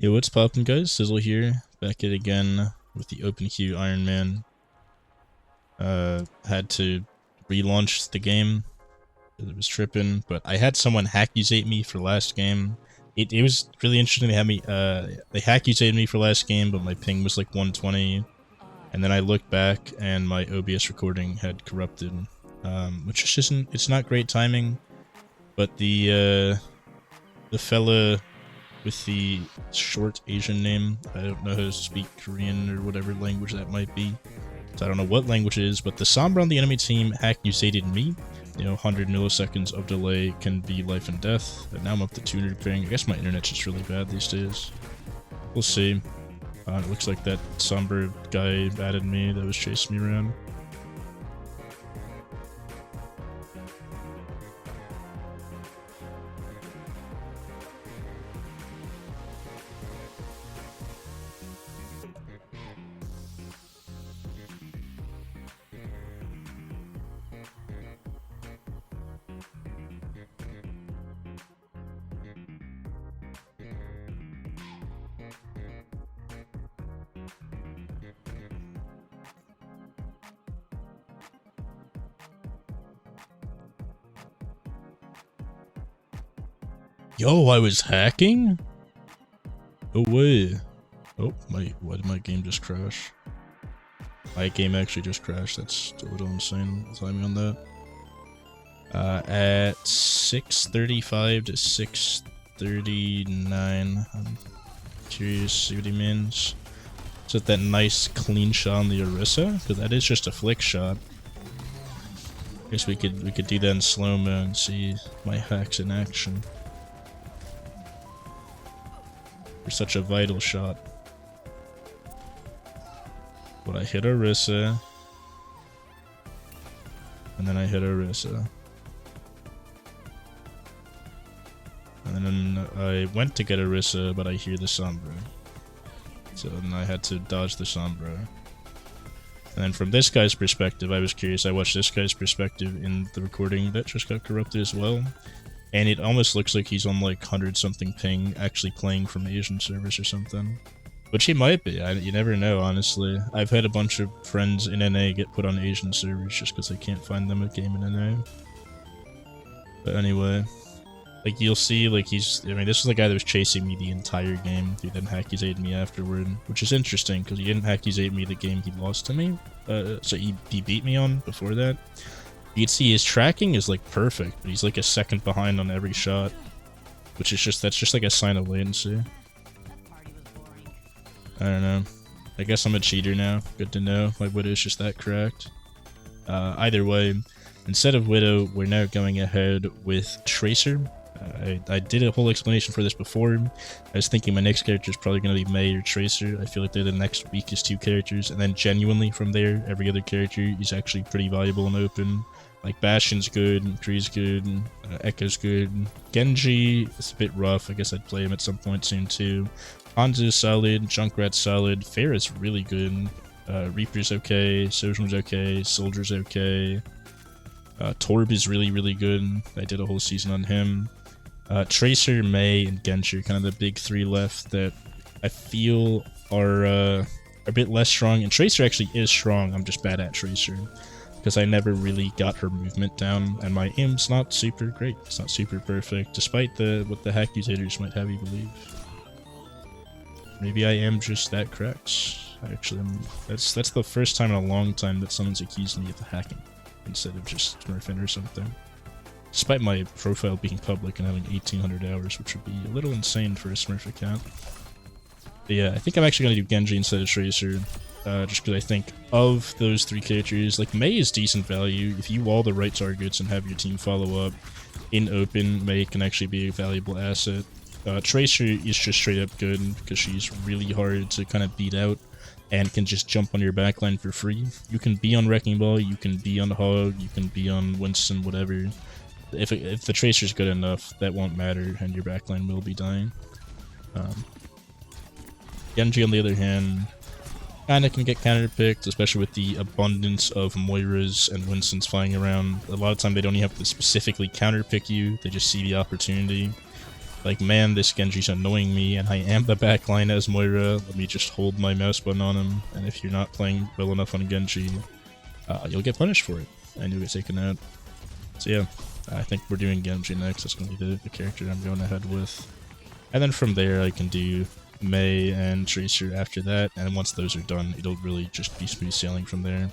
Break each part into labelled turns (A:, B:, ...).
A: Yo, what's poppin', guys? Sizzle here, back at it again with the open queue Ironman. Had to relaunch the game because it was tripping, but I had someone hackusate me for last game. It was really interesting. They had me, they hackusated me for last game, but my ping was like 120, and then I looked back and my OBS recording had corrupted, which just isn't. It's not great timing, but the fella with the short Asian name. I don't know how to speak Korean or whatever language that might be. So I don't know what language it is, but the Sombra on the enemy team accusated me. 100 milliseconds of delay can be life and death. And now I'm up to 200 ping. I guess my internet's just really bad these days. We'll see. It looks like that Sombra guy added me that was chasing me around. Yo, I was hacking? No way. Oh, why did my game just crash? My game actually just crashed. That's a little insane. The timing on that. At 6:35 to 6:39. I'm curious to see what he means. Is it that nice clean shot on the Orisa? Because that is just a flick shot. I guess we could do that in slow-mo and see my hacks in action. For such a vital shot. But I hit Orisa. And then I hit Orisa. And then I went to get Orisa, but I hear the Sombra. So then I had to dodge the Sombra. And then from this guy's perspective, I was curious. I watched this guy's perspective in the recording that just got corrupted as well. And it almost looks like he's on like 100-something ping, actually playing from Asian servers or something. Which he might be, you never know, honestly. I've had a bunch of friends in NA get put on Asian servers just because I can't find them a game in NA. But anyway, like you'll see, like this is the guy that was chasing me the entire game. He then hackusated me afterward, which is interesting because he didn't hackusate me the game he lost to me. So he beat me on before that. You can see his tracking is like perfect, but he's like a second behind on every shot, which is that's just like a sign of latency. I don't know. I guess I'm a cheater now. Good to know. My Widow is just that cracked. Either way, instead of Widow, we're now going ahead with Tracer. I did a whole explanation for this before. I was thinking my next character is probably going to be Mei or Tracer. I feel like they're the next weakest two characters, and then genuinely from there, every other character is actually pretty valuable and open. Like Bastion's good, Kree's good, Echo's good. Genji is a bit rough. I guess I'd play him at some point soon too. Hanzo's solid, Junkrat's solid, Pharah's really good. Reaper's okay, Sojourner's okay, Soldier's okay. Torb is really, really good. I did a whole season on him. Tracer, Mei, and Genji are kind of the big three left that I feel are a bit less strong. And Tracer actually is strong, I'm just bad at Tracer. Because I never really got her movement down, and my aim's not super great. It's not super perfect, despite what the hackusators might have you believe. Maybe I am just that cracked. Actually, that's the first time in a long time that someone's accused me of hacking instead of just smurfing or something. Despite my profile being public and having 1,800 hours, which would be a little insane for a smurf account. But yeah, I think I'm actually going to do Genji instead of Tracer. Just because I think of those three characters, like Mei is decent value. If you wall the right targets and have your team follow up in open, Mei can actually be a valuable asset. Tracer is just straight up good because she's really hard to kind of beat out and can just jump on your backline for free. You can be on Wrecking Ball, you can be on Hog, you can be on Winston, whatever. If the Tracer's good enough, that won't matter and your backline will be dying. Genji, on the other hand, kinda can get counterpicked, especially with the abundance of Moiras and Winstons flying around. A lot of time they don't even have to specifically counterpick you, they just see the opportunity. like, man, this Genji's annoying me, and I am the backline as Moira. Let me just hold my mouse button on him, and if you're not playing well enough on Genji, you'll get punished for it, and you'll get taken out. So yeah, I think we're doing Genji next. That's going to be the character I'm going ahead with. And then from there, I can do Mei and Tracer after that, and once those are done, it'll really just be smooth sailing from there.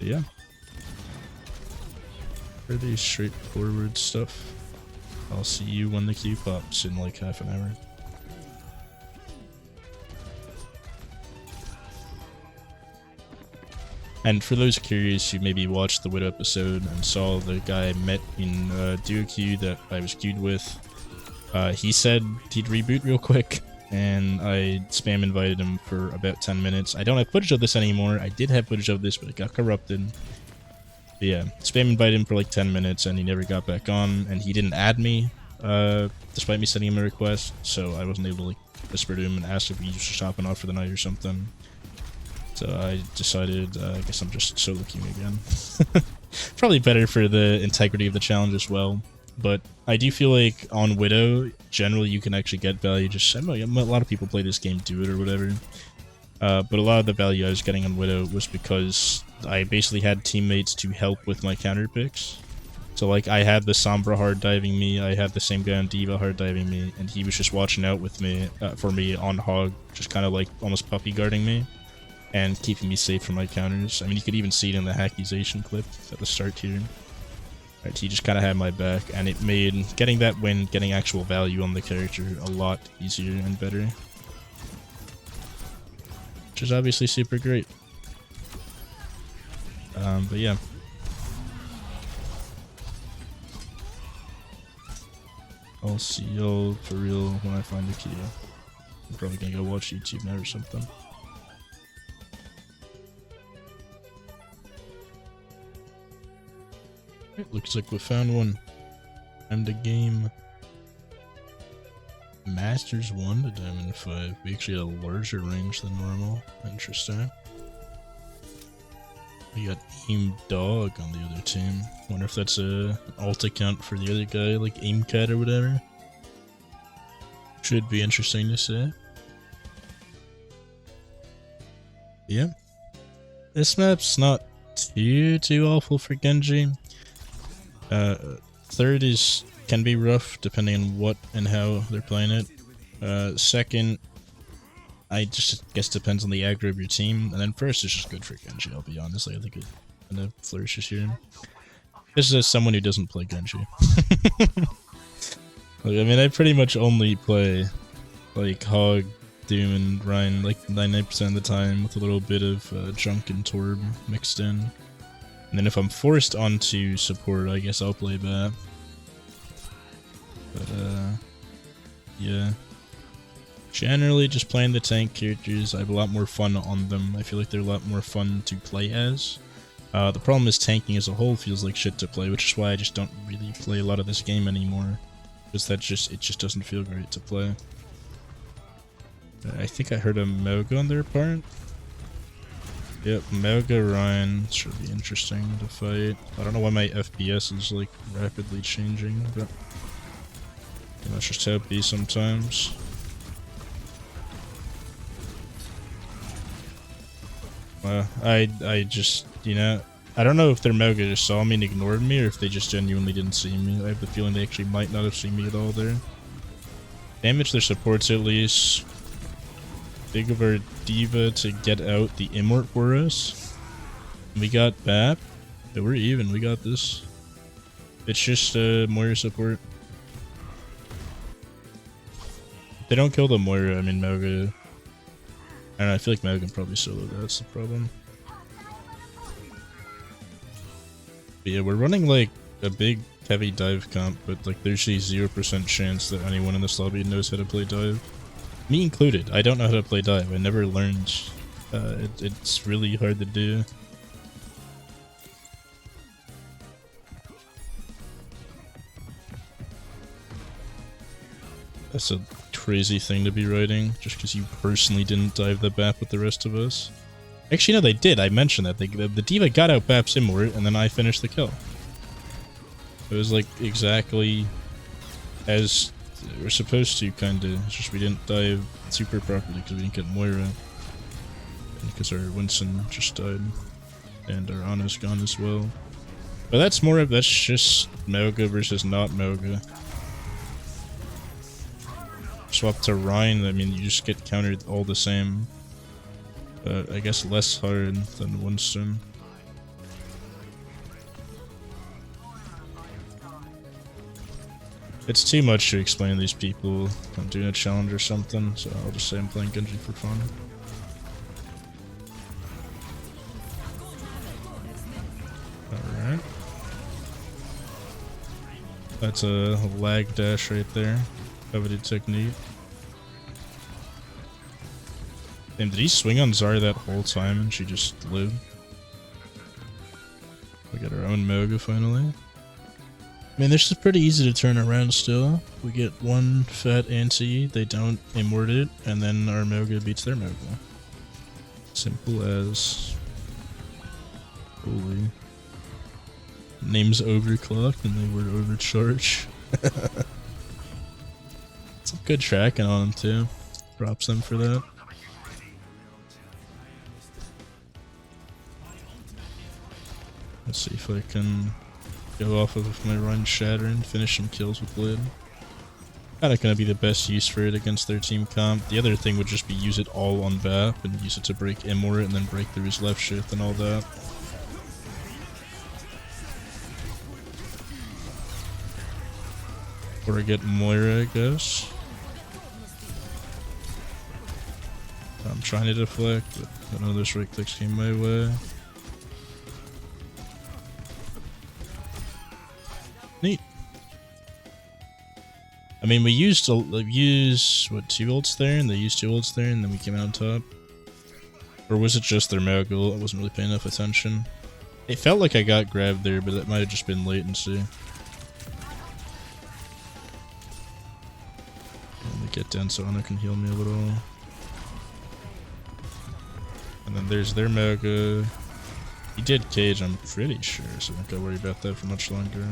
A: Yeah. Pretty straightforward stuff. I'll see you when the queue pops in like half an hour. And for those curious who maybe watched the Widow episode and saw the guy I met in duo queue that I was queued with, he said he'd reboot real quick, and I spam invited him for about 10 minutes. I don't have footage of this anymore. I did have footage of this, but it got corrupted. But yeah, spam invited him for like 10 minutes, and he never got back on, and he didn't add me, despite me sending him a request, so I wasn't able to like whisper to him and ask if he was just hopping off for the night or something. So I decided, I guess I'm just solo queuing again. Probably better for the integrity of the challenge as well. But I do feel like on Widow, generally you can actually get value. Just, I don't know, a lot of people play this game, do it or whatever. But a lot of the value I was getting on Widow was because I basically had teammates to help with my counter picks. So like I had the Sombra hard diving me, I had the same guy on Diva hard diving me, and he was just watching out with me, for me on Hog, just kind of like almost puppy guarding me and keeping me safe from my counters. I mean, you could even see it in the accusation clip at the start here. Right, he just kind of had my back, and it made getting that win, getting actual value on the character a lot easier and better. Which is obviously super great. But yeah. I'll see y'all for real when I find a key. I'm probably gonna go watch YouTube now or something. It looks like we found one. Time to game. Masters 1 to Diamond 5. We actually had a larger range than normal. Interesting. We got Aim Dog on the other team. Wonder if that's a alt account for the other guy, like Aim Cat or whatever. Should be interesting to see. Yeah. This map's not too awful for Genji. Third can be rough depending on what and how they're playing it. Second, I just guess depends on the aggro of your team. And then first is just good for Genji, I'll be honest. I think it kind of flourishes here. This is someone who doesn't play Genji. Like, I mean, I pretty much only play like Hog, Doom, and Ryan like 99% of the time with a little bit of Junk and Torb mixed in. And then if I'm forced onto support, I guess I'll play Bat. But, yeah. Generally, just playing the tank characters, I have a lot more fun on them. I feel like they're a lot more fun to play as. The problem is tanking as a whole feels like shit to play, which is why I just don't really play a lot of this game anymore. Because it just doesn't feel great to play. I think I heard a Moga on their part. Yep, Moga Ryan should be interesting to fight. I don't know why my FPS is like rapidly changing, but that's just how it be sometimes. I just, you know, I don't know if their Moga just saw me and ignored me, or if they just genuinely didn't see me. I have the feeling they actually might not have seen me at all there. Damage their supports at least. Big of our Diva to get out the Immort for us. We got Bap. Yeah, we're even. We got this. It's just Moira support. If they don't kill the Moira, I mean Moga. I don't know, I feel like Moga can probably solo that. That's the problem. But yeah, we're running like a big heavy dive comp, but like there's a 0% chance that anyone in this lobby knows how to play dive. Me included. I don't know how to play dive. I never learned. It's really hard to do. That's a crazy thing to be writing, just because you personally didn't dive the BAP with the rest of us. Actually, no, they did. I mentioned that. The Diva got out BAP's Immort, and then I finished the kill. It was like exactly as we're supposed to, kinda. It's just we didn't dive super properly because we didn't get Moira. And because our Winston just died. And our Ana's gone as well. But that's just Moga versus not Moga. Swap to Rhine, I mean, you just get countered all the same. But I guess less hard than Winston. It's too much to explain to these people. I'm doing a challenge or something, so I'll just say I'm playing Genji for fun. Alright. That's a lag dash right there. Coveted technique. Damn, did he swing on Zarya that whole time and she just lived? We got our own Moga finally. I mean, this is pretty easy to turn around still. We get one fat anti, they don't immort it, and then our Moga beats their Moga. Simple as... Holy. Name's overclocked and they were overcharged. Some good tracking on them too. Props them for that. Let's see if I can go off of my run shatter and finish some kills with Blade. Kinda gonna be the best use for it against their team comp. The other thing would just be use it all on BAP and use it to break Immort and then break through his left shift and all that. Or I get Moira, I guess. I'm trying to deflect, but none of those right clicks came my way. Neat. I mean, we used to use what, 2 ults there, and they used 2 ults there, and then we came out on top. Or was it just their Moga? I wasn't really paying enough attention. It felt like I got grabbed there, but it might have just been latency. Let me get down so Ana can heal me a little. And then there's their Moga. He did cage, I'm pretty sure, so I don't gotta worry about that for much longer.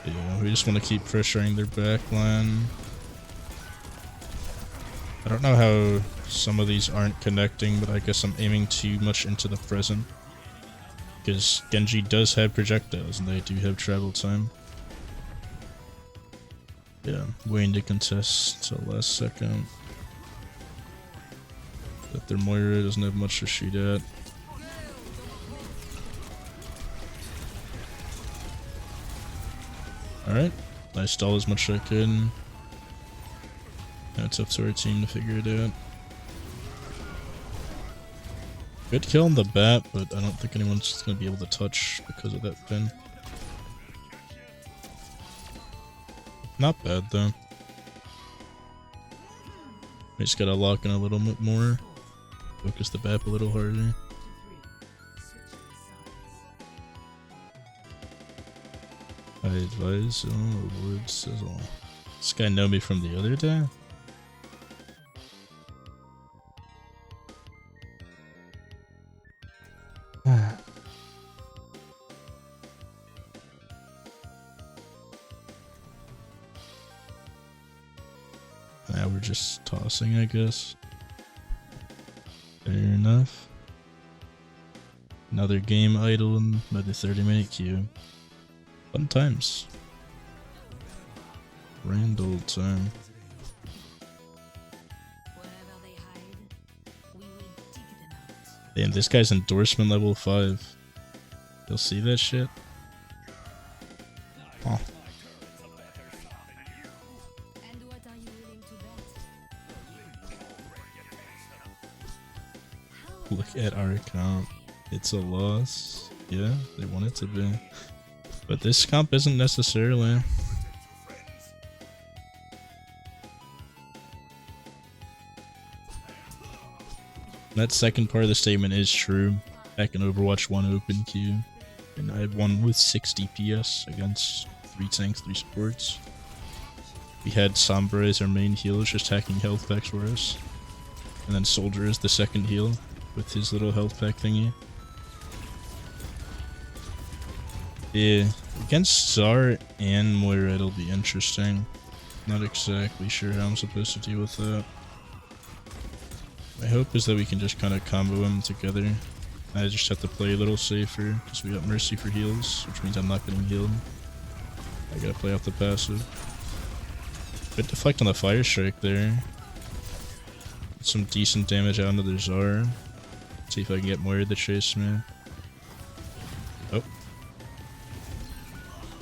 A: Yeah, we just want to keep pressuring their backline. I don't know how some of these aren't connecting, but I guess I'm aiming too much into the present. Because Genji does have projectiles, and they do have travel time. Yeah, waiting to contest till last second. That their Moira doesn't have much to shoot at. Alright, I stalled as much as I could. Now it's up to our team to figure it out. Good kill on the bat, but I don't think anyone's going to be able to touch because of that pin. Not bad though. We just gotta lock in a little bit more. Focus the bat a little harder. I advise Wood Sizzle. This guy know me from the other day? Now we're just tossing, I guess. Fair enough. Another game idle and another 30-minute queue. Fun times. Randall time. Damn, this guy's endorsement level 5. You'll see that shit? Huh. Look at our comp. It's a loss. Yeah, they want it to be. But this comp isn't necessarily. That second part of the statement is true. Back in Overwatch 1 open queue, and I had one with 6 DPS against 3 tanks, 3 supports. We had Sombra as our main healer, just hacking health packs for us. And then Soldier is the second heal with his little health pack thingy. Yeah, against Czar and Moira it'll be interesting. Not exactly sure how I'm supposed to deal with that. My hope is that we can just kind of combo them together. I just have to play a little safer because we got Mercy for heals, which means I'm not getting healed. I gotta play off the passive. Good deflect on the Fire Strike there. Get some decent damage out into the Czar. See if I can get Moira to chase me. Oh.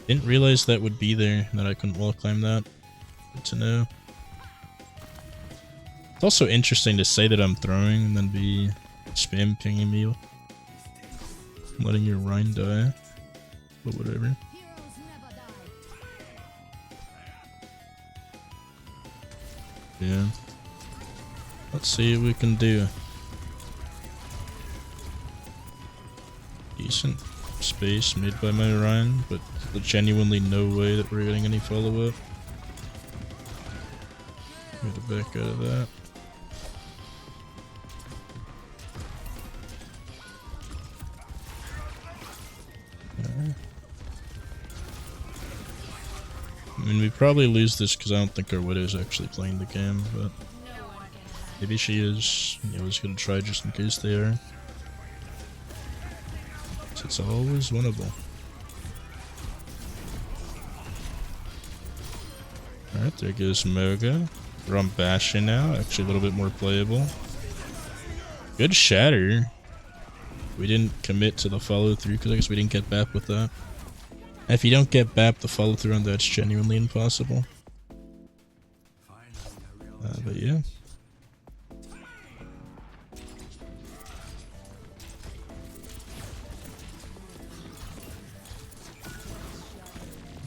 A: Didn't realize that would be there, that I couldn't wall climb that. Good to know. It's also interesting to say that I'm throwing and then be spam pinging me. Letting your Rhine die. But whatever. Yeah. Let's see what we can do. Decent space made by my Rhine, but genuinely no way that we're getting any follow-up. Gotta back out of that. I mean, we probably lose this because I don't think our Widow's actually playing the game, but maybe she is. I was gonna try just in case they are. So it's always winnable. Alright, there goes Moga. We're on Bastion now, actually a little bit more playable. Good Shatter. We didn't commit to the follow through because I guess we didn't get BAP with that. If you don't get BAP, the follow through on that's genuinely impossible. But yeah.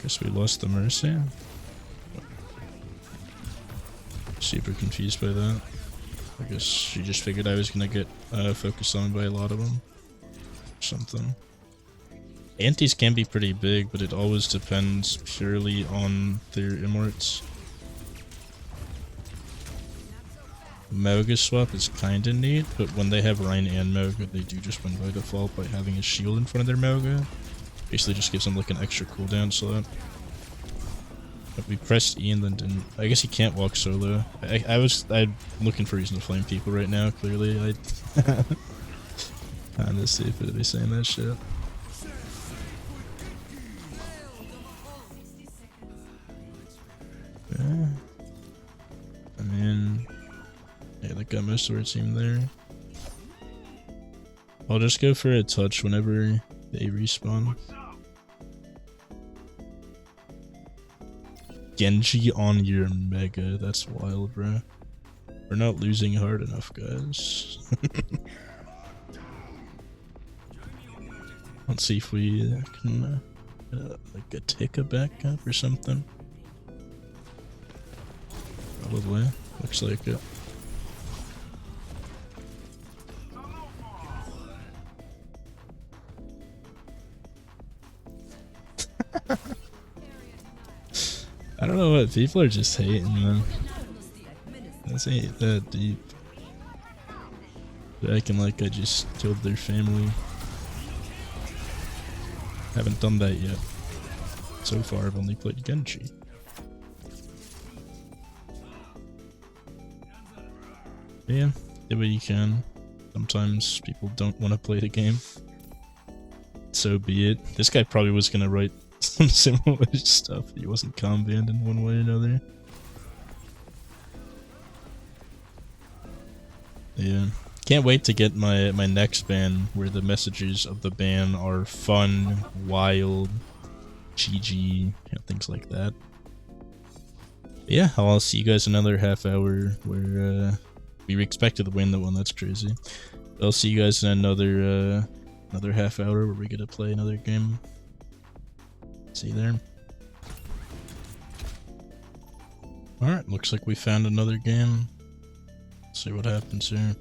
A: Guess we lost the Mercy. Super confused by that. I guess she just figured I was gonna get focused on by a lot of them. Something. Antis can be pretty big, but it always depends purely on their immorts. Moga swap is kinda neat, but when they have Rhine and Moga, they do just win by default by having a shield in front of their Moga. Basically just gives them like an extra cooldown slot. But we pressed E and then didn't. I guess he can't walk solo. I'm looking for reason to flame people right now, clearly. Kinda stupid to be saying that shit. Yeah. I mean, yeah, that got most of our team there. I'll just go for a touch whenever they respawn. Genji on your Mega, that's wild, bro. We're not losing hard enough, guys. Let's see if we can like a Tika back up or something. Probably. Looks like it. I don't know what people are just hating, man. This ain't that deep. They're acting like I just killed their family. Haven't done that yet. So far, I've only played Genji. Yeah, do what you can. Sometimes people don't want to play the game. So be it. This guy probably was gonna write some similar stuff. He wasn't comm banned in one way or another. Yeah. Can't wait to get my next ban where the messages of the ban are fun, wild, GG, things like that. But yeah, I'll see you guys another half hour where we expected to win the one. That's crazy. I'll see you guys in another half hour where we get to play another game. See you there. Alright, looks like we found another game. Let's see what happens here.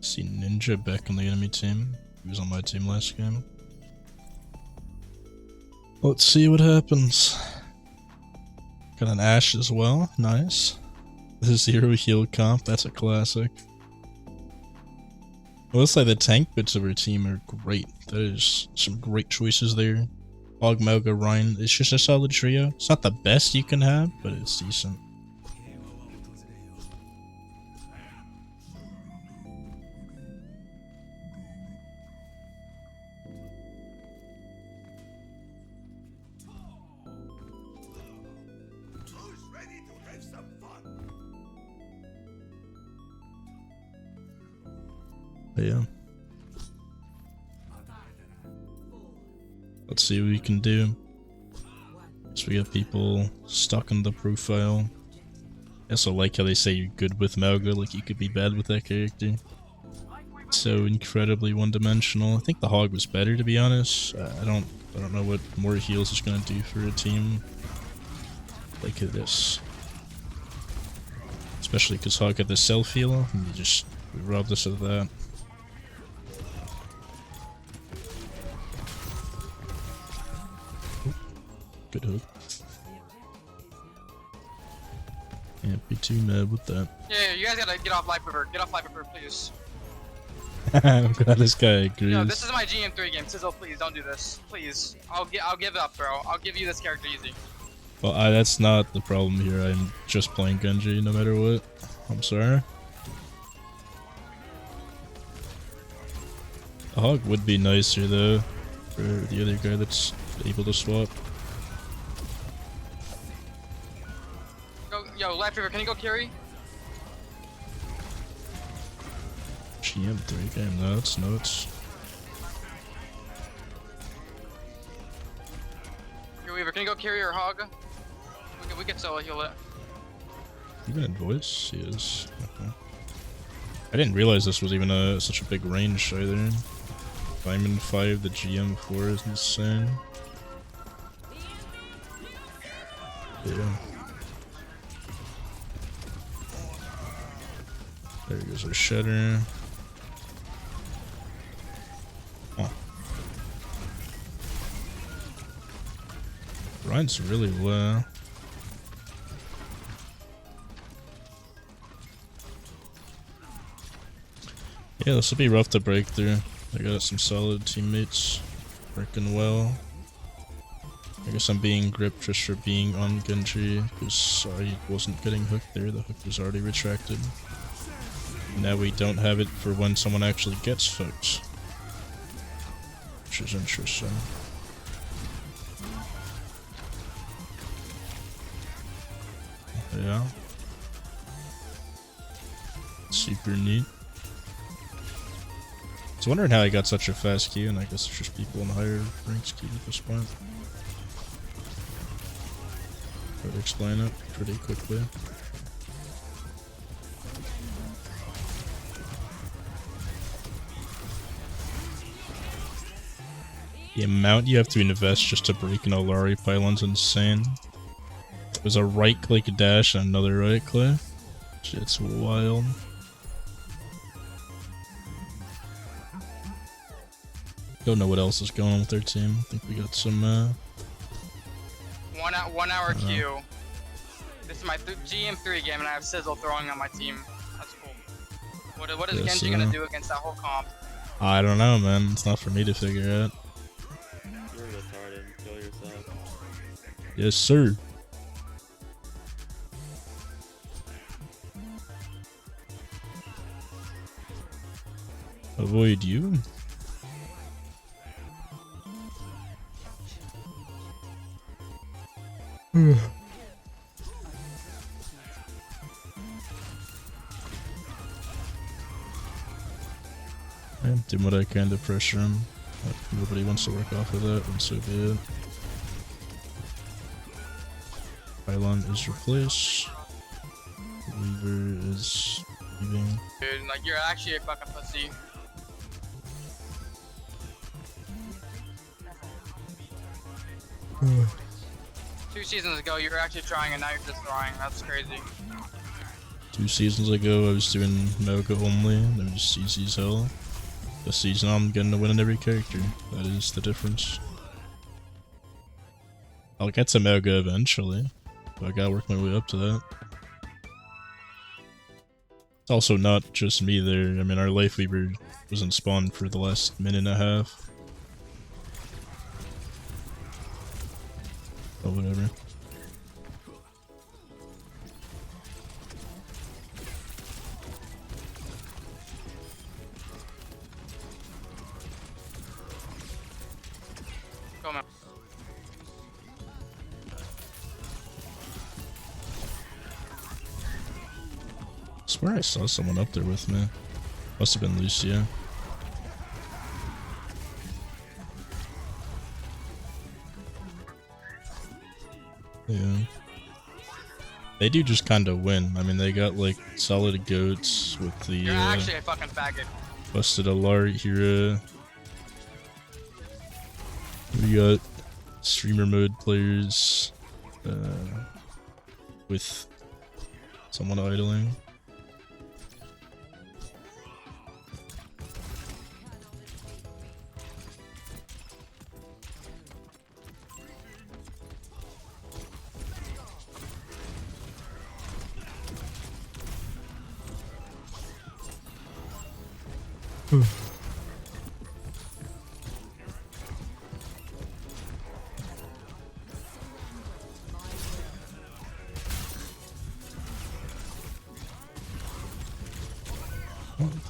A: See Ninja back on the enemy team. He was on my team last game. Let's see what happens. Got an Ashe as well. Nice. The zero heal comp. That's a classic. Well, it's like the tank bits of her team are great. There's some great choices there. Hog, Melga, Ryan. It's just a solid trio. It's not the best you can have, but it's decent. But yeah. Let's see what we can do. So we got people stuck in the profile. I also like how they say you're good with Melga, like you could be bad with that character. So incredibly one-dimensional. I think the Hog was better, to be honest. I don't know what more heals is gonna do for a team like this. Especially because Hog had the self heal, and we robbed us of that. Good hook. Can't be too mad with that.
B: Yeah, you guys gotta get off Life River. Get off Life River, please.
A: I'm glad this guy agrees.
B: No, this is my GM3 game. Sizzle, please don't do this. Please. I'll give up, bro. I'll give you this character easy.
A: Well, that's not the problem here. I'm just playing Genji no matter what. I'm sorry. A Hog would be nicer though, for the other guy that's able to swap.
B: Go, yo, Life River, can you go carry?
A: GM3 game, that's nuts.
B: Yo, Weaver, can you go carry your Hog? We can solo heal it.
A: Even in voice, he is. Okay. I didn't realize this was even such a big range either. Diamond 5, the GM4 is insane. Yeah. There goes our Shedder. Oh. Ryan's really low. Yeah, this will be rough to break through. I got some solid teammates working well. I guess I'm being gripped just for being on Genji because I wasn't getting hooked there. The hook was already retracted. Now we don't have it for when someone actually gets hooked, which is interesting. Yeah. Super neat. I was wondering how I got such a fast queue, and I guess it's just people in higher ranks queue at this point. Try to explain it pretty quickly. The amount you have to invest just to break an Olari pylon's insane. There's a right click dash and another right click. It's wild. Don't know what else is going on with their team. I think we got some
B: 1 hour queue. This is my GM3 game, and I have Sizzle throwing on my team. That's cool. What is Genji gonna do against that whole comp?
A: I don't know, man. It's not for me to figure out.
C: You're retarded. Kill yourself.
A: Yes, sir. Avoid you. I'm doing what I can to pressure him. If nobody wants to work off of that, then so be it. Pylon is replaced. Weaver is leaving.
B: Dude, like, you're actually a fucking pussy. Two seasons ago, you were actually trying, and now you're just throwing. That's crazy.
A: 2 seasons ago, I was doing Melga only, and it was just easy as hell. This season, I'm getting a win in every character. That is the difference. I'll get to Melga eventually, but I gotta work my way up to that. It's also not just me there. I mean, our life weaver wasn't spawned for the last minute and a half. Oh, whatever.
B: Go, man.
A: I swear I saw someone up there with me. Must have been Lucia. Yeah. They do just kind of win. I mean, they got like solid goats with the
B: You're actually a fucking faggot.
A: busted Alar here. We got streamer mode players with someone idling.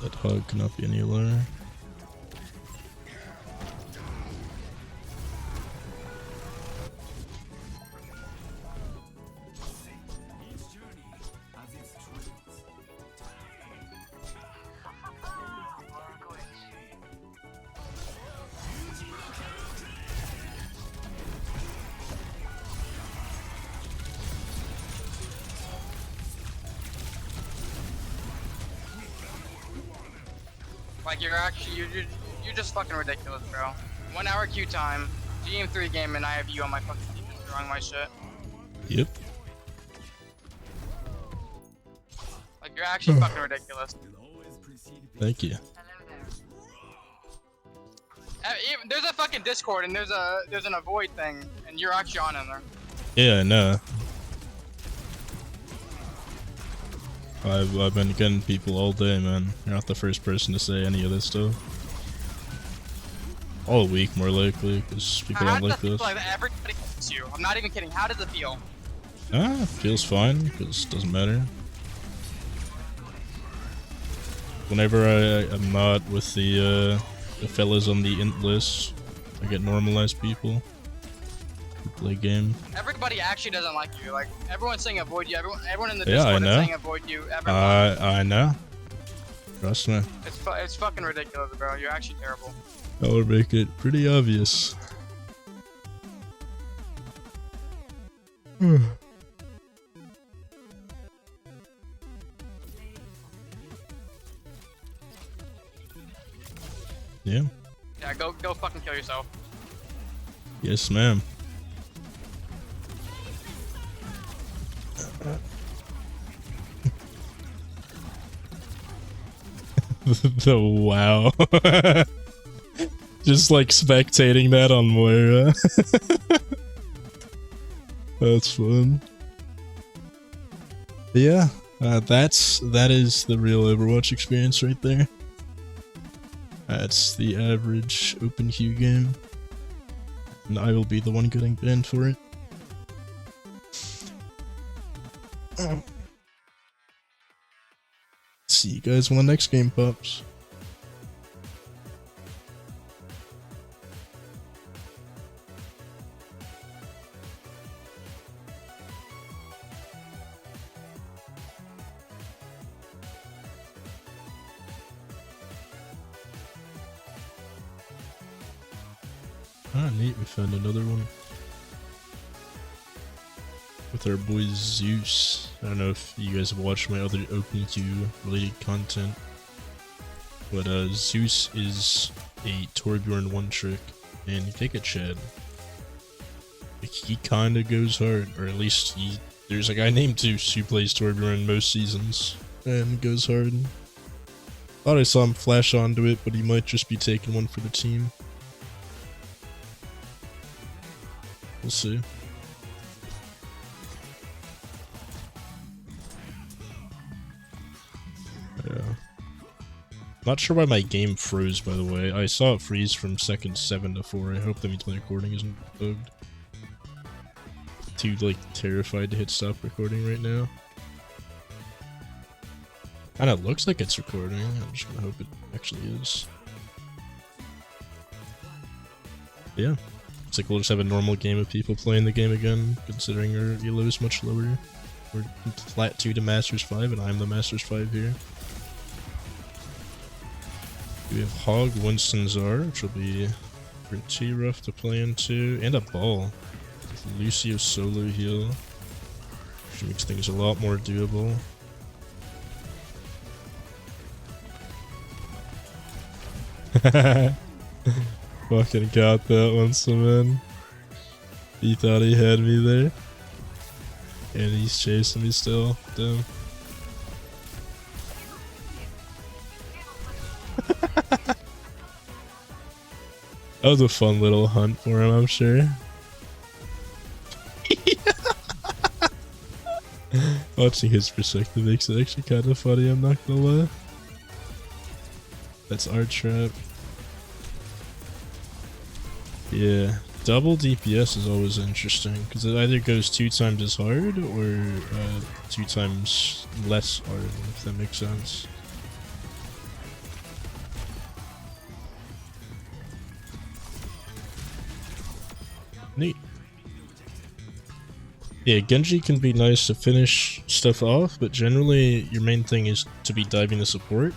A: That hug cannot be any lower.
B: Like you're just fucking ridiculous, bro. 1 hour queue time, GM3 game, and I have you on my fucking team destroying my shit.
A: Yep.
B: Like you're actually fucking ridiculous.
A: Thank you.
B: There's a fucking Discord and there's an avoid thing, and you're actually on in there.
A: Yeah, I know. I've been getting people all day, man. You're not the first person to say any of this stuff. All week, more likely, because people don't like this.
B: Like everybody hates you. I'm not even kidding. How does it feel?
A: Ah, feels fine, because it doesn't matter. Whenever I'm not with the fellas on the int list, I get normalized people who play game.
B: Everybody actually doesn't like you. Like everyone's saying avoid you. Everyone in the
A: Yeah,
B: Discord
A: I
B: is
A: know.
B: saying avoid you.
A: I know. Trust me.
B: It's fucking ridiculous, bro. You're actually terrible.
A: That would make it pretty obvious. Yeah.
B: Yeah, go fucking kill yourself.
A: Yes, ma'am. The wow. Just like spectating that on Moira. That's fun. But yeah, that is the real Overwatch experience right there. That's the average open queue game. And I will be the one getting banned for it. See you guys when the next game pops. Ah, neat, we found another one. With our boy Zeus. I don't know if you guys have watched my other OpenQ related content. But Zeus is a Torbjorn one trick, and you take a Chad. Like, he kinda goes hard, or at least there's a guy named Zeus who plays Torbjorn most seasons, and goes hard. Thought I saw him flash onto it, but he might just be taking one for the team. We'll see. Not sure why my game froze, by the way. I saw it freeze from second 7 to 4. I hope that means my recording isn't bugged. Too, like, terrified to hit stop recording right now. Kinda looks like it's recording. I'm just gonna hope it actually is. But yeah. It's like we'll just have a normal game of people playing the game again, considering our elo is much lower. We're flat 2 to Masters 5, and I'm the Masters 5 here. We have Hog, Winston, Czar, which will be pretty rough to play into, and a ball. Lucio solo heal, which makes things a lot more doable. Fucking got that Winston, man. He thought he had me there. And he's chasing me still. Damn. That was a fun little hunt for him, I'm sure. Watching his perspective makes it actually kind of funny, I'm not gonna lie. That's our trap. Yeah, double DPS is always interesting, because it either goes 2 times as hard, or 2 times less hard, if that makes sense. Neat. Yeah, Genji can be nice to finish stuff off, but generally your main thing is to be diving the support.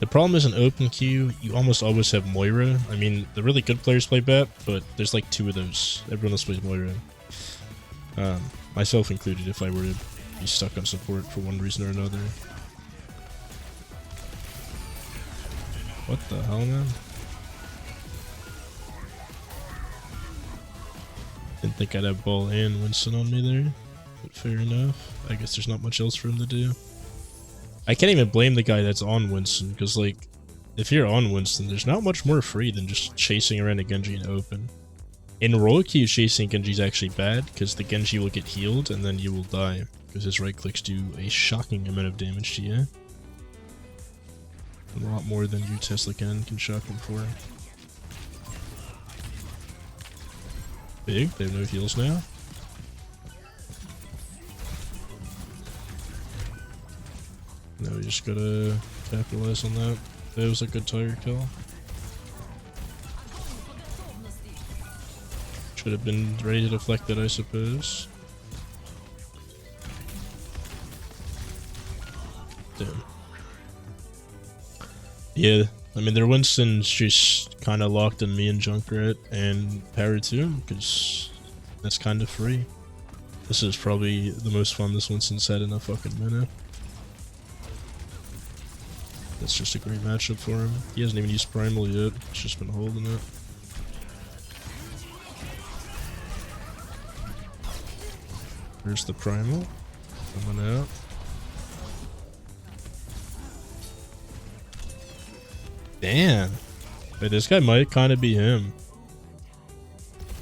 A: The problem is in open queue, you almost always have Moira. I mean, the really good players play BAP, but there's like 2 of those. Everyone else plays Moira. Myself included, if I were to be stuck on support for one reason or another. What the hell, man? Didn't think I'd have ball and Winston on me there, but fair enough. I guess there's not much else for him to do. I can't even blame the guy that's on Winston, because like, if you're on Winston, there's not much more free than just chasing around a Genji in open. In roll queue, chasing Genji is actually bad, because the Genji will get healed and then you will die, because his right clicks do a shocking amount of damage to you. A lot more than your Tesla can shock him for. Big, they have no heals now. Now we just gotta capitalize on that. That was a good tire kill. Should have been ready to deflect it, I suppose. Damn. Yeah, I mean, their Winston's just kind of locked in me and Junkrat and Power 2, because that's kind of free. This is probably the most fun this Winston's had in a fucking minute. That's just a great matchup for him. He hasn't even used Primal yet, he's just been holding it. There's the Primal. Coming out. Damn. Hey, this guy might kind of be him.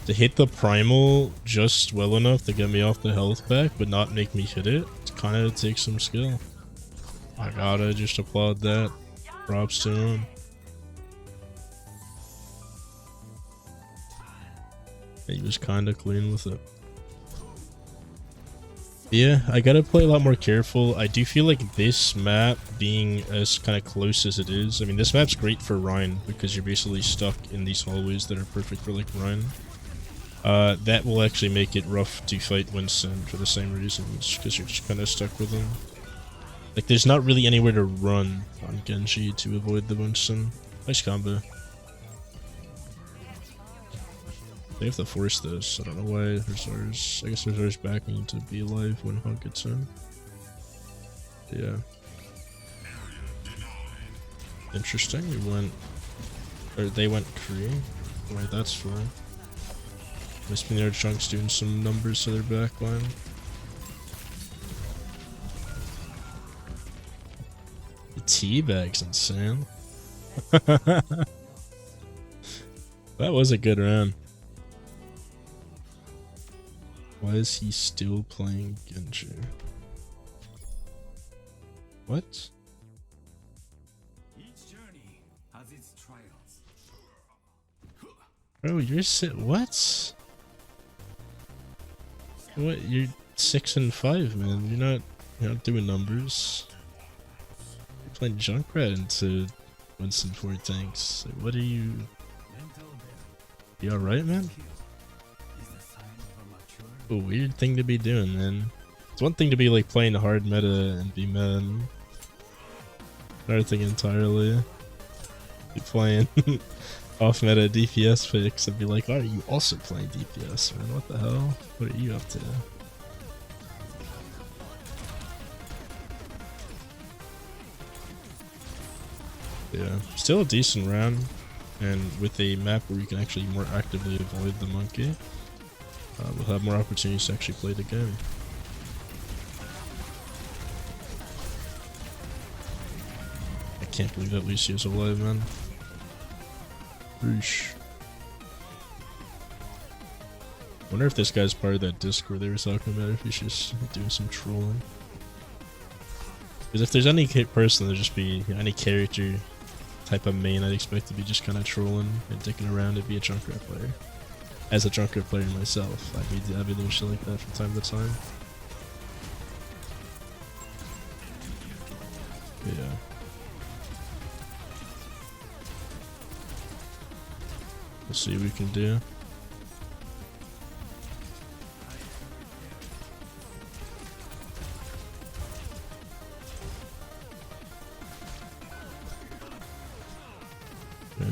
A: To hit the Primal just well enough to get me off the health back, but not make me hit it, it kind of takes some skill. I gotta just applaud that. Props to him. He was kind of clean with it. Yeah, I gotta play a lot more careful. I do feel like this map being as kind of close as it is. I mean, this map's great for Ryan because you're basically stuck in these hallways that are perfect for like Ryan. That will actually make it rough to fight Winston for the same reasons, because you're just kind of stuck with him. Like, there's not really anywhere to run on Genji to avoid the Winston. Nice combo. They have to force this. I don't know why Rezar's... I guess Rezar's backing to be alive when Hunt gets in. Yeah. Interesting. We went... Or they went Kree. Right, that's fine. Must be their chunks doing some numbers to their backline. The teabag's insane. That was a good round. Why is he still playing Genji? What?
D: Each journey
A: Bro, what? What? You're 6 and 5, man. You're not doing numbers. You're playing Junkrat into Winston 4 tanks. Like, what are you? You alright, man? A weird thing to be doing, man. It's one thing to be like playing hard meta and be mad. Another thing entirely. Be playing off meta DPS picks and be like, are you also playing DPS, man? What the hell? What are you up to? Yeah, still a decent round, and with a map where you can actually more actively avoid the monkey, we'll have more opportunities to actually play the game. I can't believe that Lucio's alive, man. Oosh. Wonder if this guy's part of that Discord they were talking about, if he's just doing some trolling. Because if there's any person, there'd just be any character type of main I'd expect to be just kind of trolling and dicking around and be a Junkrat player. As a Junkrat player myself, I'd be doing shit like that from time to time. But yeah. We'll see what we can do. Okay.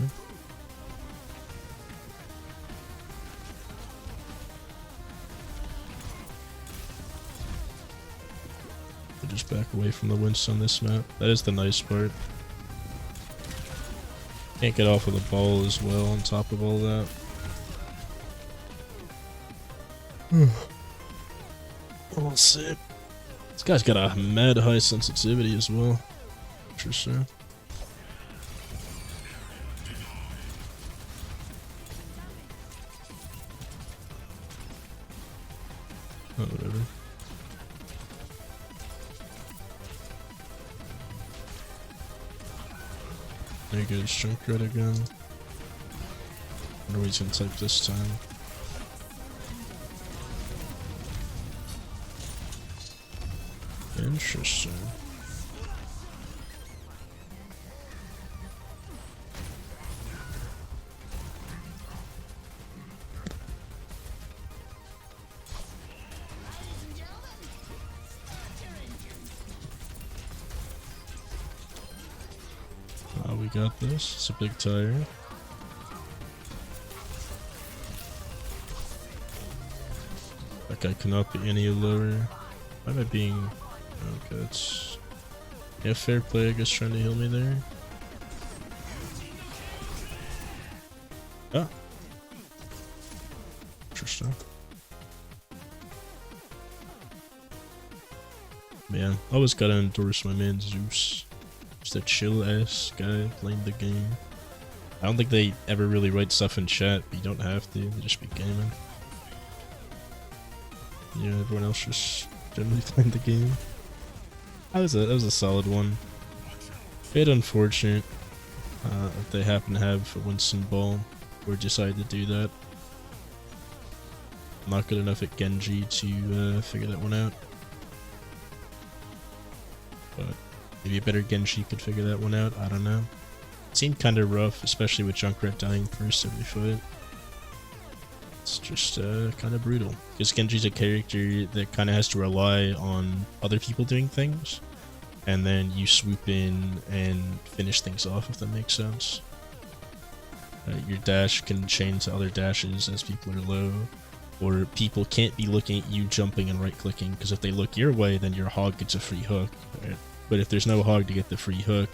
A: We'll just back away from the winds on this map. That is the nice part. Can't get off of the ball as well on top of all that. We'll see. This guy's got a mad high sensitivity as well. Interesting. Oh, whatever. There goes Junkrat again. Wonder what he's gonna type this time. Interesting. We got this. It's a big tire. That guy cannot be any lower. Why am I being... Okay, it's... Yeah, fair play, I guess, trying to heal me there. Ah. Interesting. Man, always gotta endorse my man Zeus. Just a chill ass guy playing the game. I don't think they ever really write stuff in chat, but you don't have to. They just be gaming. Yeah, everyone else just generally playing the game. That was a solid one. Bit unfortunate if they happen to have a Winston ball or decide to do that. Not good enough at Genji to figure that one out. But maybe a better Genji could figure that one out, I don't know. It seemed kind of rough, especially with Junkrat dying first every fight. It's just kind of brutal. Because Genji's a character that kind of has to rely on other people doing things. And then you swoop in and finish things off, if that makes sense. Your dash can chain to other dashes as people are low. Or people can't be looking at you jumping and right clicking, because if they look your way, then your hog gets a free hook. Right? But if there's no hog to get the free hook,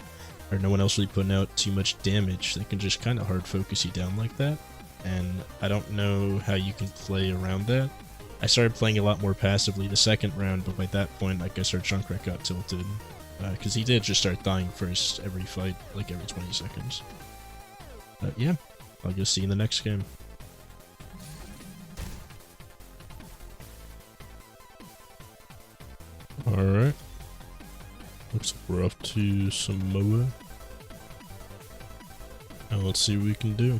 A: or no one else really putting out too much damage, they can just kind of hard focus you down like that. And I don't know how you can play around that. I started playing a lot more passively the second round, but by that point, I guess our Junkrat got tilted. Because he did just start dying first every fight, like every 20 seconds. But yeah, I'll just see you in the next game. Alright. Looks like we're off to Samoa. Now let's see what we can do.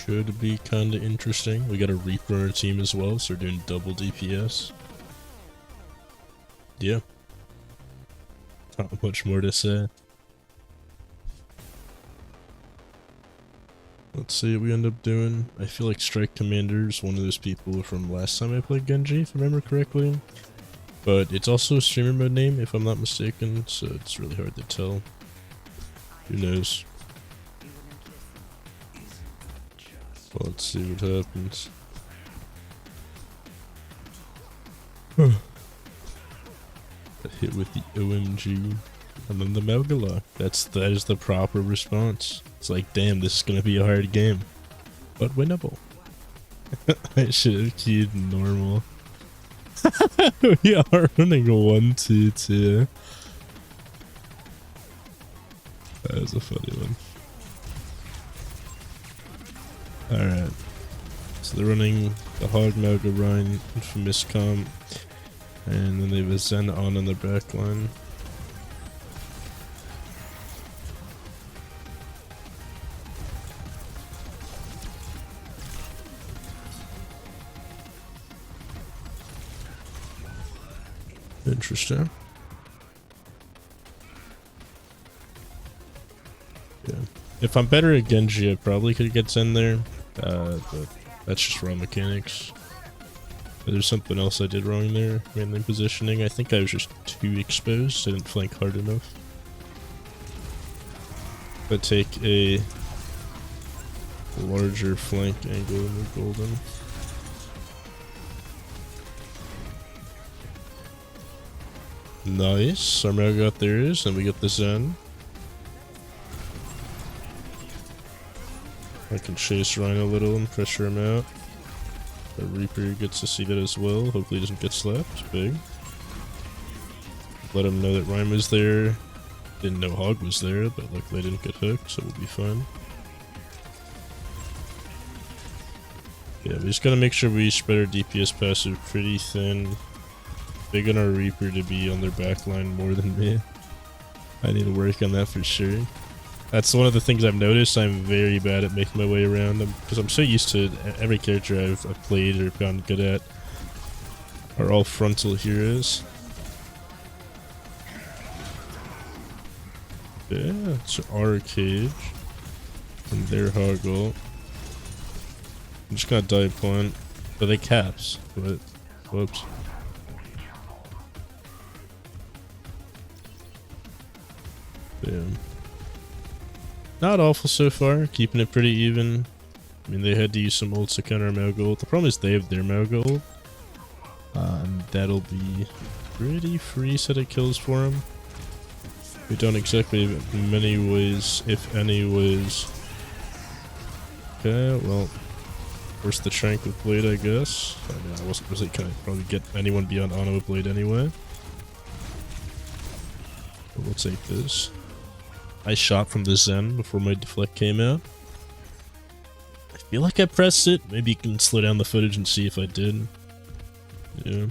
A: should be kind of interesting. We got a Reaper on our team as well, so we're doing double DPS. Yeah. Not much more to say. Let's see what we end up doing. I feel like Strike Commander is one of those people from last time I played Genji, if I remember correctly. But it's also a streamer mode name, if I'm not mistaken, so it's really hard to tell. Who knows? Well, let's see what happens. Got hit with the OMG. And then the Melgalock. That is the proper response. It's like, damn, this is gonna be a hard game. But winnable. I should have keyed normal. We are running a 1-2-2. That was a funny one. Alright. So they're running the Hog Melga Rhine from Miscom. And then they have a Zen on their back line. Interesting. Yeah. If I'm better at Genji, I probably could get Zen there. But that's just raw mechanics. But there's something else I did wrong there, mainly positioning. I think I was just too exposed. I didn't flank hard enough. But take a larger flank angle in the golden. Nice. Our Melgoth there is, and we get the Zen. I can chase Rhine a little and pressure him out. The Reaper gets to see that as well. Hopefully he doesn't get slapped. Big. Let him know that Rhine was there. Didn't know Hog was there, but luckily I didn't get hooked, so we'll be fine. Yeah, we just gotta make sure we spread our DPS passive pretty thin. Big on our Reaper to be on their backline more than me. I need to work on that for sure. That's one of the things I've noticed. I'm very bad at making my way around them because I'm so used to every character I've played or gotten good at are all frontal heroes. Yeah, it's our cage and their Hoggle. I'm just gonna dive point, but they caps. But whoops. Damn. Not awful so far, keeping it pretty even. I mean, they had to use some ults to counter our Melgold. The problem is they have their Melgold. And that'll be pretty free set of kills for them. We don't exactly have many ways, if any ways. Okay, well, where's the Trank with Blade, I guess? I mean, I wasn't really gonna probably get anyone beyond Ono with Blade anyway. But we'll take this. I shot from the Zen before my deflect came out. I feel like I pressed it. Maybe you can slow down the footage and see if I did. Yeah.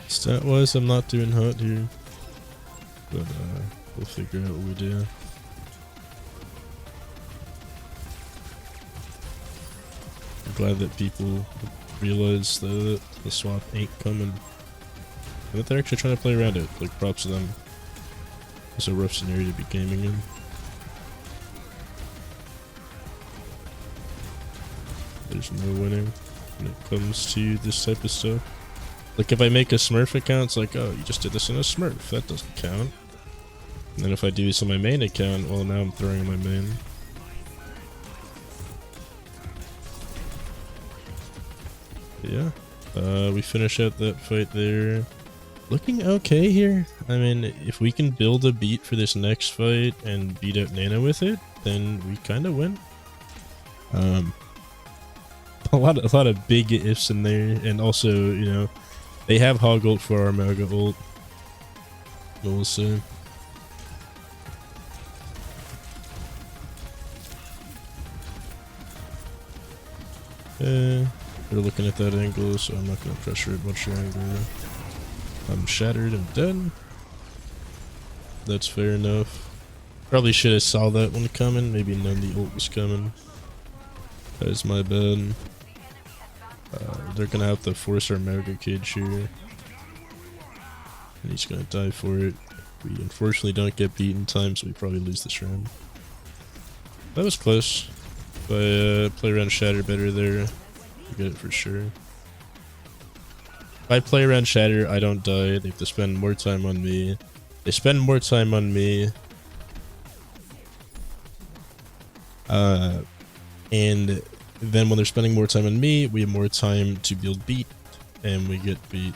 A: Stat-wise, I'm not doing hot here. But we'll figure out what we do. I'm glad that people realize that the swap ain't coming. And that they're actually trying to play around it. Like, props to them. It's a rough scenario to be gaming in. There's no winning when it comes to this type of stuff. Like, if I make a Smurf account, it's like, oh, you just did this in a Smurf. That doesn't count. And then if I do this on my main account, well, now I'm throwing my main. Yeah, we finish out that fight there. Looking okay here. I mean, if we can build a beat for this next fight and beat out Nana with it, then we kind of win. A lot of big ifs in there, and also, you know, they have Hog ult for our Mega ult. We'll see. They're looking at that angle, so I'm not going to pressure it much longer. I'm shattered and dead. That's fair enough. Probably should have saw that one coming. Maybe known the ult was coming. That's my bad. They're gonna have to force our Mega Cage here. And he's gonna die for it. We unfortunately don't get beat in time, so we probably lose this round. That was close. If I play around Shatter better there, I get it for sure. If I play around Shatter, I don't die. They have to spend more time on me. They spend more time on me. And then when they're spending more time on me, we have more time to build beat, and we get beat.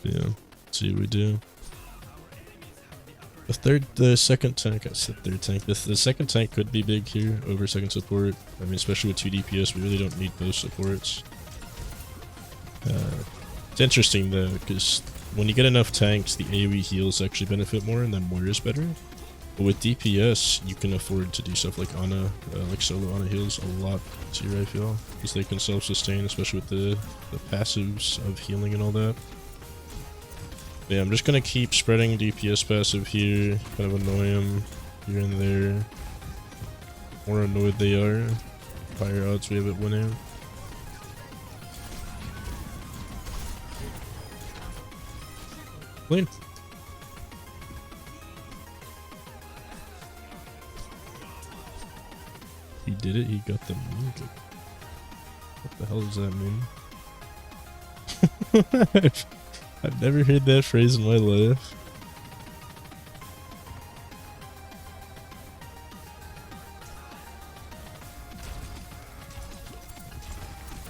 A: Yeah, let's see what we do. The second tank, I said third tank. The second tank could be big here over second support. I mean, especially with 2 DPS, we really don't need both supports. It's interesting though, because when you get enough tanks, the AoE heals actually benefit more, and then more is better. But with DPS, you can afford to do stuff like Ana, like solo Ana heals a lot easier, I feel, because they can self-sustain, especially with the passives of healing and all that. Yeah, I'm just gonna keep spreading DPS passive here, kind of annoy them here and there. The more annoyed they are, the higher odds we have at winning. Clean. He did it, he got the moon. What the hell does that mean? I've never heard that phrase in my life.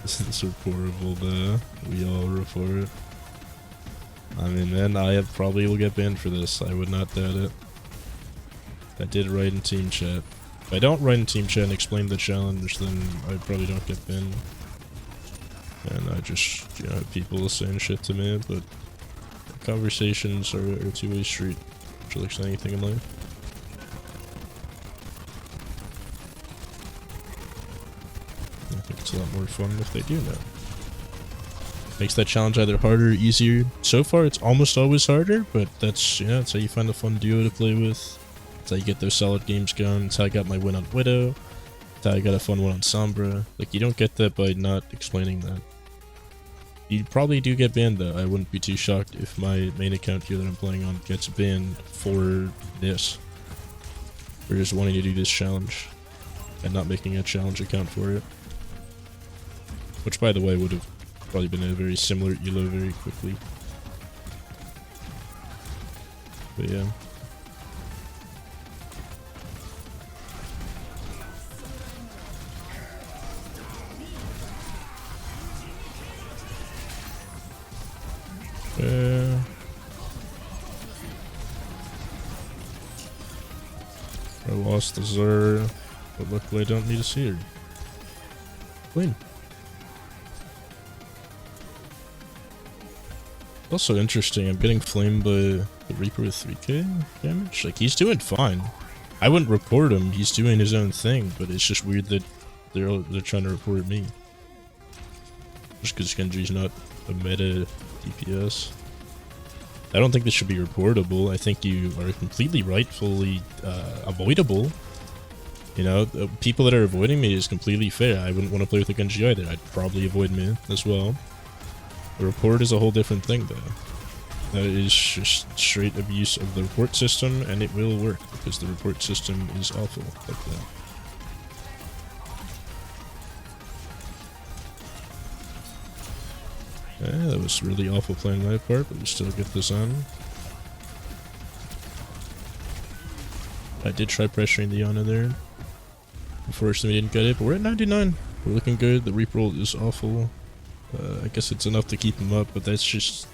A: This is reportable though. We all report. I mean, man, I probably will get banned for this. I would not doubt it. I did write in team chat. If I don't write in team chat and explain the challenge, then I probably don't get banned. And I just, you know, people saying shit to me, but conversations are a two-way street, which looks like anything in life. I think it's a lot more fun if they do know. Makes that challenge either harder or easier. So far, it's almost always harder, but that's, you know, that's how you find a fun duo to play with. That's how you get those solid games going. That's how I got my win on Widow. That's how I got a fun one on Sombra. Like, you don't get that by not explaining that. You probably do get banned though. I wouldn't be too shocked if my main account here that I'm playing on gets banned for this. For just wanting to do this challenge and not making a challenge account for it. Which, by the way, would have probably been a very similar elo very quickly. But yeah. I lost the Zer, but luckily I don't need to see her. Clean. Also interesting, I'm getting flamed by the Reaper with 3k damage. Like, he's doing fine. I wouldn't report him, he's doing his own thing, but it's just weird that they're trying to report me. Just because Genji's not a meta DPS. I don't think this should be reportable. I think you are completely rightfully avoidable. You know, the people that are avoiding me is completely fair. I wouldn't want to play with a Genji either. I'd probably avoid me as well. The report is a whole different thing though. That is just straight abuse of the report system, and it will work because the report system is awful like that. Yeah, that was really awful play on my part, but we still get this on. I did try pressuring the Ana there. Unfortunately, we didn't get it, but we're at 99. We're looking good. The Reaper ult is awful. I guess it's enough to keep him up, but that's just...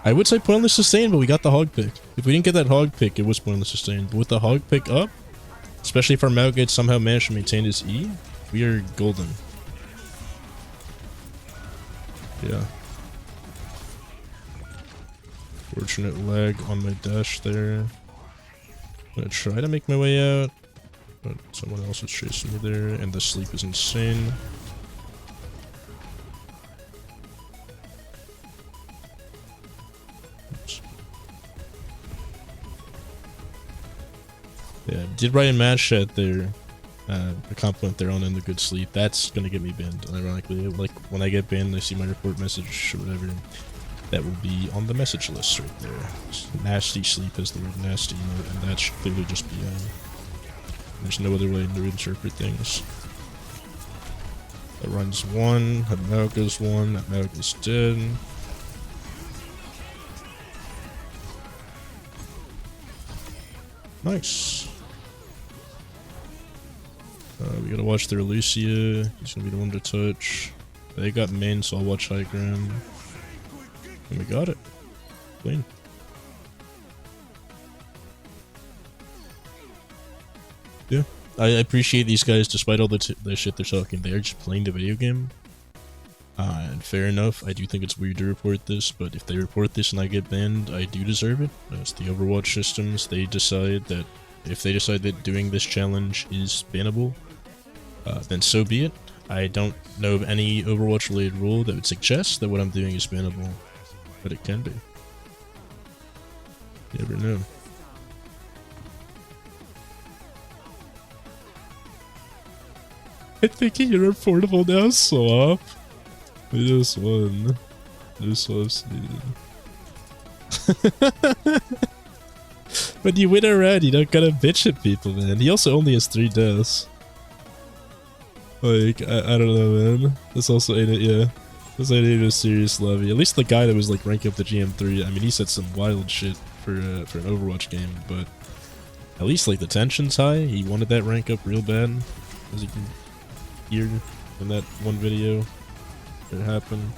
A: I would say pointless sustain, but we got the hog pick. If we didn't get that hog pick, it was pointless sustain. But with the hog pick up, especially if our Malgate somehow managed to maintain his E, we are golden. Yeah. Fortunate lag on my dash there. I'm gonna try to make my way out, but someone else is chasing me there, and the sleep is insane. Oops. Yeah, did write in match chat there. A compliment there on in the good sleep. That's gonna get me banned, ironically. Like, when I get banned, I see my report message or whatever. That will be on the message list right there. Nasty sleep is the word nasty, and that should clearly just be, there's no other way to interpret things. That runs one, that Malga's one, that Malga's dead. Nice. We gotta watch their Lucia. He's gonna be the one to touch. They got main, so I'll watch high ground. And we got it. Clean. Yeah. I appreciate these guys, despite all the shit they're talking. They are just playing the video game. And fair enough, I do think it's weird to report this, but if they report this and I get banned, I do deserve it. It's the Overwatch systems. They decide that if they decide that doing this challenge is bannable, then so be it. I don't know of any Overwatch related rule that would suggest that what I'm doing is bannable, but it can be. You never know. I think you're affordable now, swap. We just won. This was When you win a round, you don't gotta bitch at people, man. He also only has 3 deaths. Like, I don't know, man. This also ain't it, yeah. This ain't even a serious lobby. At least the guy that was like ranking up the GM3, I mean, he said some wild shit for an Overwatch game, but at least like the tension's high. He wanted that rank up real bad, as you can hear in that one video that happened.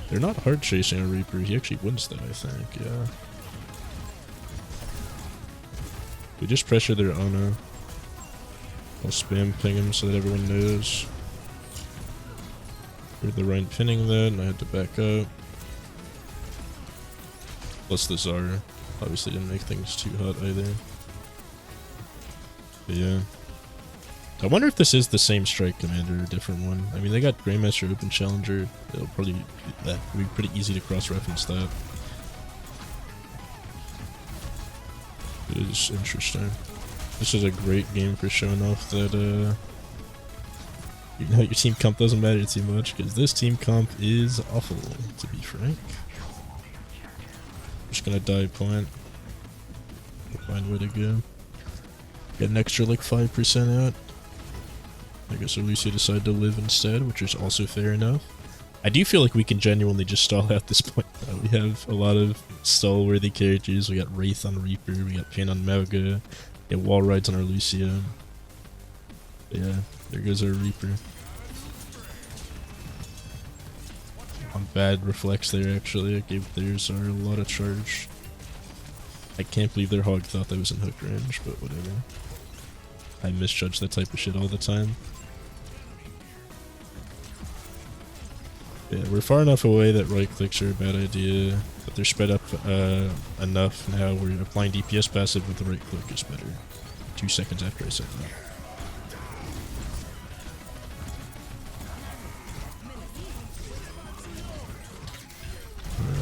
A: They're not hard chasing a Reaper. He actually wins that, I think, yeah. We just pressure their Ana. I'll spam ping him so that everyone knows. Heard the Rhine pinning that, and I had to back up. Plus the Zara. Obviously didn't make things too hot either. But yeah. I wonder if this is the same Strike Commander or a different one. I mean, they got Grandmaster Open Challenger. It'll probably be pretty easy to cross-reference that. It is interesting. This is a great game for showing off that, you know, your team comp doesn't matter too much, because this team comp is awful, to be frank. Just gonna die point. Find a way to go. Get an extra like 5% out. I guess Alicia decided to live instead, which is also fair enough. I do feel like we can genuinely just stall out this point. We have a lot of stall-worthy characters. We got Wraith on Reaper, we got Pain on Mauga, we got Wall Rides on our Lucia. Yeah, there goes our Reaper. On bad reflex there, actually. I gave theirs a lot of charge. I can't believe their Hog thought that was in hook range, but whatever. I misjudge that type of shit all the time. Yeah, we're far enough away that right clicks are a bad idea, but they're spread up enough now where applying DPS passive with the right click is better. 2 seconds after I said that.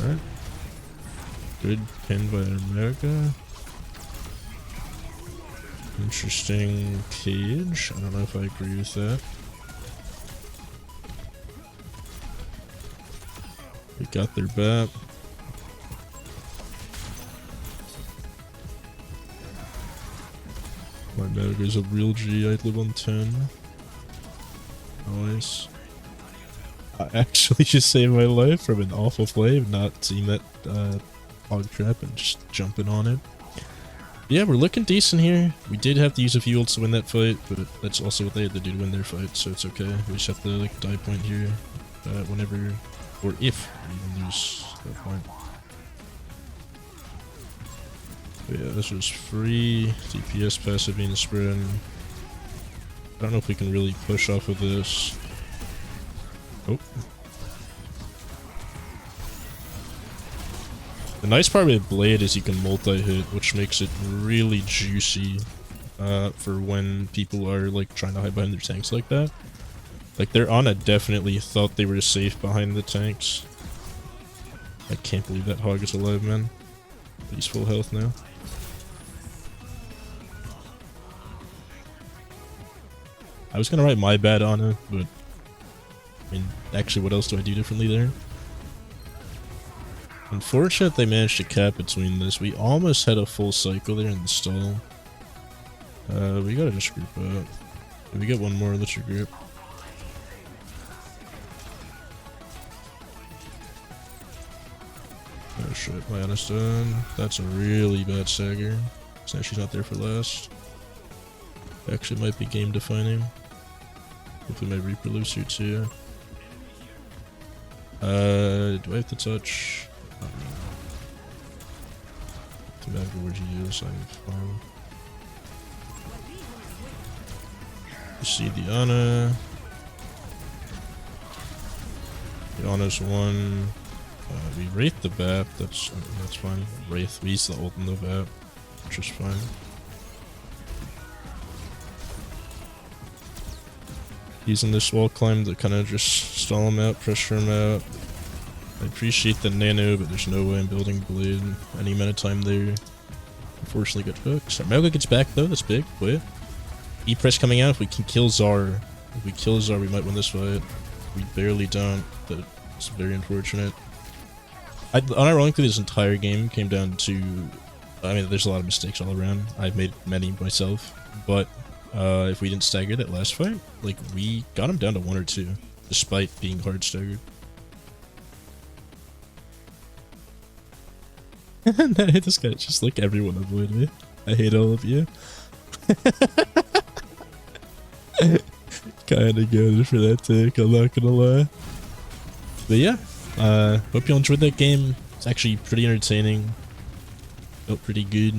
A: Alright. Good pin by America. Interesting cage. I don't know if I agree with that. We got their bat. My Mauga's a real G. I'd live on 10. Nice. I actually just saved my life from an awful play of not seeing that hog trap and just jumping on it. Yeah, we're looking decent here. We did have to use a few ults to win that fight, but that's also what they had to do to win their fight, so it's okay. We just have to like die point here whenever, or if we even lose that point. But yeah, this was free. DPS passive being spread. I don't know if we can really push off of this. Oh. The nice part with Blade is you can multi-hit, which makes it really juicy for when people are like trying to hide behind their tanks like that. Like their Ana definitely thought they were safe behind the tanks. I can't believe that hog is alive, man. But he's full health now. I was gonna write my bad Ana, but I mean, actually, what else do I do differently there? Unfortunate they managed to cap between this. We almost had a full cycle there in the stall. We gotta just group up. If we get one more, let's regroup. Oh shit, my Ana's done. That's a really bad stagger. So she's not there for last. Actually might be game defining. Hopefully my Reaper lose here too. Do I have to touch? Come back to where he is, I'm fine. You see the Ana. The Ana's one. We Wraith the BAP, that's fine. Wraith, we use the ult in the BAP, which is fine. Using this wall climb to kind of just stall him out, pressure him out. I appreciate the nano, but there's no way I'm building Blade any amount of time there. Unfortunately got hooked. So Melga gets back though, that's big. Wait. E-press coming out, if we can kill Zar. If we kill Zar, we might win this fight. We barely don't, but it's very unfortunate. Unironically, this entire game came down to... I mean, there's a lot of mistakes all around. I've made many myself, but if we didn't stagger that last fight, like, we got him down to 1 or 2, despite being hard staggered. And I hate this guy, just like everyone avoid me. I hate all of you. Kinda good for that take, I'm not gonna lie. But yeah, hope you all enjoyed that game. It's actually pretty entertaining. Felt pretty good.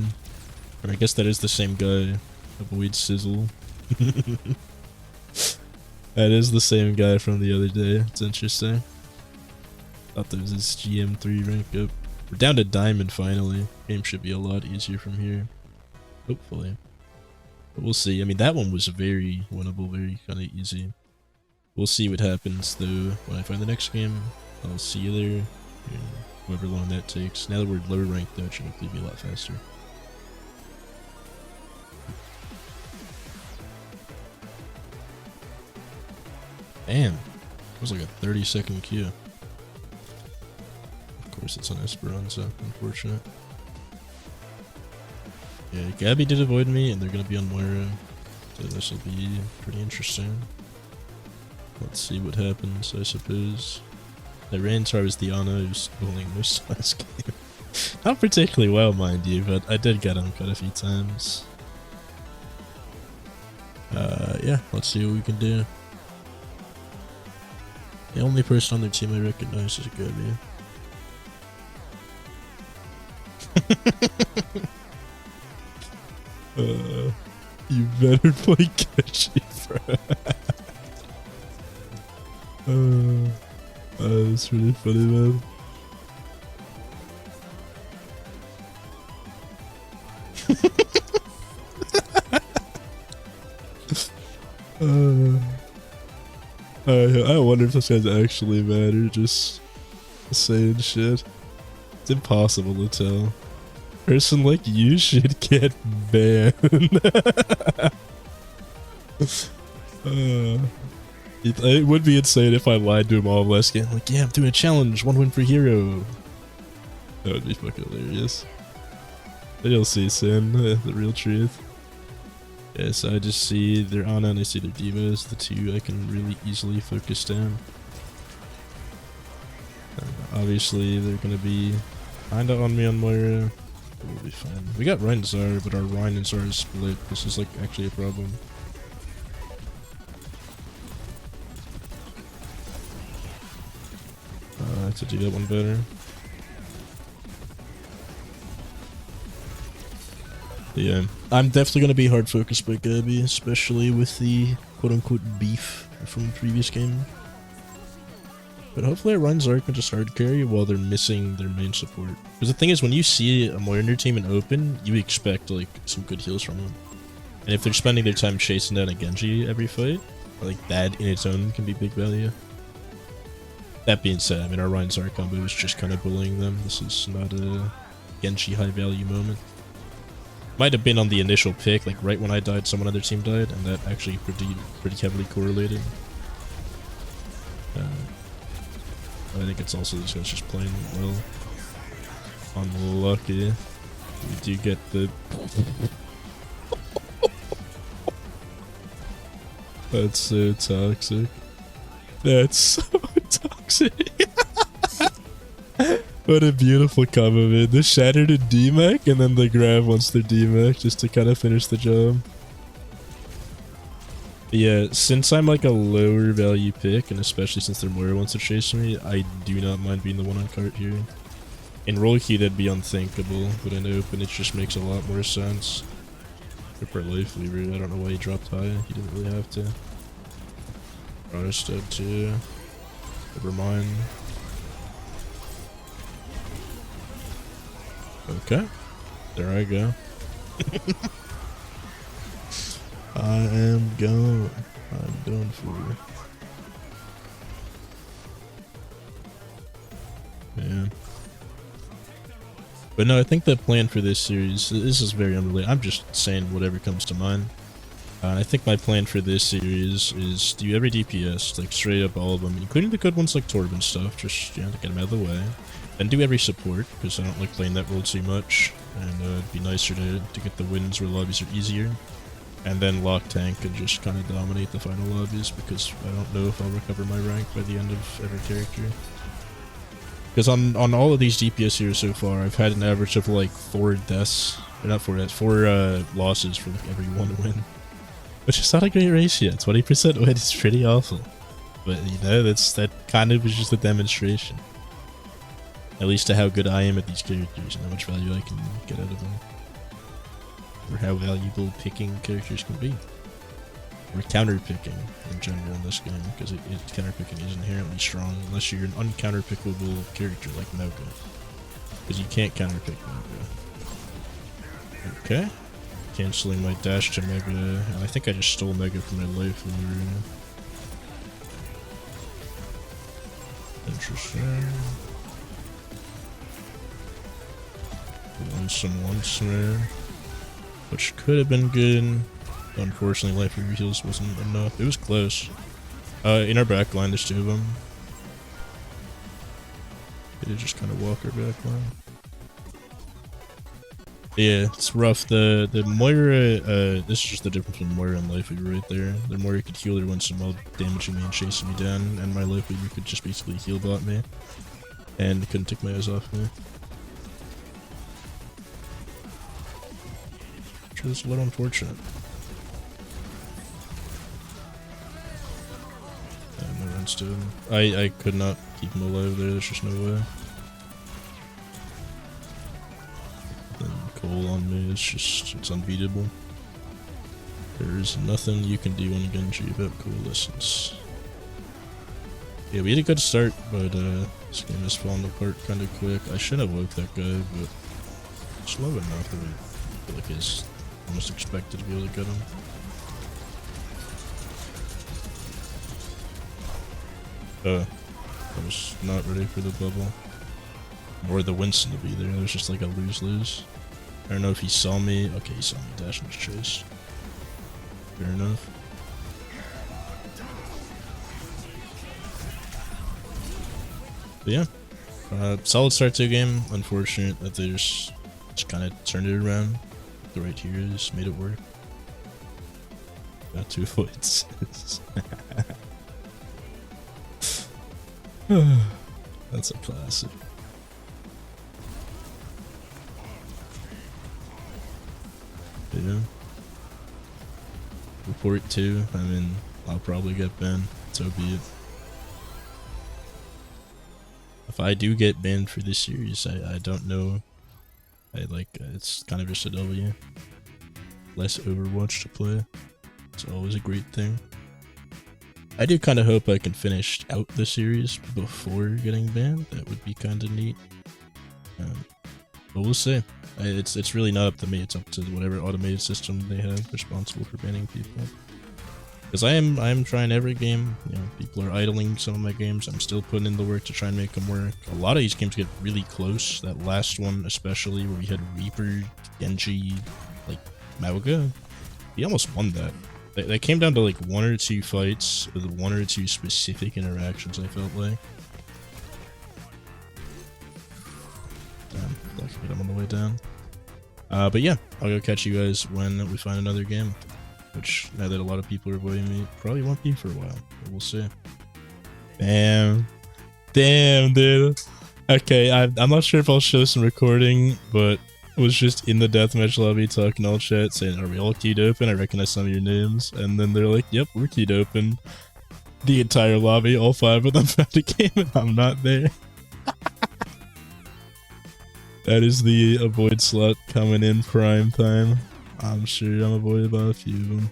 A: Or I guess that is the same guy. Avoid Sizzle. That is the same guy from the other day. It's interesting. Thought there was this GM3 rank up. We're down to Diamond finally. Game should be a lot easier from here. Hopefully. But we'll see. I mean, that one was very winnable, very kind of easy. We'll see what happens though when I find the next game. I'll see you there. However long that takes. Now that we're lower ranked though, it should hopefully be a lot faster. Damn. That was like a 30-second queue. Of course it's on Esperanza, unfortunate. Yeah, Gabby did avoid me and they're gonna be on Moira. So this will be pretty interesting. Let's see what happens, I suppose. The Rantar was the Ana who's holding most last game. Not particularly well, mind you, but I did get him quite a few times. Yeah, let's see what we can do. The only person on their team I recognize is Gabby. You better play Genji, bro. That's really funny, man. I wonder if this guy's actually mad or just saying shit. It's impossible to tell. Person like you should get banned. It would be insane if I lied to him all last game. Like, yeah, I'm doing a challenge, 1 win for hero. That would be fucking hilarious. But you'll see soon, the real truth. Yeah, so I just see their Ana and I see their Divas, the two I can really easily focus down. Obviously, they're gonna be kinda on me on Moira. But we'll be fine. We got Ryan and Zara, but our Ryan and Zara is split. This is like actually a problem. I have to do that one better. Yeah, I'm definitely gonna be hard focused by Gabby, especially with the quote-unquote beef from the previous game. But hopefully our Ryan Zark can just hard carry while they're missing their main support. Because the thing is, when you see a Moira in your team in open, you expect like some good heals from them. And if they're spending their time chasing down a Genji every fight, like that in its own can be big value. That being said, I mean our Ryan Zark combo is just kind of bullying them. This is not a Genji high value moment. Might have been on the initial pick, like right when I died, someone on their team died, and that actually pretty heavily correlated. I think it's also this guy's just playing well. Unlucky. We do get the. That's so toxic. That's so toxic. What a beautiful combo, man. The shatter to D-Mac and then the grab once they're D-Mac just to kind of finish the job. Yeah, since I'm like a lower value pick, and especially since their Moira wants to chase me, I do not mind being the one on cart here. In roll key, that'd be unthinkable, but in open, it just makes a lot more sense. Ripper life lever, I don't know why he dropped high. He didn't really have to. Honest dead too. Never mind. Okay, there I go. I am gone. I'm done for. Yeah. But no, I think the plan for this series, this is very unrelated. I'm just saying whatever comes to mind. I think my plan for this series is do every DPS, like straight up all of them, including the good ones like Torb and stuff, just, you know, to get them out of the way. And do every support, because I don't like playing that role too much, and it'd be nicer to get the wins where lobbies are easier. And then lock tank and just kind of dominate the final lobbies, because I don't know if I'll recover my rank by the end of every character. Because on all of these DPS here so far, I've had an average of like 4 deaths, or not 4 deaths, 4 losses for like every 1 win. Which is not a great ratio. 20% win is pretty awful. But you know, that kind of is just a demonstration. At least to how good I am at these characters and how much value I can get out of them. Or how valuable picking characters can be. Or counter picking in general in this game, because counter picking is inherently strong unless you're an uncounter pickable character like Moga. Because you can't counter pick Moga. Okay. Canceling my dash to Mega, and I think I just stole Mega from my life in the arena. Interesting. Once there, which could have been good. Unfortunately, life heals wasn't enough. It was close. In our back line, there's 2 of them. They just kind of walk our back line. Yeah, it's rough. The Moira, this is just the difference between Moira and Life Weaver right there. The Moira could heal her once while damaging me and chasing me down, and my Life Weaver could just basically heal bot me. And couldn't take my eyes off me. Which was a little unfortunate. No runs to him. I could not keep him alive there, there's just no way. Cole on me, it's unbeatable. There is nothing you can do on Genji about coalescence. Yeah, we had a good start, but this game is falling apart kind of quick. I should have woke that guy, but it's low enough that I feel like it's almost expected to be able to get him. I was not ready for the bubble. Or the Winston to be there, it was just like a lose-lose. I don't know if he saw me. Okay, he saw me dash and chase. Fair enough. But yeah, solid start to the game. Unfortunate that they just kind of turned it around. The right heroes made it work. Got 2 points. That's a classic. Yeah. Report 2. I mean, I'll probably get banned. So be it. If I do get banned for this series, I don't know. It's kind of just a W. less Overwatch to play. It's always a great thing. I do kind of hope I can finish out the series before getting banned. That would be kind of neat. But we'll see. It's really not up to me. It's up to whatever automated system they have responsible for banning people. Because I am trying every game. You know, people are idling some of my games. I'm still putting in the work to try and make them work. A lot of these games get really close. That last one, especially, where we had Reaper, Genji, like Mauga. We almost won that. They came down to like 1 or 2 fights with 1 or 2 specific interactions, I felt like. Damn, lucky I'm on the way down. But yeah, I'll go catch you guys when we find another game. Which, now that a lot of people are avoiding me, probably won't be for a while. But we'll see. Damn. Damn, dude. Okay, I'm not sure if I'll show some recording, but was just in the deathmatch lobby talking all chat saying, are we all keyed open? I recognize some of your names. And then they're like, yep, we're keyed open. The entire lobby, all 5 of them found a game and I'm not there. That is the avoid slot coming in prime time. I'm sure I'm avoided by a few of them.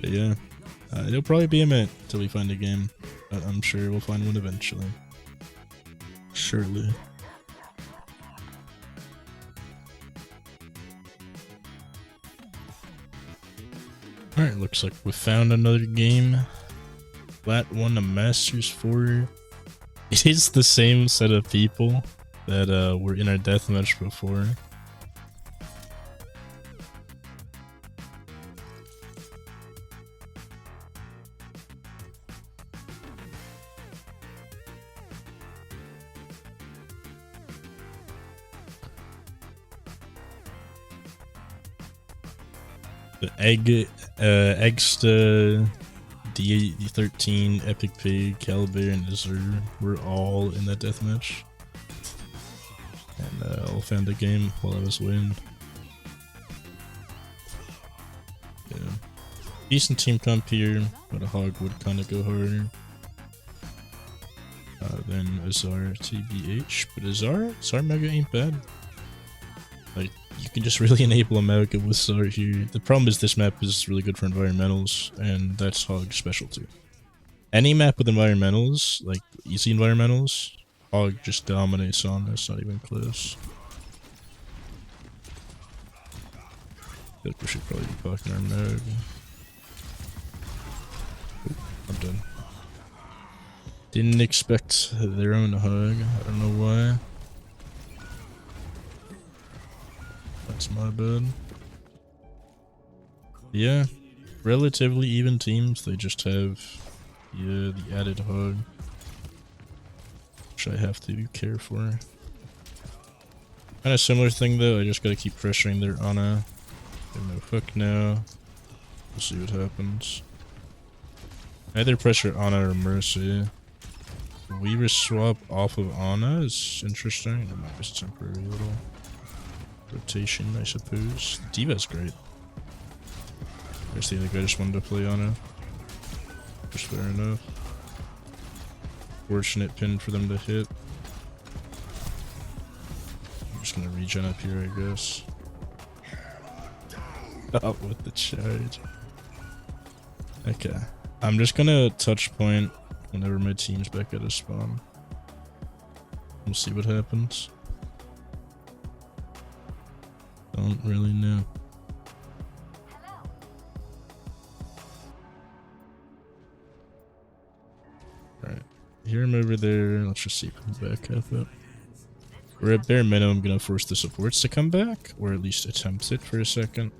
A: But yeah, it'll probably be a minute till we find a game. But I'm sure we'll find one eventually. Surely. Alright, looks like we found another game. Flat 1 to Masters 4. It is the same set of people that were in our deathmatch before. The Eggsta, D13, Epic Pig, Caliber, and Azure were all in that deathmatch. And all found a game while I was waiting. Yeah. Decent team comp here, but a Hog would kind of go harder. Then Azar TBH, but Azar Mega ain't bad. Like, you can just really enable a Mauga with Zar here. The problem is this map is really good for environmentals, and that's Hog's specialty. Any map with environmentals, like easy environmentals, Hog just dominates on. That's not even close. I feel like we should probably be blocking our Mauga. I'm done. Didn't expect their own Hog. I don't know why. That's my bad. Yeah, relatively even teams. They just have the added Hog, which I have to care for. Kind of similar thing though. I just gotta keep pressuring their Ana. They have no hook now. We'll see what happens. Either pressure Ana or Mercy. Weaver swap off of Ana is interesting. It might be temporary little rotation, I suppose. D.Va's great. I guess the other guy just wanted to play Ana. Just fair enough. Fortunate pin for them to hit. I'm just gonna regen up here, I guess. Out with the charge. Okay. I'm just gonna touch point whenever my team's back at a spawn. We'll see what happens. Don't really know. Alright. Hear him over there. Let's just see if we can back up it. We're at bare minimum gonna force the supports to come back, or at least attempt it for a second.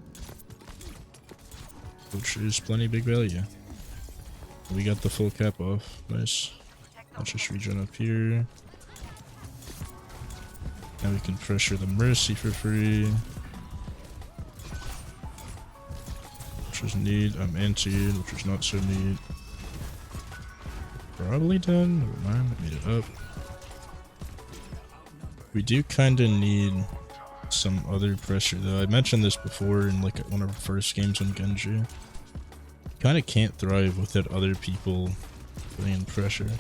A: Which is plenty big value. We got the full cap off. Nice. Let's just regen up here. Now we can pressure the Mercy for free. Which was neat. I'm anti-ed, which was not so neat. Probably done. Never mind. I made it up. We do kind of need some other pressure though. I mentioned this before in like one of our first games on Genji. Kind of can't thrive without other people putting in pressure.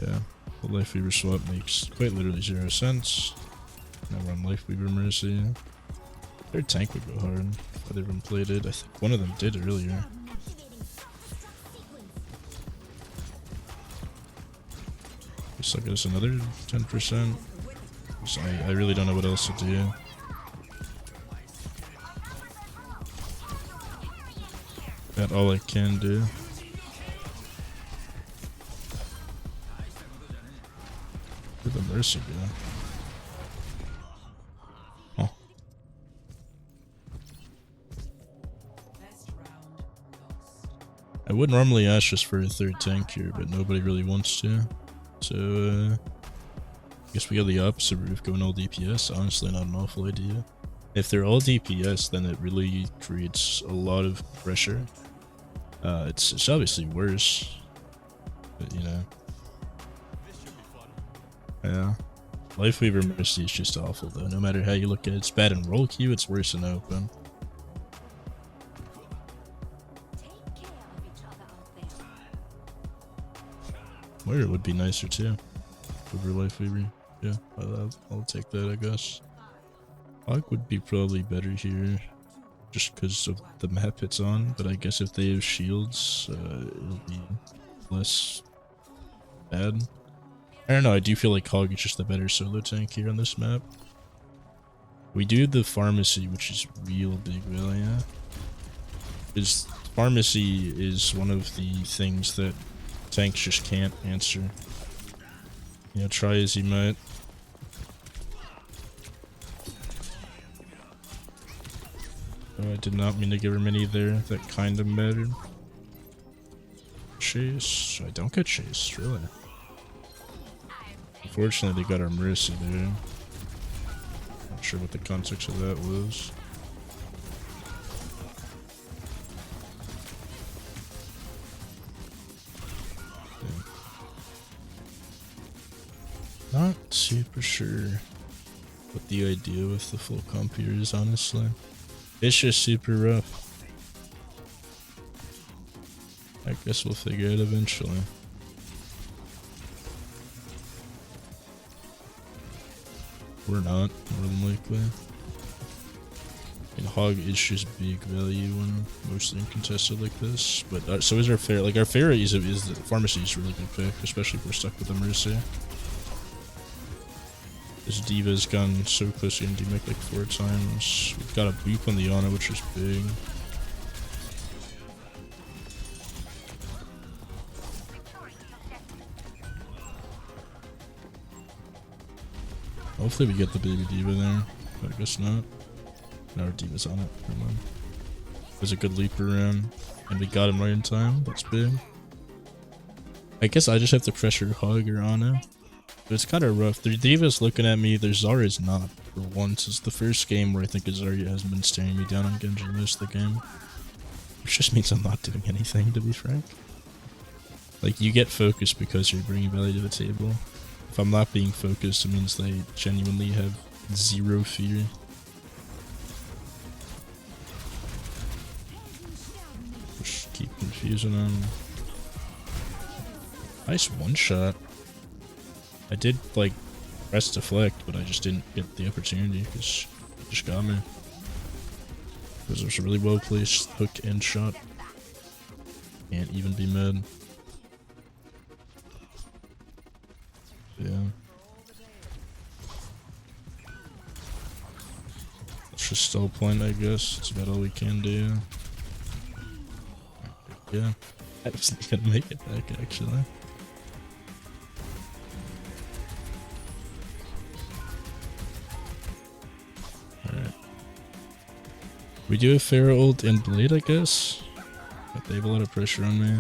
A: Yeah, Life Weaver swap makes quite literally 0 sense. Now run Life Weaver Mercy. Their tank would go hard. Either of them played it. I think one of them did earlier. Guess I'll get us another 10%. So I really don't know what else to do. That's all I can do. Where'd the Mercy go? Oh. I would normally ask just for a third tank here, but nobody really wants to. So, I guess we go the opposite route of going all DPS. Honestly, not an awful idea. If they're all DPS, then it really creates a lot of pressure. It's obviously worse, but you know. Yeah. Life Weaver Mercy is just awful though. No matter how you look at it, it's bad in roll queue, it's worse in open. Moira would be nicer too. Over Life Weaver. Yeah, I'll take that, I guess. Hog would be probably better here, just because of the map it's on, but I guess if they have shields, it'll be less bad. I don't know, I do feel like Hog is just the better solo tank here on this map. We do the pharmacy, which is real big value. Because pharmacy is one of the things that tanks just can't answer. You know, try as you might. Oh, I did not mean to give her many there. That kind of mattered. Chase. I don't get chased, really. Unfortunately, they got our Mercy there. Not sure what the context of that was. Yeah. Not super sure what the idea with the full comp here is, honestly. It's just super rough. I guess we'll figure it eventually. We're not, more than likely. And Hog is just big value when mostly uncontested like this. But so is our Pharah. Like our Pharah is the pharmacy is a really good pick, especially if we're stuck with the Mercy. This Diva's gone so close to Demec like 4 times. We've got a boop on the Ana, which is big. Hopefully we get the baby Diva there, but I guess not. No, our Diva's on it. Never mind. There's a good leap around, and we got him right in time. That's big. I guess I just have to pressure Hog or Ana. But it's kind of rough. Their Diva's looking at me. Their Zarya's not. For once, it's the first game where I think Zarya hasn't been staring me down on Genji most of the game. Which just means I'm not doing anything, to be frank. Like, you get focused because you're bringing value to the table. If I'm not being focused, it means they genuinely have zero fear. Just keep confusing them. Nice one shot. I did like press deflect, but I just didn't get the opportunity because it just got me. Because it was a really well placed hook and shot. Can't even be mad. Yeah. Let's just stall point, I guess. That's about all we can do. Yeah. I wasn't gonna make it back, actually. Alright. We do a Pharah ult and Blade, I guess. But they have a lot of pressure on me.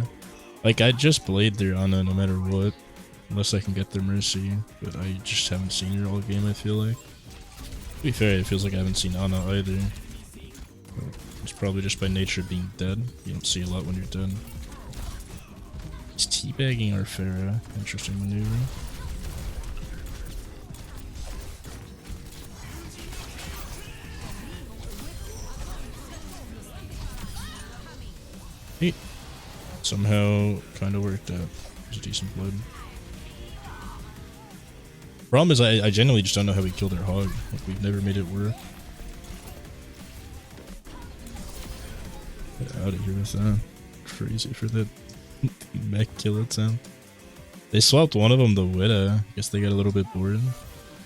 A: Like, I just Blade their Ana no matter what. Unless I can get their Mercy, but I just haven't seen her all game, I feel like. To be fair, it feels like I haven't seen Ana either. It's probably just by nature of being dead. You don't see a lot when you're dead. He's teabagging our Pharah. Interesting maneuver. Hey. Somehow kind of worked out. It was a decent blood. Problem is, I genuinely just don't know how we killed their hog. Like, we've never made it work. Get out of here with that. Crazy for that mech kill attempt. They swapped one of them to Widow. I guess they got a little bit bored.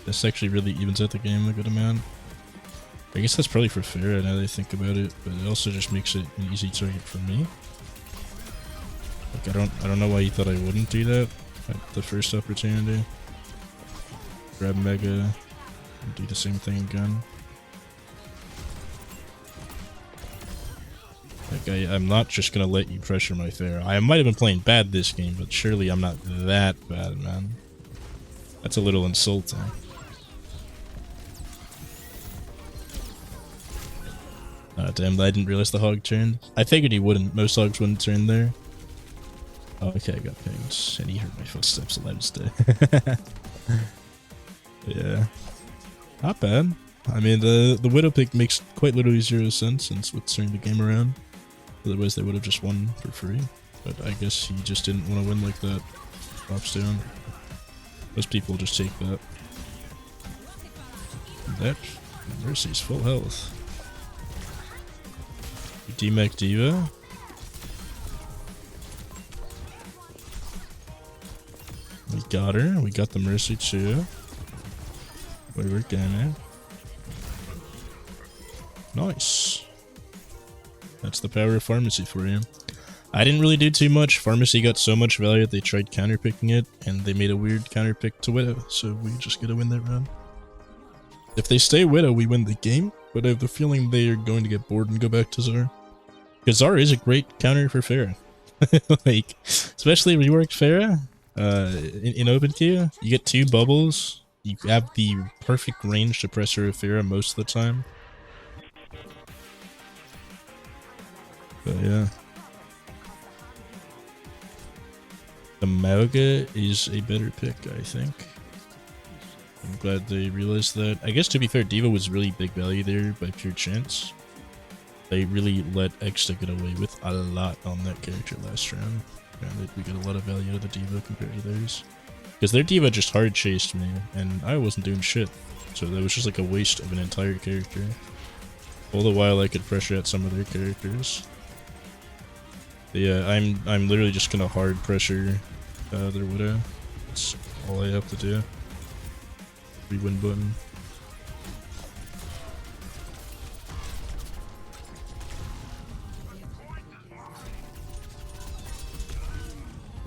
A: This actually really evens out the game a good amount. I guess that's probably for fair now that I think about it, but it also just makes it an easy target for me. Like I don't know why you thought I wouldn't do that at the first opportunity. Grab Mega and do the same thing again. Like I'm not just gonna let you pressure my fair. I might have been playing bad this game, but surely I'm not that bad, man. That's a little insulting. Ah, damn, I didn't realize the hog turned. I figured he wouldn't. Most hogs wouldn't turn there. Oh, okay, I got pinged. And he heard my footsteps and I was dead. Yeah. Not bad. I mean, the Widow pick makes quite literally 0 sense since what's turning the game around. Otherwise, they would have just won for free. But I guess he just didn't want to win like that. Drops down. Most people just take that. That Mercy's full health. D-Mech Diva. We got her. We got the Mercy too. Wait, we're getting. Nice. That's the power of Pharmacy for you. I didn't really do too much. Pharmacy got so much value that they tried counterpicking it, and they made a weird counterpick to Widow, so we just gotta win that round. If they stay Widow, we win the game, but I have the feeling they are going to get bored and go back to Zar. Because Zar is a great counter for Pharah. Like, especially reworked Pharah in open queue. You get 2 bubbles. You have the perfect range to press her Pharah most of the time. But yeah. The Mauga is a better pick, I think. I'm glad they realized that. I guess to be fair, Diva was really big value there by pure chance. They really let Exta get away with a lot on that character last round. And we got a lot of value out of the Diva compared to theirs. Because their Diva just hard chased me, and I wasn't doing shit. So that was just like a waste of an entire character. All the while I could pressure at some of their characters. But yeah, I'm literally just gonna hard pressure their Widow. That's all I have to do. Win button.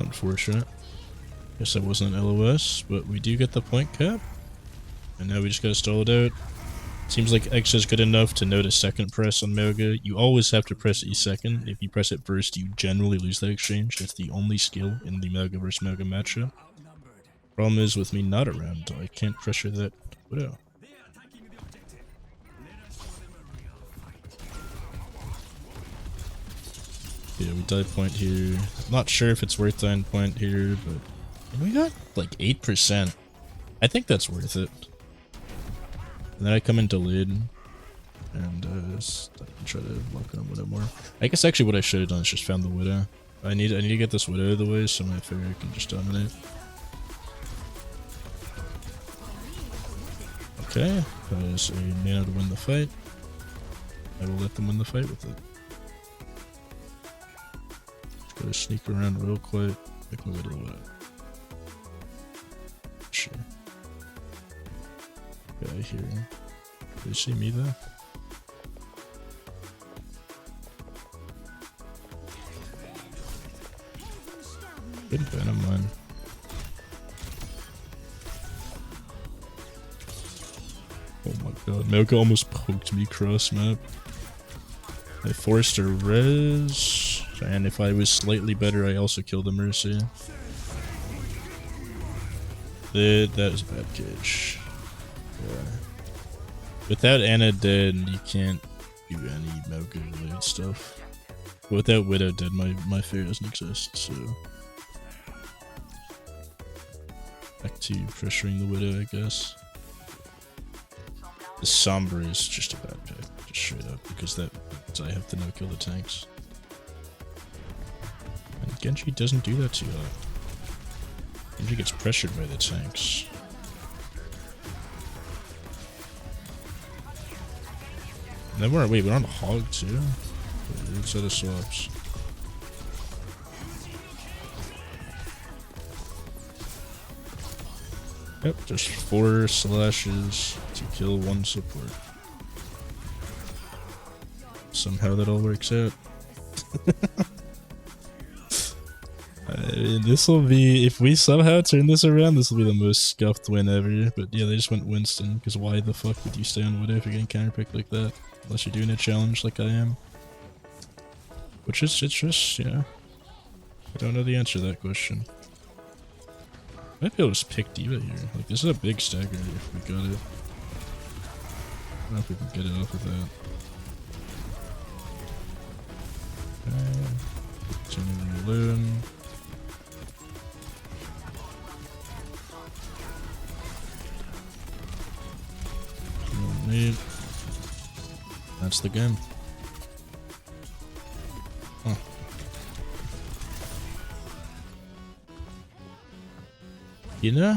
A: Unfortunate. Guess that wasn't an LOS, but we do get the point cap. And now we just gotta stall it out. Seems like X is good enough to note a second press on Mauga. You always have to press E second. If you press it first, you generally lose that exchange. That's the only skill in the Mauga vs Mauga matchup. Problem is, with me not around, I can't pressure that Widow. Yeah, we dive point here. Not sure if it's worth dying point here, but we got like 8%. I think that's worth it. And then I come into lead and try to lock on Widow more. I guess actually what I should have done is just found the Widow. I need to get this Widow out of the way so my Fairy can just dominate. Okay, that is a mana to win the fight. I will let them win the fight with it. Just gotta sneak around real quick. Pick my Widow up. Sure. Guy here. Did you see me there? Good Venom mine. Oh my god, Melka almost poked me cross map. I forced a res, and if I was slightly better, I also killed the Mercy. That was a bad cage. Yeah. Without Anna dead, you can't do any Melka related stuff. But without Widow dead, my fear doesn't exist, so. Back to pressuring the Widow, I guess. The Sombra is just a bad pick, just straight up, because that means I have to no-kill the tanks. And Genji doesn't do that too hard. Genji gets pressured by the tanks. And then we're on Hog too? Weird set of swaps. Yep, just 4 slashes to kill 1 support. Somehow that all works out. This will be, if we somehow turn this around, this will be the most scuffed win ever. But yeah, they just went Winston, because why the fuck would you stay on Widow if you're getting counterpicked like that? Unless you're doing a challenge like I am. Which is, it's just, yeah. I don't know the answer to that question. Might be able to just pick Diva here. Like, this is a big stagger if we got it. I don't know if we can get it off of that. Okay. Continuing alone. That's the game. Huh. You know,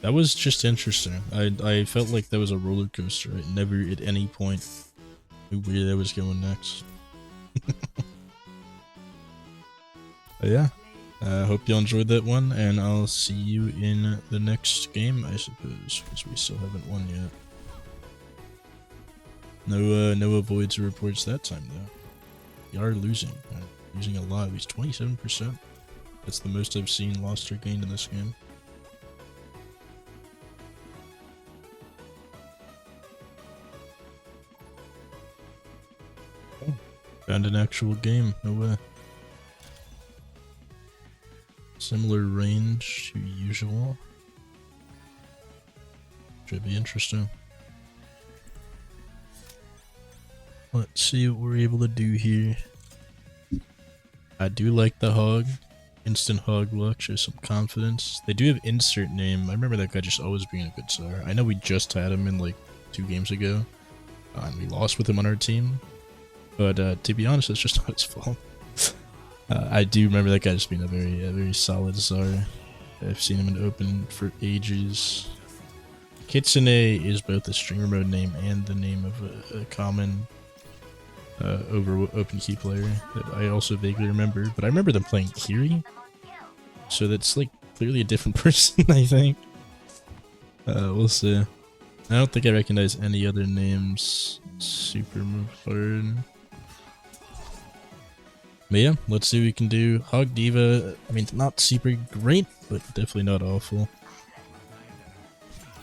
A: that was just interesting. I felt like that was a roller coaster. I never at any point knew where that was going next. But yeah, I hope you enjoyed that one, and I'll see you in the next game, I suppose, because we still haven't won yet. No avoids or reports that time though. We are losing. Losing a lot. He's 27%. That's the most I've seen lost or gained in this game. Oh, found an actual game. No way. Similar range to usual. Should be interesting. Let's see what we're able to do here. I do like the Hog. Instant Hog luck, shows some confidence. They do have insert name. I remember that guy just always being a good SAR. I know we just had him in like 2 games ago. And we lost with him on our team. But to be honest, it's just not his fault. I do remember that guy just being a very solid SAR. I've seen him in open for ages. Kitsune is both a streamer mode name and the name of a common over open key player that I also vaguely remember, but I remember them playing Kiri, so that's like clearly a different person. I think we'll see. I don't think I recognize any other names super move hard, but yeah, let's see what we can do. Hog Diva, I mean, not super great, but definitely not awful.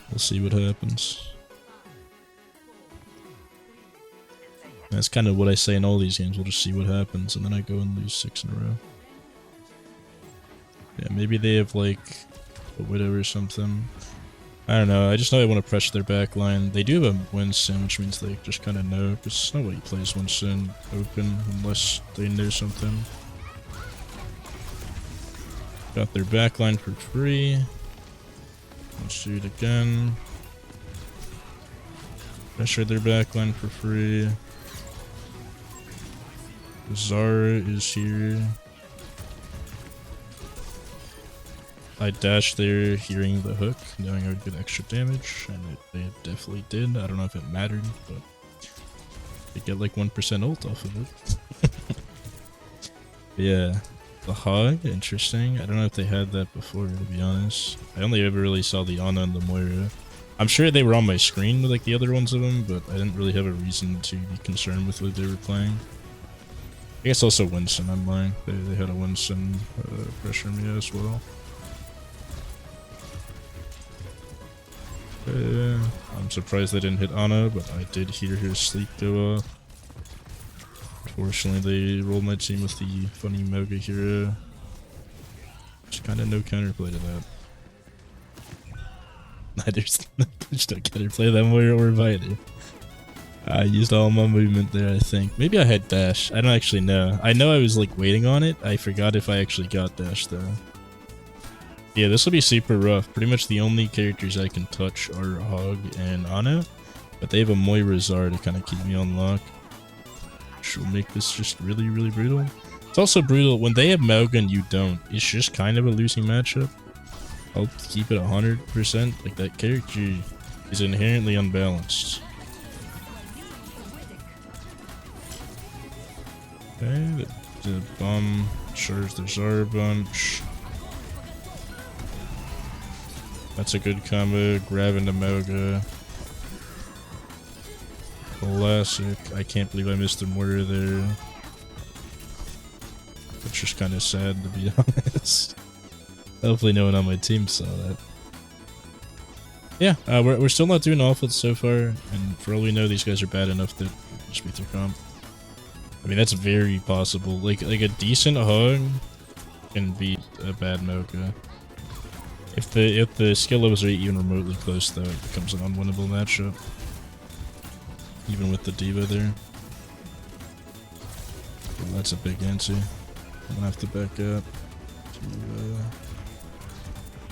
A: We'll see what happens. That's kind of what I say in all these games. We'll just see what happens, and then I go and lose 6 in a row. Yeah, maybe they have like a Widow or something. I don't know. I just know I want to pressure their back line. They do have a Winston, which means they just kind of know, because nobody plays Winston open unless they know something. Got their back line for free. Let's do it again. Pressure their back line for free. Zara is here. I dashed there hearing the hook, knowing I would get extra damage, and they definitely did. I don't know if it mattered, but they get like 1% ult off of it. Yeah, the Hog, interesting. I don't know if they had that before, to be honest. I only ever really saw the Ana and the Moira. I'm sure they were on my screen with like the other ones of them, but I didn't really have a reason to be concerned with what they were playing. I guess also Winston, I'm lying. They had a Winston pressure me as well. I'm surprised they didn't hit Ana, but I did hear her sleep go off. Unfortunately, they rolled my team with the funny Moga hero. Just kind of no counterplay to that. There's no counterplay that way or either. I used all my movement there, I think. Maybe I had dash. I don't actually know. I know I was like waiting on it. I forgot if I actually got dash though. Yeah, this will be super rough. Pretty much the only characters I can touch are Hog and Ana, but they have a Moira Zar to kind of keep me on lock, which will make this just really brutal. It's also brutal when they have Moga and you don't. It's just kind of a losing matchup. I'll keep it 100%. Like, that character is inherently unbalanced. Okay, the bomb sures there's our bunch. That's a good combo. Grabbing the Moga. Classic. I can't believe I missed the mortar there. It's just kind of sad to be honest. Hopefully no one on my team saw that. Yeah, we're still not doing awful so far, and for all we know, these guys are bad enough to just beat their comp. I mean, that's very possible. Like a decent hog can beat a bad Mocha. If the skill levels are even remotely close, though, it becomes an unwinnable matchup. Even with the diva there. Well, that's a big anti. I'm gonna have to back up to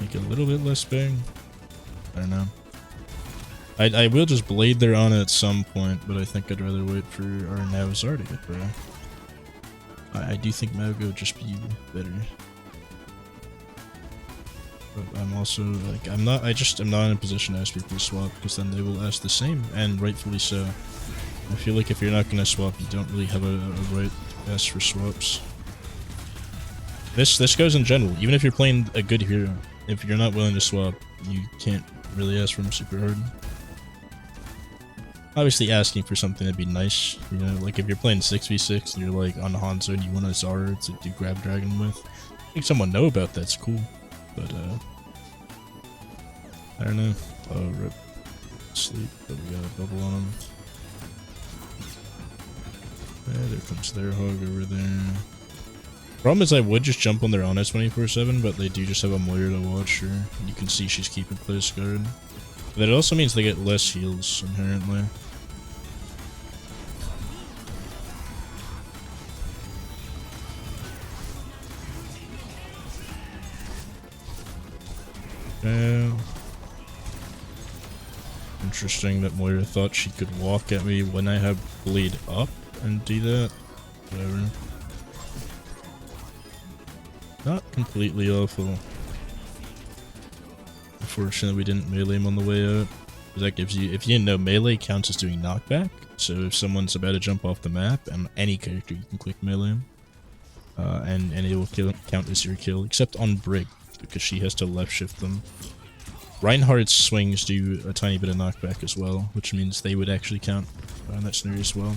A: make it a little bit less big. I don't know. I will just blade their Ana at some point, but I think I'd rather wait for our now Zar to get there. I do think Mauga would just be better. But I'm also like I'm not in a position to ask people to swap, because then they will ask the same, and rightfully so. I feel like if you're not gonna swap, you don't really have a right to ask for swaps. This goes in general. Even if you're playing a good hero, if you're not willing to swap, you can't really ask for him super hard. Obviously asking for something that'd be nice, you know, like if you're playing 6v6 and you're like on Hanzo and you want a Zara to do grab dragon with, I think someone know about that's cool, but I don't know. Oh, rip. Sleep, but we got a bubble on him. Yeah, there comes their hog over there. Problem is I would just jump on their Ana 24/7, but they do just have a Moira to watch her. You can see she's keeping close guard. But that also means they get less heals inherently. Interesting that Moira thought she could walk at me when I have bleed up and do that. Whatever. Not completely awful. Unfortunately, we didn't melee him on the way out. That gives you, if you didn't know, melee counts as doing knockback. So if someone's about to jump off the map, and any character, you can click melee him. And it will count as your kill, except on Brig, because she has to left shift them. Reinhardt's swings do a tiny bit of knockback as well, which means they would actually count in that scenario as well.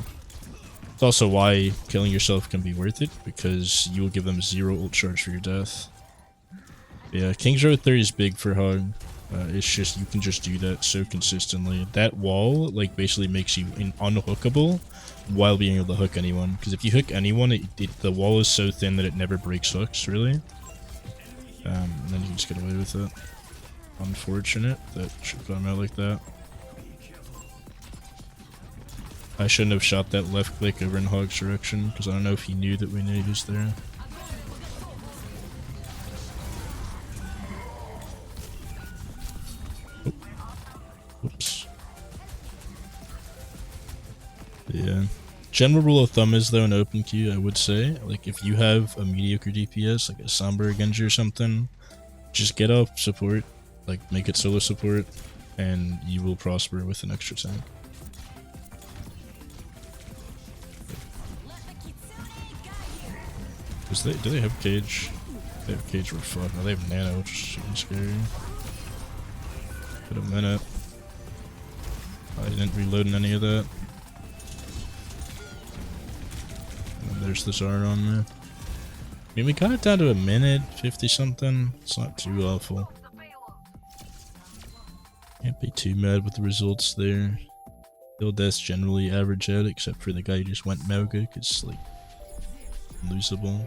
A: It's also why killing yourself can be worth it, because you will give them 0 ult charge for your death. Yeah, King's Road 30 is big for Hog. It's just, you can just do that so consistently. That wall, like, basically makes you unhookable while being able to hook anyone. Because if you hook anyone, the wall is so thin that it never breaks hooks, really. And then you can just get away with it. Unfortunate that should come out like that. I shouldn't have shot that left click over in Hog's direction, because I don't know if he knew that we knew he was there. Whoops. Yeah. General rule of thumb is, though, in open queue, I would say, like, if you have a mediocre DPS, like a Sombra or Genji or something, just get up support, like, make it solo support, and you will prosper with an extra tank. Do they have cage? They have cage, we're fucked. No, they have nano, which is super scary. Put a minute. I didn't reload in any of that. And there's the Zara on me. I mean, we got it down to a minute, 50 something. It's not too awful. Can't be too mad with the results there. Kill deaths generally average out, except for the guy who just went Mauga, because, like, losable.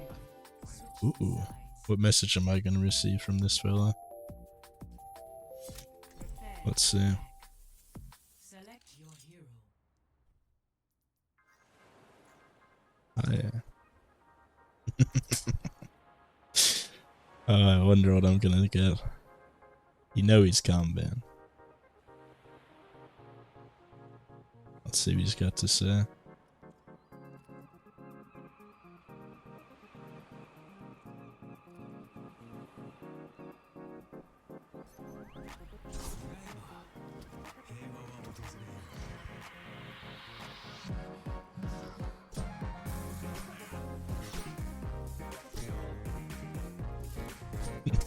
A: Ooh, what message am I gonna receive from this fella? Let's see. Oh, yeah. I wonder what I'm gonna get. You know he's Kanban. Let's see what he's got to say.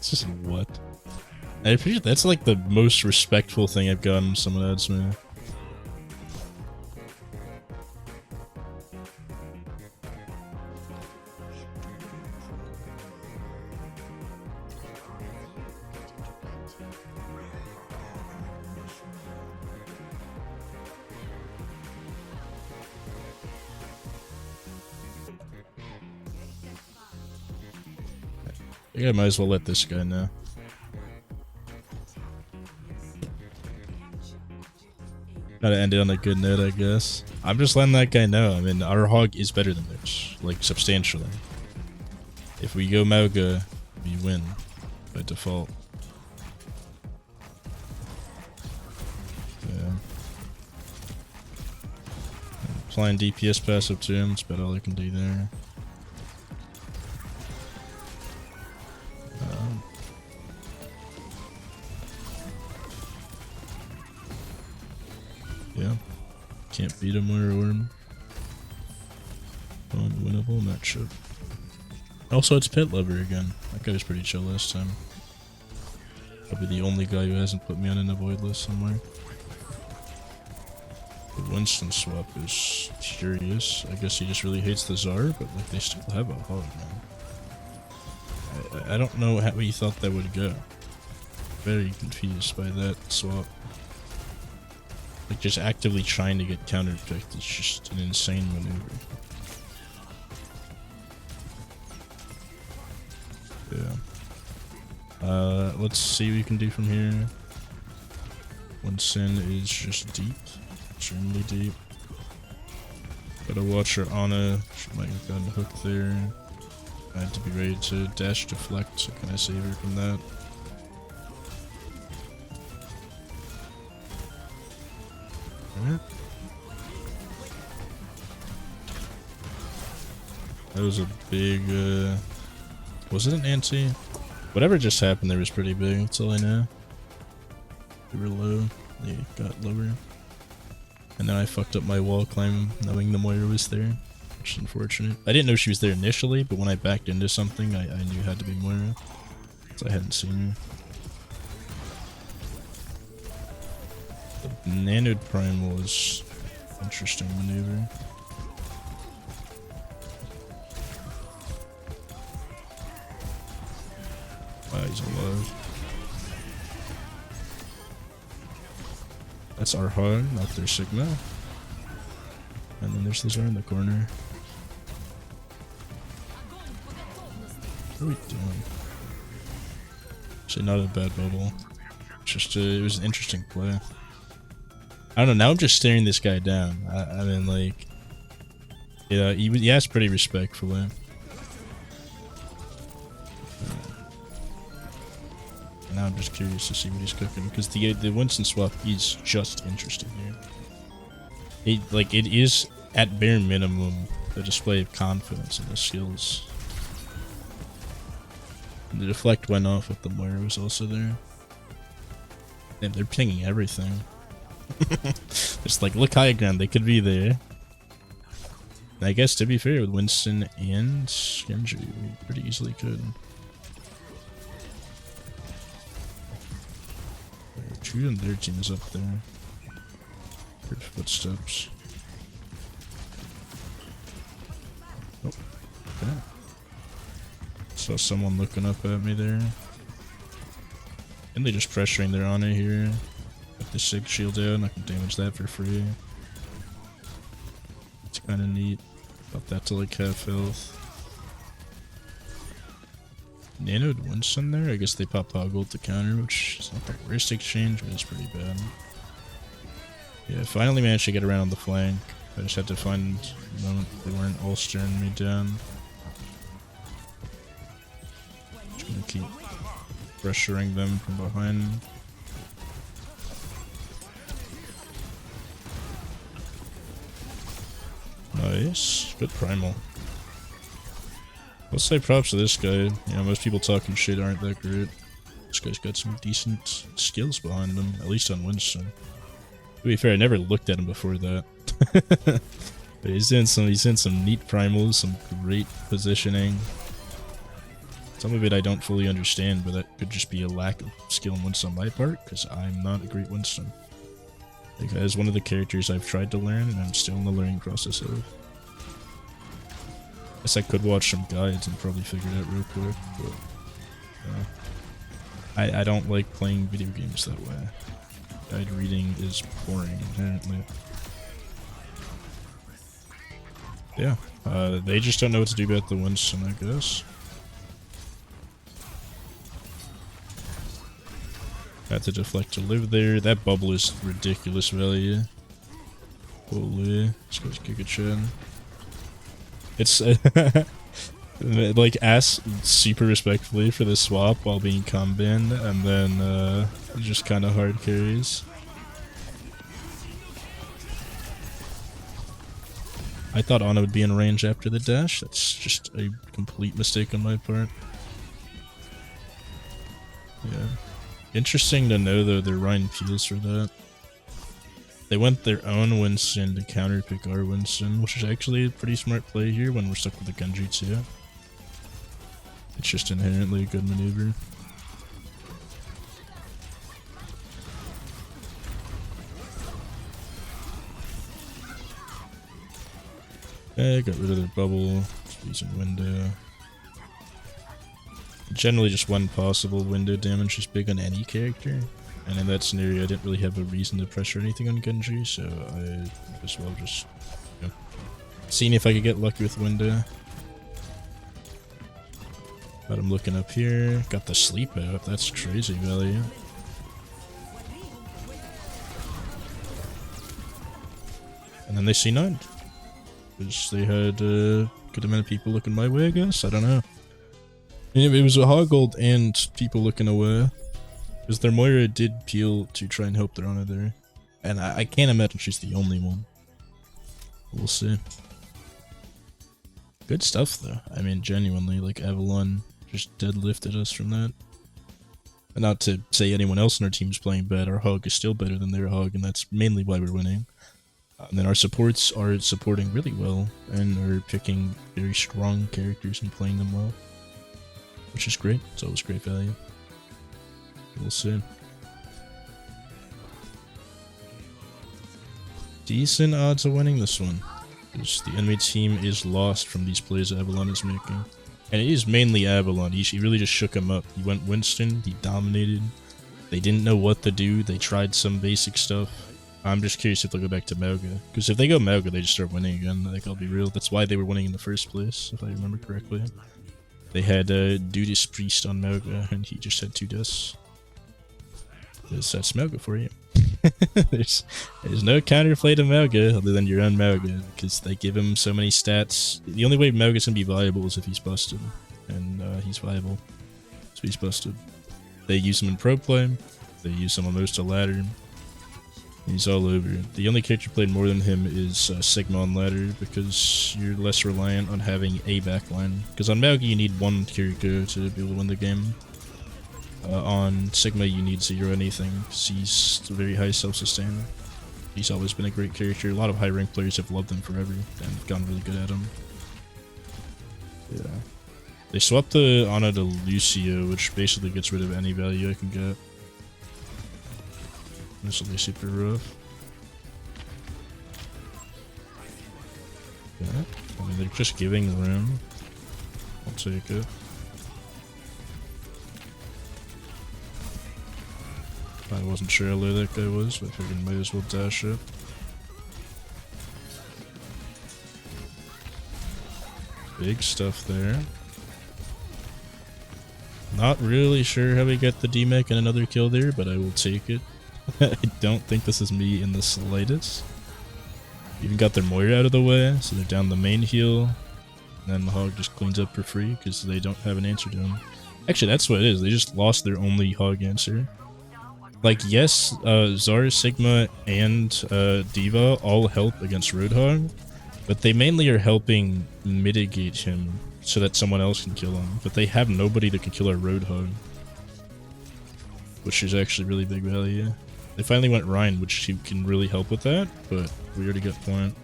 A: It's just what? I appreciate that's like the most respectful thing I've gotten from someone else, man. I think I might as well let this guy know. Gotta end it on a good note, I guess. I'm just letting that guy know. I mean, our hog is better than theirs, like substantially. If we go Mauga, we win by default. Yeah. Applying DPS passive to him, that's about all I can do there. Yeah, can't beat him or him. Unwinnable matchup. Also, it's Pit Lover again. That guy was pretty chill last time. Probably the only guy who hasn't put me on an avoid list somewhere. The Winston swap is curious. I guess he just really hates the Czar, but like they still have a hog, man. I don't know how he thought that would go. Very confused by that swap. Like, just actively trying to get counter-picked is just an insane maneuver. Yeah. Let's see what we can do from here. Winston is just deep. Extremely deep. Gotta watch her Ana. She might have gotten hooked there. I had to be ready to dash deflect, so can I save her from that? That was a big, was it an anti? Whatever just happened there was pretty big, that's all I know. We were low, they got lower. And then I fucked up my wall climb knowing the Moira was there, which is unfortunate. I didn't know she was there initially, but when I backed into something, I knew it had to be Moira. So I hadn't seen her. The Nanoed Primal is interesting maneuver. Wow, he's alive. That's our hog, not their Sigma. And then there's the Czar in the corner. What are we doing? Actually, not a bad bubble. Just it was an interesting play. I don't know, now I'm just staring this guy down. I mean, like, yeah, he asked pretty respectfully. Now I'm just curious to see what he's cooking, because the Winston swap is just interesting here. It is, at bare minimum, a display of confidence in the skills. And the deflect went off with the Moira was also there. And they're pinging everything. It's like, look high ground, they could be there. And I guess, to be fair, with Winston and Genji, we pretty easily could. True, and their team is up there. Heard footsteps. Oh, okay. Saw someone looking up at me there. And they just pressuring their Ana here. Got the Sig shield out, I can damage that for free. It's kind of neat. Got that to like half health. Nanoed Winston there? I guess they pop Hoggle to counter, which is not the worst exchange, but it's pretty bad. Yeah, finally managed to get around on the flank. I just had to find a moment they weren't all staring me down. Just gonna keep pressuring them from behind. Nice. Good primal. Let's say props to this guy. You know, most people talking shit aren't that great. This guy's got some decent skills behind him, at least on Winston. To be fair, I never looked at him before that. But he's in some neat primals, some great positioning. Some of it I don't fully understand, but Could just be a lack of skill in Winston on my part, because I'm not a great Winston. Like, as one of the characters I've tried to learn, and I'm still in the learning process of. Guess I could watch some guides and probably figure it out real quick, but I don't like playing video games that way. Guide reading is boring inherently. Yeah, they just don't know what to do about the Winston, I guess. Had to deflect to live there. That bubble is ridiculous value. Holy, this guy's Giga-chan. It's like ask super respectfully for the swap while being combined, and then just kind of hard carries. I thought Ana would be in range after the dash. That's just a complete mistake on my part. Yeah. Interesting to know though they're Ryan Peels for that. They went their own Winston to counterpick our Winston, which is actually a pretty smart play here when we're stuck with the Genji too. It's just inherently a good maneuver. Got rid of their bubble, just using window. Generally just one possible window damage is big on any character, and in that scenario I didn't really have a reason to pressure anything on Genji, so I as well just, you know, seeing if I could get lucky with window. But I'm looking up here, got the sleep out, that's crazy value. And then they C9'd. Because they had a good amount of people looking my way, I guess? I don't know. It was a Hoggold and people looking away. Because their Moira did peel to try and help their honor there. And I can't imagine she's the only one. We'll see. Good stuff though. I mean, genuinely, like Avalon just deadlifted us from that. And not to say anyone else in our team is playing bad, our Hog is still better than their Hog, and that's mainly why we're winning. And then our supports are supporting really well, and are picking very strong characters and playing them well. Which is great. It's always great value. We'll see. Decent odds of winning this one. Because the enemy team is lost from these plays Avalon is making. And it is mainly Avalon. He really just shook him up. He went Winston, he dominated. They didn't know what to do. They tried some basic stuff. I'm just curious if they'll go back to Mauga. Because if they go Mauga, they just start winning again. Like, I'll be real. That's why they were winning in the first place, if I remember correctly. They had Dudas Priest on Mauga, and he just had 2 deaths. That's Mauga for you. there's no counterplay to Mauga other than your own Mauga, because they give him so many stats. The only way Mauga's gonna be viable is if he's busted. And he's viable. So he's busted. They use him in pro play. They use him on most of ladder. He's all over. The only character played more than him is Sigma on ladder, because you're less reliant on having a backline. Because on Mauga you need 1 character to be able to win the game. On Sigma you need 0 anything, because he's very high self-sustain. He's always been a great character. A lot of high rank players have loved him forever and gotten really good at him. Yeah. They swapped the Ana to Lucio, which basically gets rid of any value I can get. This will be super rough. Yeah, I mean, they're just giving room. I'll take it. I wasn't sure how low that guy was, but I figured I might as well dash it. Big stuff there. Not really sure how we get the DMAC and another kill there, but I will take it. I don't think this is me in the slightest. Even got their Moira out of the way, so they're down the main heal. And then the Hog just cleans up for free, because they don't have an answer to him. Actually, that's what it is. They just lost their only Hog answer. Like, yes, Zara, Sigma, and Diva all help against Roadhog, but they mainly are helping mitigate him so that someone else can kill him. But they have nobody that can kill our Roadhog, which is actually really big value. They finally went Ryan, which he can really help with that, but we already got point.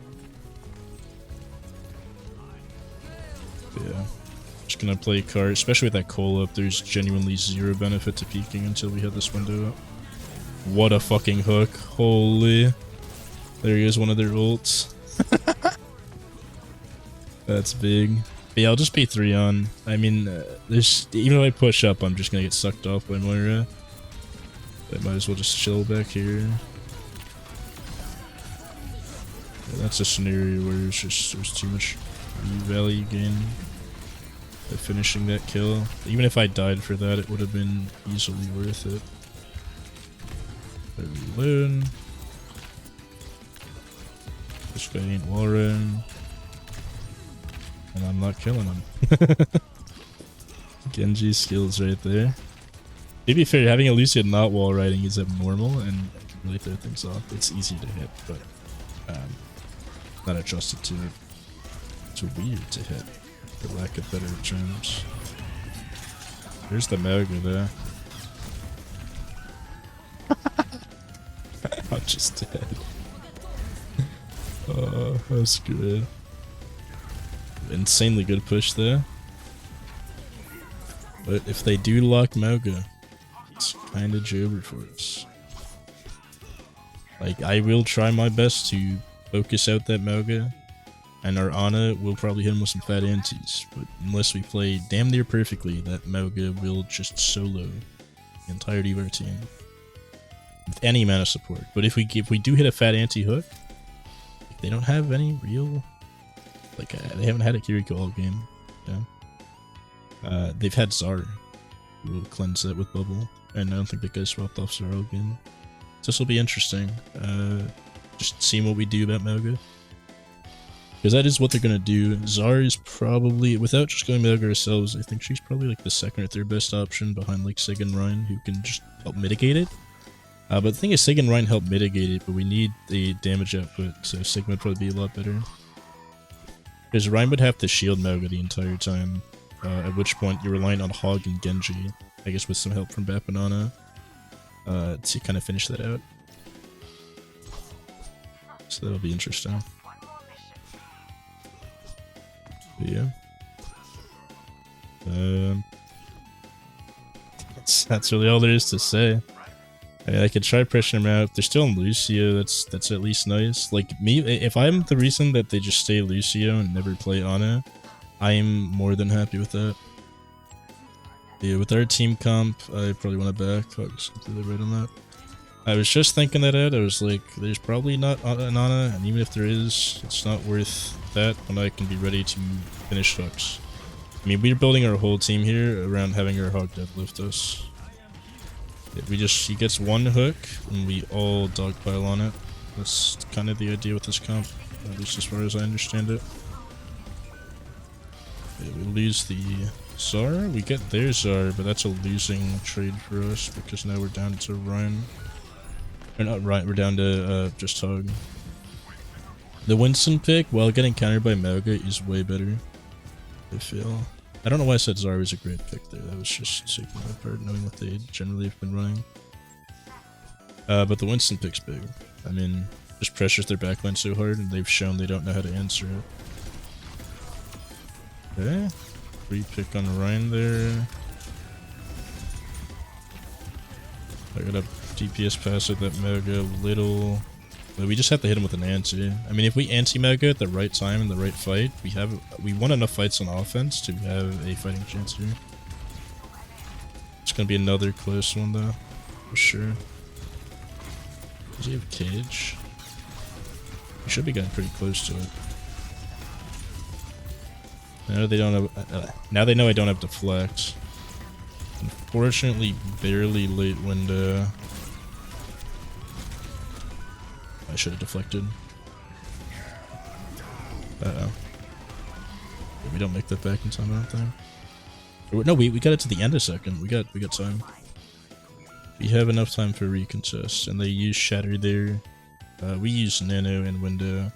A: But yeah, just gonna play card, especially with that Cole up. There's genuinely zero benefit to peeking until we have this window up. What a fucking hook. Holy. There he is, one of their ults. That's big. But yeah, I'll just be 3 on. I mean, there's even if I push up, I'm just gonna get sucked off by Moira. I might as well just chill back here. Yeah, that's a scenario where there's too much value gain by finishing that kill. Even if I died for that, it would have been easily worth it. There we learn. This guy ain't Warren. And I'm not killing him. Genji skills right there. To be fair, having a Lucia not wall riding is abnormal and can really throw things off. It's easy to hit, but not adjusted to it. It's weird to hit, for lack of better terms. There's the Moga there. I'm just dead. Oh, that's good. Insanely good push there. But if they do lock Moga, it's kinda jobber for us. Like, I will try my best to focus out that Moga, and our Ana will probably hit him with some fat antis, but unless we play damn near perfectly, that Moga will just solo the entirety of our team. With any amount of support. But if we do hit a fat anti-hook, they don't have any real... Like, they haven't had a Kiriko all game. Yeah. They've had Zar. We'll cleanse that with Bubble. And I don't think that guy swapped off Zar all game. So this will be interesting. Just seeing what we do about Moga. Because that is what they're going to do. Zar is probably, without just going Moga ourselves, I think she's probably like the second or third best option behind like Sig and Ryan, who can just help mitigate it. But the thing is, Sig and Ryan help mitigate it, but we need the damage output, so Sigma would probably be a lot better. Because Ryan would have to shield Moga the entire time, at which point you're relying on Hog and Genji, I guess with some help from Bapanana, to kind of finish that out. So that'll be interesting. But yeah. That's really all there is to say. I mean, I could try pressuring them out. If they're still in Lucio, that's at least nice. Like, me, if I'm the reason that they just stay Lucio and never play Ana, I'm more than happy with that. Yeah, with our team comp, I probably want to back. I was completely right on that. I was just thinking that out. I was like, there's probably not an Ana, and even if there is, it's not worth that when I can be ready to finish hooks. I mean, we're building our whole team here around having our Hog deadlift us. He gets one hook, and we all dogpile on it. That's kind of the idea with this comp, at least as far as I understand it. Okay, we lose the Zar. We get their Zar, but that's a losing trade for us, because now we're down to Ryan. Or not Ryan, we're down to just Hog. The Winston pick, while getting countered by Moga, is way better, I feel. I don't know why I said Zara was a great pick there. That was just taking my part, knowing what they generally have been running. But the Winston pick's big. I mean, just pressures their backline so hard, and they've shown they don't know how to answer it. Okay. Free pick on Ryan there. I got a DPS pass at that Moga little. But we just have to hit him with an anti. I mean, if we anti-Moga at the right time in the right fight, we won enough fights on offense to have a fighting chance here. It's gonna be another close one though, for sure. Does he have cage? We should be getting pretty close to it. Now they don't have. Now they know I don't have deflect. Unfortunately, barely late window. I should have deflected. Uh-oh. We don't make that back in time, I don't think. No, we got it to the end of second. We got time. We have enough time for recontest, and they use Shatter there. We use Nano and Window,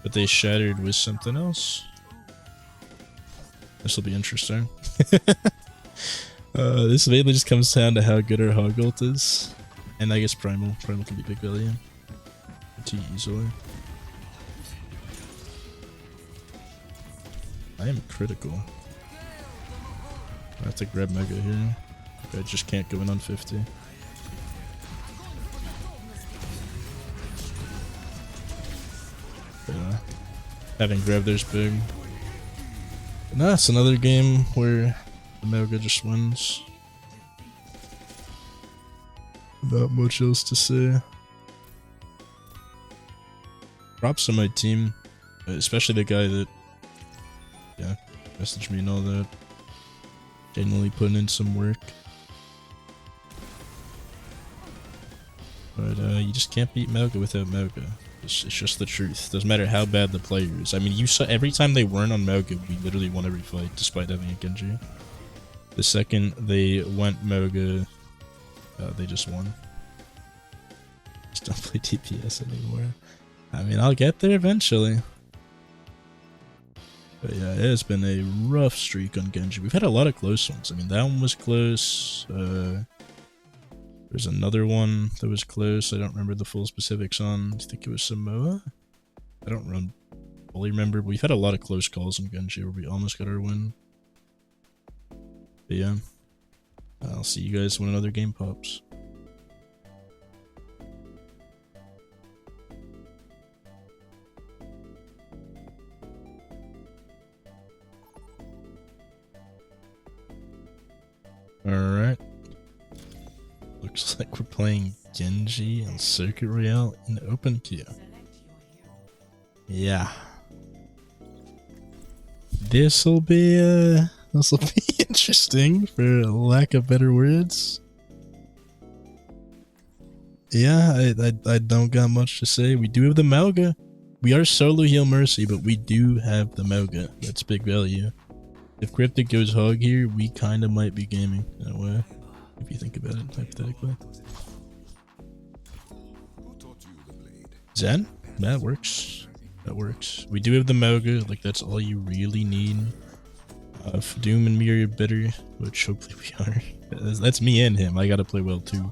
A: but they shattered with something else. This will be interesting. This mainly just comes down to how good our Hog ult is, and I guess Primal. Primal can be big value. Too easily. I am critical. I have to grab Mega here. I just can't go in on 50. Yeah. Having grabbed there's big. And that's another game where the Mega just wins. Not much else to say. Props to my team, especially the guy that, yeah, messaged me and all that. Genuinely putting in some work. But you just can't beat Mega without Mega. It's just the truth. Doesn't matter how bad the player is. I mean, you saw every time they weren't on Mega, we literally won every fight despite having a Genji. The second they went Mega, they just won. Just don't play DPS anymore. I mean, I'll get there eventually. But yeah, it has been a rough streak on Genji. We've had a lot of close ones. I mean, that one was close. There's another one that was close. I don't remember the full specifics on. I think it was Samoa. I don't fully remember. But we've had a lot of close calls on Genji where we almost got our win. But yeah, I'll see you guys when another game pops. Alright. Looks like we're playing Genji and Circuit Royale in open queue. Yeah. This'll be interesting for lack of better words. Yeah, I don't got much to say. We do have the Mauga. We are solo heal Mercy, but we do have the Mauga. That's big value. If Cryptic goes hog here, we kind of might be gaming in a way, if you think about it hypothetically. Zen? That works. That works. We do have the Mauga, like that's all you really need. If Doom and me are better, which hopefully we are. That's me and him. I gotta play well too.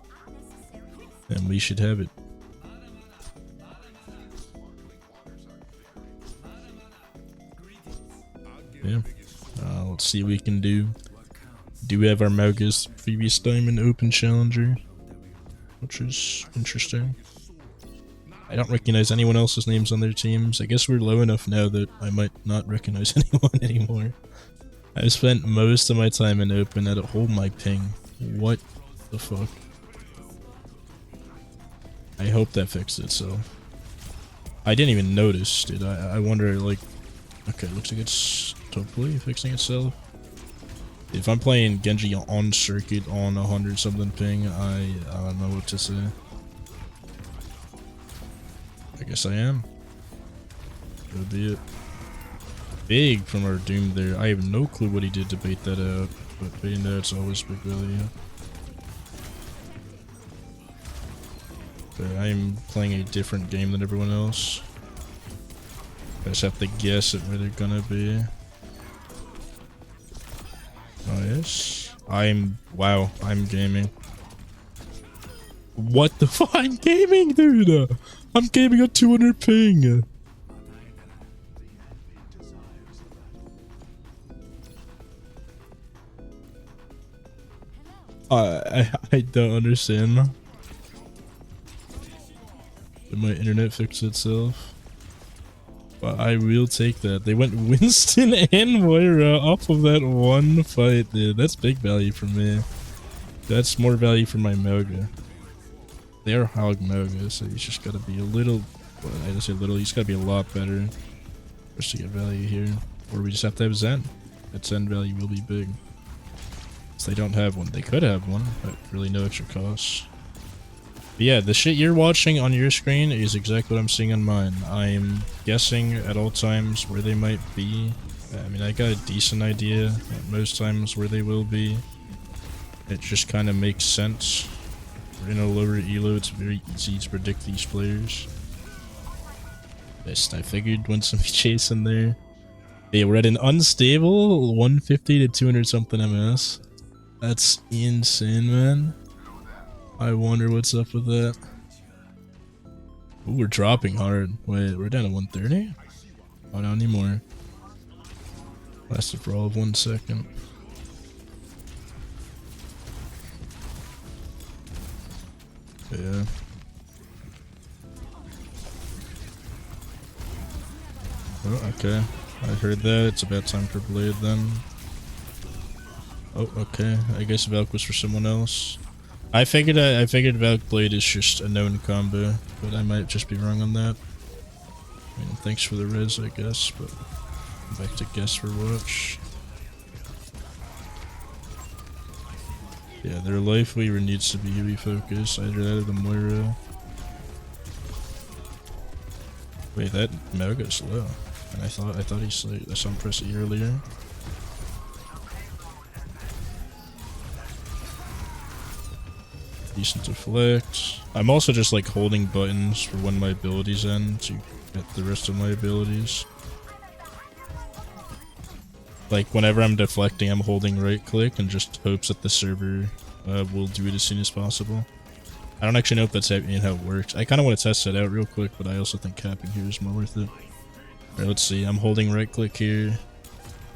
A: And we should have it. Yeah. Let's see what we can do. Do have our Mauga's previous Diamond Open Challenger, which is interesting. I don't recognize anyone else's names on their teams. I guess we're low enough now that I might not recognize anyone anymore. I've spent most of my time in Open at a hold my ping. What the fuck? I hope that fixed itself. I didn't even notice, dude. I wonder, like... Okay, looks like it's totally fixing itself. If I'm playing Genji on circuit on 100 something ping, I don't know what to say. I guess I am. That'll be it. Big from our Doom there. I have no clue what he did to bait that out, but baiting that out's always big value. But I'm playing a different game than everyone else. I just have to guess at where they're gonna be. Oh yes. Wow, I'm gaming. What the fuck? I'm gaming, dude! I'm gaming at 200 ping! I don't understand. Did my internet fix itself? But I will take that. They went Winston and Moira off of that one fight, dude. That's big value for me. That's more value for my Mauga. They're hog Mauga, so he's just gotta be a little... Well, I didn't say little, he's gotta be a lot better for us to get value here. Or we just have to have Zen. That Zen value will be big. So they don't have one. They could have one, but really no extra cost. But yeah, the shit you're watching on your screen is exactly what I'm seeing on mine. I'm guessing at all times where they might be. I mean, I got a decent idea at most times where they will be. It just kind of makes sense. We're in a lower elo, it's very easy to predict these players. Best I figured once somebody chasing there. Yeah, we're at an unstable 150 to 200 something MS. That's insane, man. I wonder what's up with that. Ooh, we're dropping hard. Wait, we're down to 130? Oh, not anymore. Lasted for all of 1 second. Yeah. Oh, okay. I heard that. It's about time for Blade then. Oh, okay. I guess Valk was for someone else. I figured Valk Blade is just a known combo, but I might just be wrong on that. I mean, thanks for the res, I guess, but back to guess for watch. Yeah, their life weaver needs to be refocused. Either that or the Moira. Wait, that Mauga's low. And I thought he slayed. I saw him press E earlier. Decent deflect. I'm also just like holding buttons for when my abilities end to get the rest of my abilities. Like whenever I'm deflecting, I'm holding right click and just hopes that the server will do it as soon as possible. I don't actually know if that's how it works. I kind of want to test it out real quick, but I also think capping here is more worth it. Alright, let's see. I'm holding right click here.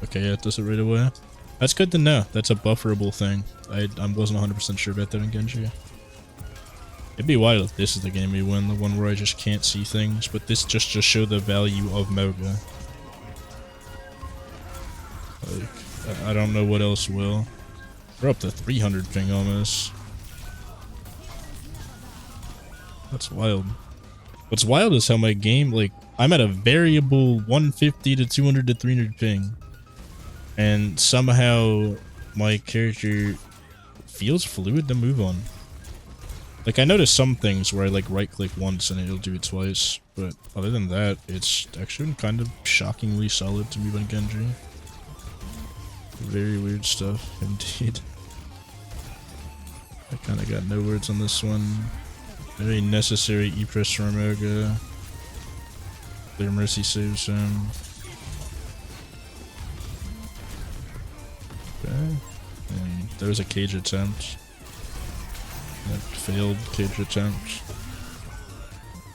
A: Okay, yeah, it does it right away. That's good to know. That's a bufferable thing. I wasn't 100% sure about that in Genji. It'd be wild if this is the game we win, the one where I just can't see things, but this just show the value of Mauga. Like, I don't know what else will. We're up to 300 ping almost. That's wild. What's wild is how my game, like, I'm at a variable 150 to 200 to 300 ping. And somehow my character feels fluid to move on. Like, I noticed some things where I, like, right-click once and it'll do it twice. But other than that, it's actually been kind of shockingly solid to move on Genji. Very weird stuff, indeed. I kind of got no words on this one. Very necessary E-press from Omega. Their Mercy saves him. Okay. And there was a cage attempt. That failed cage attempt.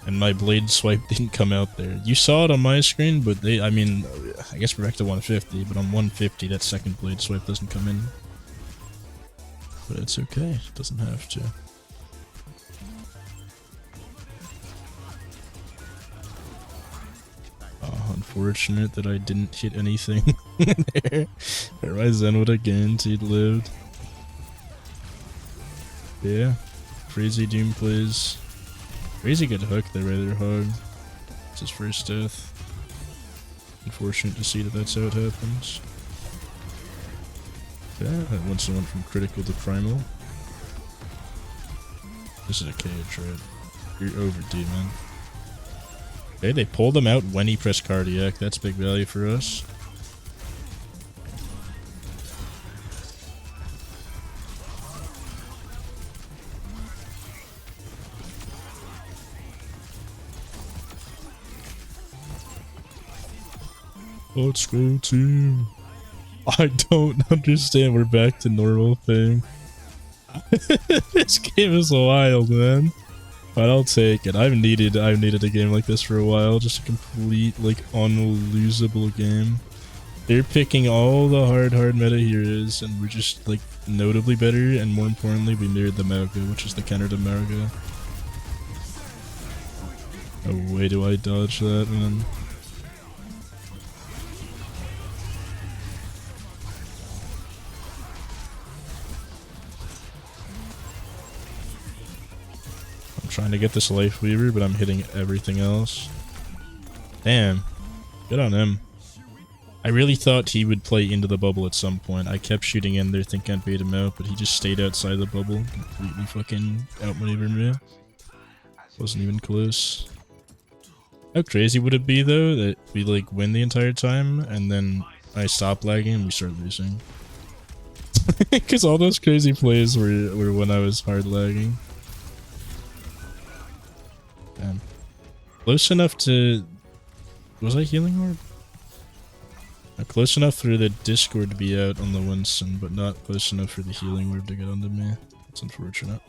A: And my blade swipe didn't come out there. You saw it on my screen, but I mean, I guess we're back to 150, but on 150 that second blade swipe doesn't come in. But it's okay, it doesn't have to. Oh, unfortunate that I didn't hit anything there. Or my Zen would have guaranteed lived. Yeah, crazy Doom plays. Crazy good hook there, rather hard. It's his first death. Unfortunate to see that that's how it happens. Yeah, that once went from critical to primal. This is a cage, right? You're overdue, man. Okay, they pulled him out when he pressed cardiac. That's big value for us. Let's go team. I don't understand. We're back to normal thing. This game is wild, man. But I'll take it. I've needed a game like this for a while. Just a complete, like, unlosable game. They're picking all the hard meta heroes, and we're just, like, notably better, and more importantly, we mirrored the Mauga, which is the counter to Mauga. No way do I dodge that, man. Trying to get this life weaver, but I'm hitting everything else. Damn. Good on him. I really thought he would play into the bubble at some point. I kept shooting in there thinking I'd bait him out, but he just stayed outside the bubble. Completely fucking outmaneuvered me. Wasn't even close. How crazy would it be though that we like win the entire time and then I stop lagging and we start losing? Because all those crazy plays were when I was hard lagging. Damn. Close enough to... Was I healing orb? Close enough for the Discord to be out on the Winston, but not close enough for the healing orb to get onto me. That's unfortunate.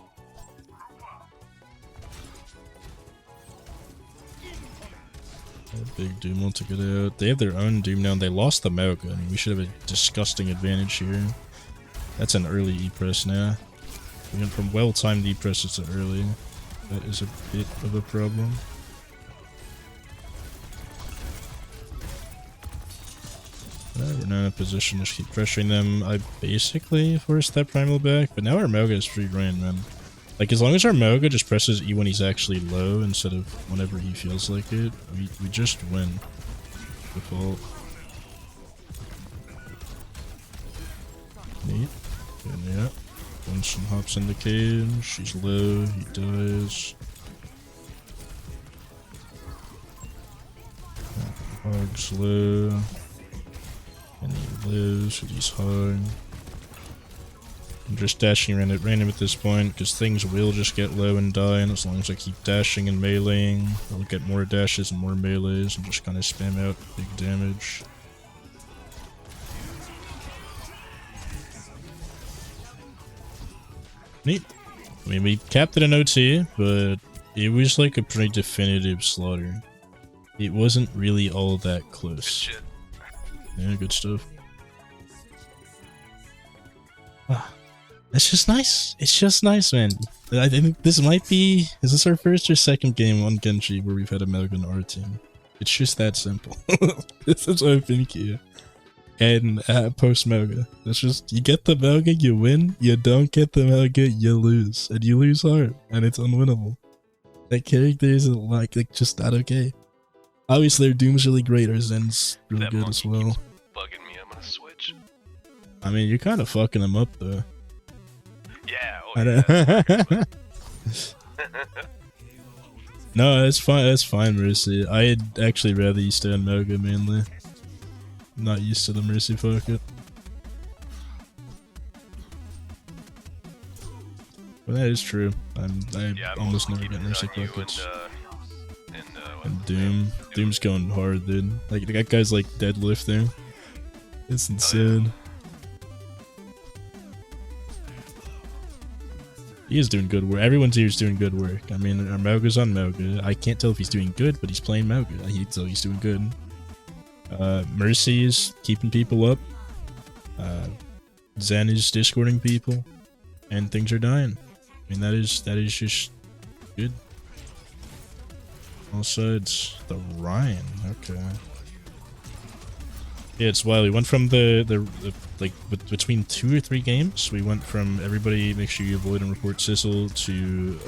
A: Big Doom will take it out. They have their own Doom now, and they lost the Mauga. I mean, we should have a disgusting advantage here. That's an early E-press now. We went from well-timed E-presses to early. That is a bit of a problem. We're not in a position to just keep pressuring them. I basically forced that primal back, but now our Mauga is free reign, man. Like, as long as our Mauga just presses E when he's actually low instead of whenever he feels like it, we just win. Default. Neat. And yeah. Winston hops in the cage. She's low. He dies. Hog's low. And he lives because he's hard. I'm just dashing around at random at this point because things will just get low and die, and as long as I keep dashing and meleeing, I'll get more dashes and more melees and just kind of spam out big damage. Neat. I mean, we capped it in OT, but it was like a pretty definitive slaughter. It wasn't really all that close.
D: Shit.
A: Yeah, good stuff. Ah, it's just nice. It's just nice, man. I think this might be... Is this our first or second game on Genji where we've had a Mauga on our team? It's just that simple. This is open queue. And post Mauga. That's just... You get the Mauga, you win. You don't get the Mauga, you lose. And you lose hard. And it's unwinnable. That character is like just not okay. Obviously, our Doom's really great. Our Zen's really good as well.
D: Keeps bugging me. I'm gonna switch.
A: I mean, you're kind of fucking him up, though.
D: Yeah. Oh, yeah.
A: No, it's fine. That's fine, Mercy. I'd actually rather you stay on Mauga mainly. I'm not used to the Mercy pocket. But that is true. I almost never get Mercy pockets. And Doom. Doom's going hard, dude. Like, that guy's like deadlifting. It's insane.
D: Oh, yeah.
A: He is doing good work. Everyone's here is doing good work. I mean, our Mauga's on Mauga. I can't tell if he's doing good, but he's playing Mauga. So he's doing good. Mercy is keeping people up. Zen is discording people. And things are dying. I mean, that is just good. Also, it's the Ryan. Okay. Yeah, it's wild. We went from the like between 2 or 3 games. We went from everybody make sure you avoid and report Sizzle to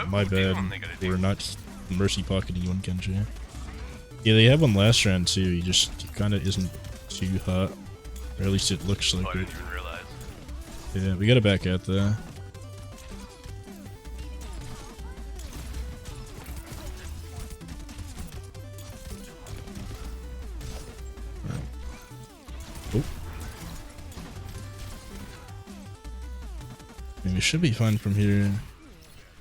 A: my bad. We're not Mercy pocketing you on Genji. Yeah, they had one last round too. He kind of isn't too hot, or at least it looks like
D: I
A: it.
D: didn't even realize.
A: Yeah, we gotta back out there. Oh. I mean, we should be fine from here.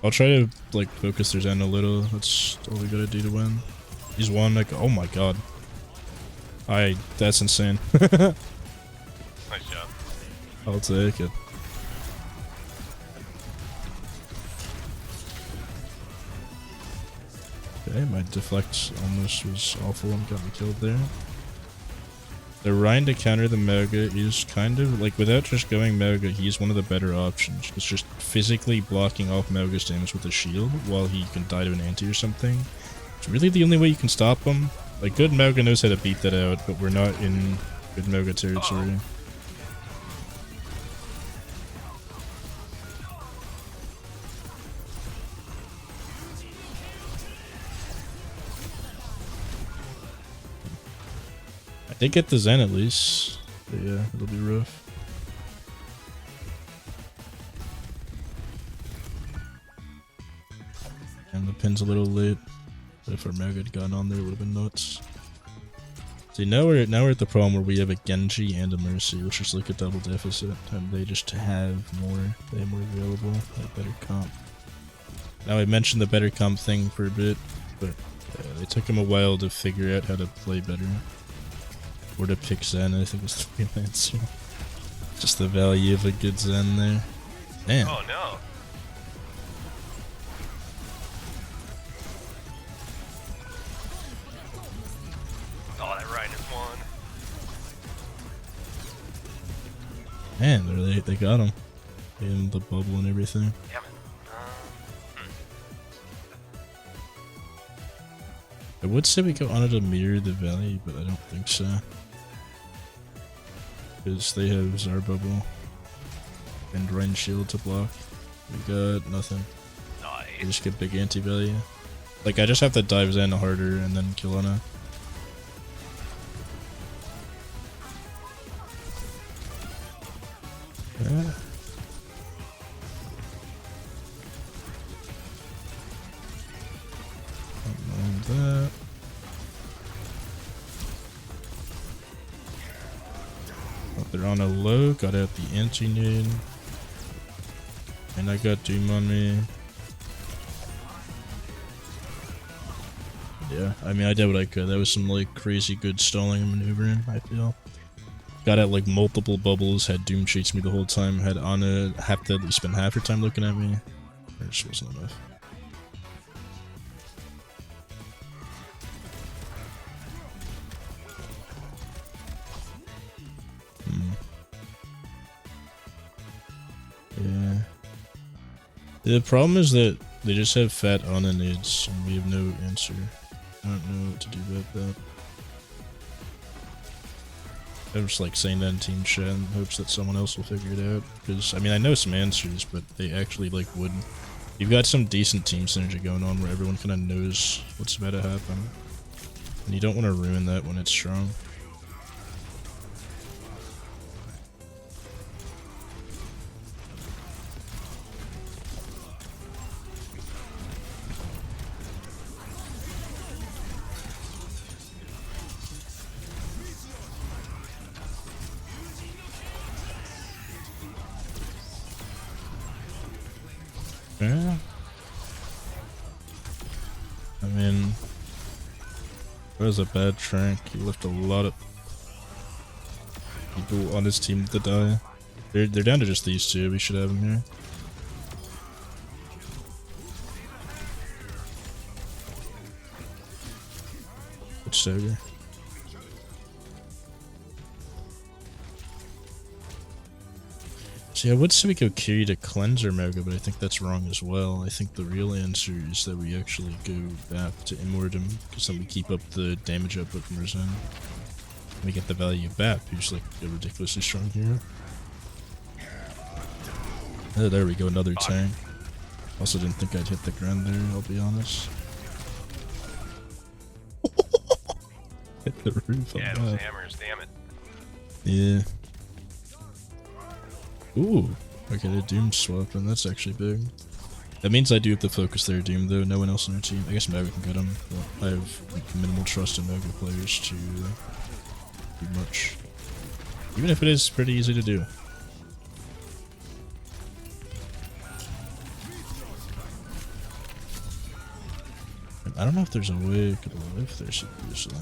A: I'll try to like focus their Zen a little. That's all we gotta do to win. He's one like, oh my god. That's insane.
D: Nice job.
A: I'll take it. Okay, my deflect almost was awful and got me killed there. The Ryan to counter the Mauga is kind of, like, without just going Mauga, he's one of the better options. It's just physically blocking off Mauga's damage with a shield while he can die to an anti or something. It's really the only way you can stop him. Like, good Mauga knows how to beat that out, but we're not in good Mauga territory. I did get the Zen at least, but yeah, it'll be rough. And the pin's a little late, but if our Mauga had gotten on there, it would have been nuts. See, now we're at the problem where we have a Genji and a Mercy, which is like a double deficit, and they just have more. They have more available, like better comp. Now I mentioned the better comp thing for a bit, but it took them a while to figure out how to play better. Or to pick Zen, I think was the real answer. Just the value of a good Zen there. Damn.
D: Oh no. Oh, that Ryan is one.
A: Man, they got him. In the bubble and everything.
D: Damn it.
A: I would say we go on it to mirror the valley, but I don't think so. Because they have Zar Bubble and Rain Shield to block. We got nothing. We
D: Nice.
A: just get big anti-value. Like, I just have to dive Zen harder and then kill Ana. Yeah. Don't mind that. But they're on a low, got out the anti-nade. And I got Doom on me. Yeah, I mean, I did what I could. That was some, like, crazy good stalling and maneuvering, I feel. Got out, like, multiple bubbles, had Doom chase me the whole time, had Ana have to at least spend half her time looking at me. It just wasn't enough. Yeah. The problem is that they just have fat Ana nades, and we have no answer. I don't know what to do about that. I'm just like saying that in team chat in hopes that someone else will figure it out. Because, I mean, I know some answers, but they actually, like, wouldn't. You've got some decent team synergy going on where everyone kind of knows what's about to happen. And you don't want to ruin that when it's strong. Yeah. I mean, that was a bad trank. He left a lot of people on his team to die. They're down to just these two. We should have them here. Which Sager? See, I would say we go Kiri to cleanse our Mega, but I think that's wrong as well. I think the real answer is that we actually go back to Immortum, because then we keep up the damage output from our Zen. We get the value of BAP, who's like a ridiculously strong hero. Oh, there we go, another tank. Also didn't think I'd hit the ground there, I'll be honest. Hit the roof on
D: Yeah, those
A: that.
D: hammers, damn it.
A: Yeah. Ooh. Okay, the Doom swapped, and that's actually big. That means I do have to focus their Doom, though. No one else on our team. I guess Mega can get him, but I have like, minimal trust in Mega players to do much. Even if it is pretty easy to do. I don't know if there's a way I could live there seriously.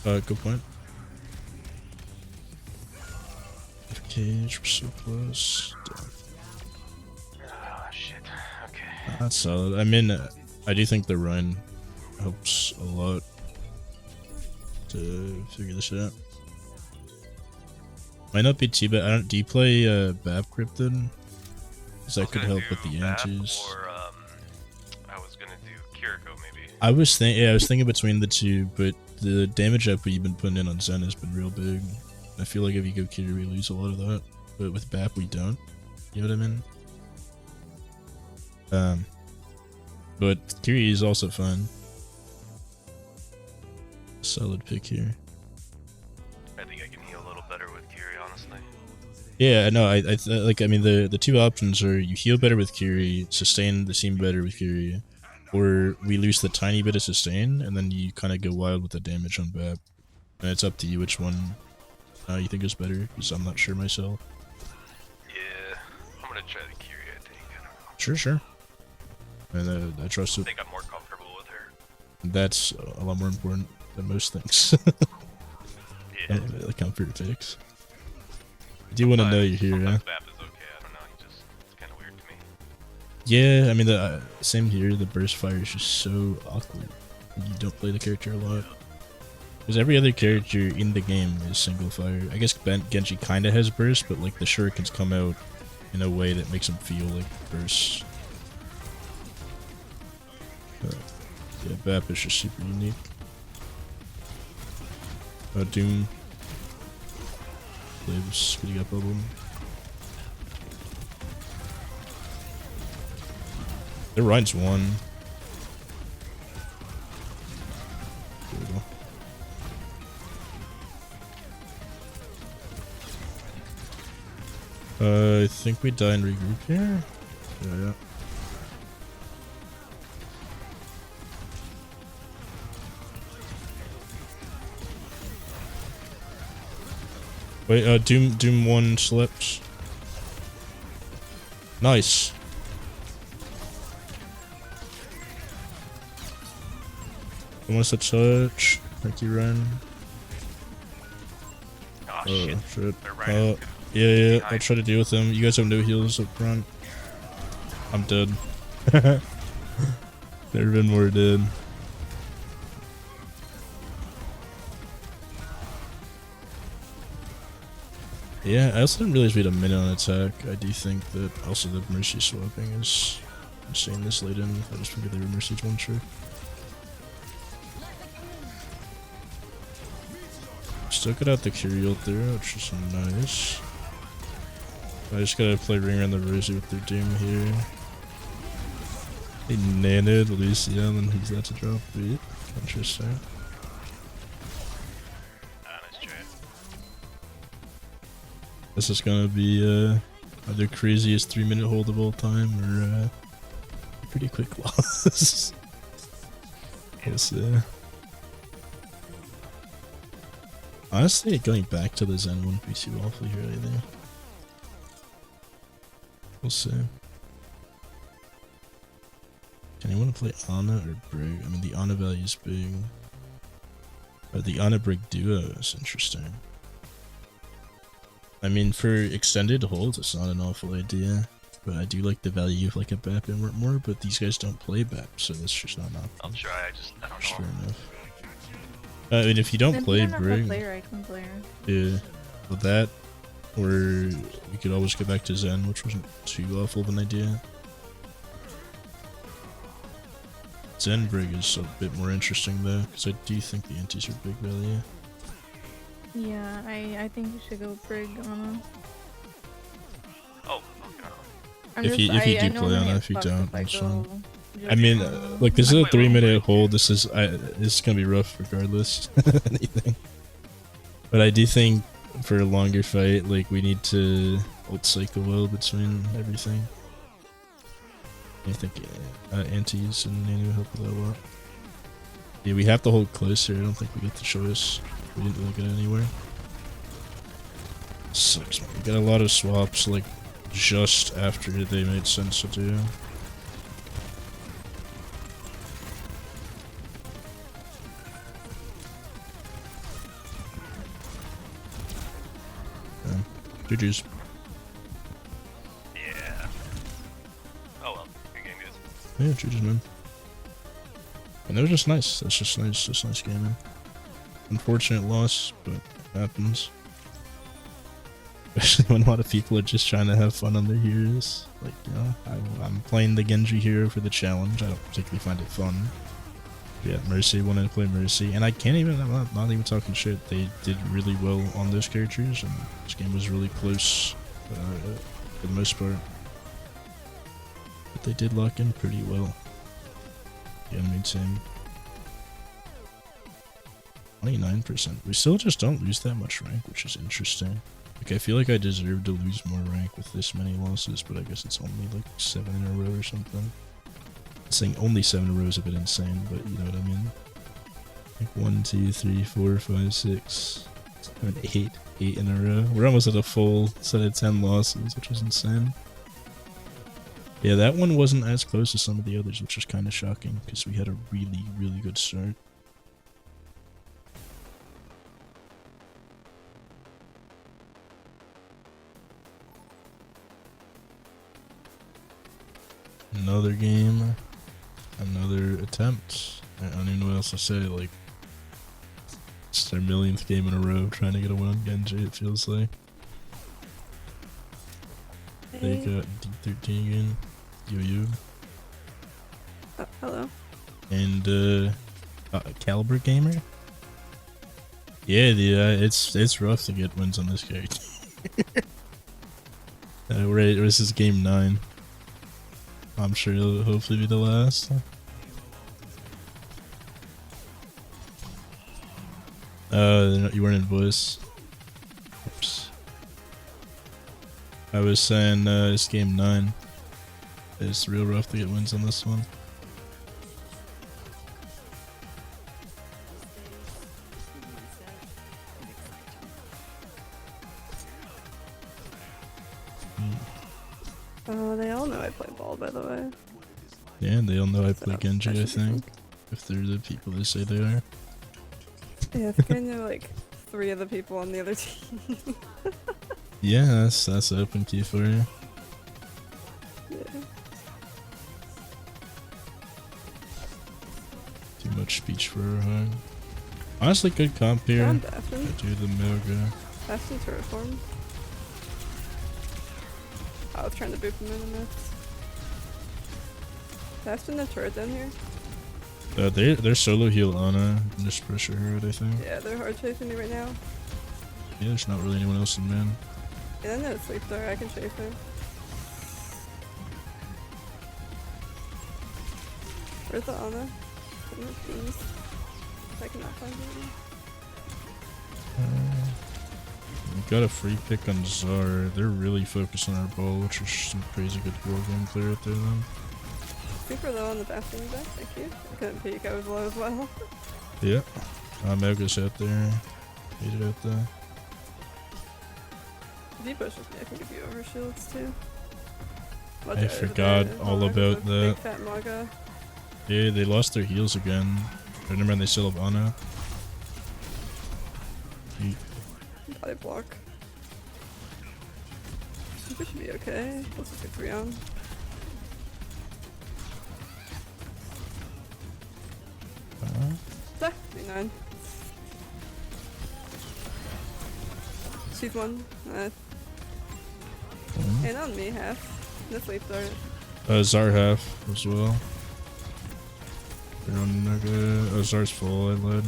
A: Good point. Cage, we're so close.
D: Oh, shit. Okay.
A: That's solid. I mean, I do think the run helps a lot to figure this out. Might not be too bad. I don't. Do you play Bab Cryptid? Because that could help with the antis.
D: Or, I was gonna do Kiriko maybe.
A: I was thinking between the two, but the damage output you've been putting in on Zen has been real big. I feel like if you go Kiri, we lose a lot of that, but with BAP we don't. You know what I mean? But Kiri is also fun. Solid pick here.
D: I think I can heal a little better with Kiri, honestly.
A: Yeah, no, I mean the two options are you heal better with Kiri, sustain the team better with Kiri, or we lose the tiny bit of sustain and then you kind of go wild with the damage on BAP. And it's up to you which one you think is better, because I'm not sure myself.
D: Yeah, I'm gonna try the Kiri, I think. I don't know.
A: Sure. And I trust
D: I
A: it.
D: think I'm more comfortable with her.
A: That's a lot more important than most things.
D: Yeah.
A: The comfort fix. I do want to know you're here, yeah?
D: Sometimes BAP is okay, I don't know, it's kind of weird to me.
A: Yeah, I mean, the same here, the burst fire is just so awkward. You don't play the character a lot. Because every other character in the game is single fire. I guess Genji kinda has burst, but like the shurikens come out in a way that makes them feel like bursts. But, yeah, BAP is just super unique. Doom. Lives, speeding up bubble. Their Ryan's one. There we go. I think we die and regroup here. Yeah. Wait, Doom 1 slips. Nice. Almost a touch. Thank you, Ryan.
D: Oh,
A: Oh,
D: shit.
A: shit.
D: They're right.
A: Yeah, I'll try to deal with them. You guys have no heals up front. I'm dead. Never been more dead. Yeah, I also didn't realize we had a minute on attack. I do think that also the Mercy swapping is insane this late in. I just figured they were Mercy's one trick. Still got out the Curie ult there, which is nice. I just gotta play ring around the Rosie with their Doom here. He nanoed Lucia and then he's about to drop beat. Interesting.
D: Nice try.
A: This is gonna be either craziest 3-minute hold of all time or a pretty quick loss. Yes, honestly, going back to the Zen wouldn't be too awfully here either. We'll see. Can anyone play Ana or Brig? I mean, the Ana value is big. But the Ana Brig duo is interesting. I mean, for extended holds, it's not an awful idea. But I do like the value of like a BAP invert more, but these guys don't play BAP, so that's just not an option.
D: I'll try, I don't know.
A: Fair enough. I mean, if you don't play Brig,
E: player, I can play her.
A: yeah, with that, or we could always go back to Zen, which wasn't too awful of an idea. Zen Brig is a bit more interesting though, because I do think the antis are big value.
E: Yeah, I think you should go Brig on
D: Oh, okay.
A: If you do play on it, if you don't, that's fine. I
E: I
A: mean, like this is a 3-minute hold. This is gonna be rough regardless. Anything. But I do think for a longer fight, like we need to ult cycle well between everything. I think antis and Nanu help with that a lot. Yeah, we have to hold close here. I don't think we get the choice. We didn't really get anywhere. Sucks, man. We got a lot of swaps like just after they made sense to do. GG's.
D: Yeah. Oh well, good game, guys.
A: Yeah, GG's, man. And that was just nice. That's just nice. Just nice game, man. Unfortunate loss, but it happens. Especially when a lot of people are just trying to have fun on their heroes. Like, you know, I'm playing the Genji hero for the challenge. I don't particularly find it fun. Yeah, Mercy, wanted to play Mercy. And I can't even, I'm not even talking shit. They did really well on those characters, and this game was really close for the most part. But they did lock in pretty well. The enemy team. 29%. We still just don't lose that much rank, which is interesting. Like, I feel like I deserve to lose more rank with this many losses, but I guess it's only like 7 in a row or something. Saying only 7 in a row is a bit insane, but you know what I mean. Like 1, 2, 3, 4, 5, 6, 7, 8 in a row. We're almost at a full set of 10 losses, which is insane. Yeah, that one wasn't as close as some of the others, which is kind of shocking because we had a really, really good start. Another game. Another attempt. I don't even know what else to say. Like, it's their millionth game in a row trying to get a win on Genji, it feels like. They got D13 again. Yo.
F: Oh, hello.
A: and Caliber Gamer. Yeah, it's rough to get wins on this character. This is game 9. I'm sure it'll hopefully be the last. You weren't in voice. Oops. I was saying it's game 9. It's real rough to get wins on this one.
F: Oh, they all know I play ball, by the way.
A: Yeah, and they all know I play
F: So,
A: Genji,
F: that
A: I
F: should be
A: think. If they're the people they say they are.
F: Yeah, I think I know like 3 of the people on the other team.
A: Yeah, that's the open key for you.
F: Yeah.
A: Too much speech for her hug. Honestly, good comp here.
F: Found Bastion.
A: Do the Moga.
F: Bastion turret form. I was trying to boop him in the mix. Bastion the turret down here?
A: They're solo heal Ana and just pressure her, I think.
F: Yeah, they're hard chasing me right now.
A: Yeah, there's not really anyone else in man.
F: Yeah, I know it's sleep there, I can chase her. Where's the Ana? In the teams. I cannot find it.
A: We got a free pick on Zar. They're really focused on our ball, which is some crazy good war game player out there then.
F: Super low on the Bastion back, thank you. I couldn't peek, I was low as well.
A: Yeah. Moga's out there. Made it out there.
F: If you push with me, I can give you over shields too. Watch
A: I
F: out,
A: forgot
F: there's
A: all
F: a
A: about
F: big
A: that.
F: fat Maga.
A: Yeah, they lost their heals again. But never mind, they still have Ana.
F: Body block. I think we should be okay. Let's just get 3 on. Ah, 39. She's 1. And on me, half. No sleep dart.
A: Zar half as well. They're on Mega. Zar's full, I led.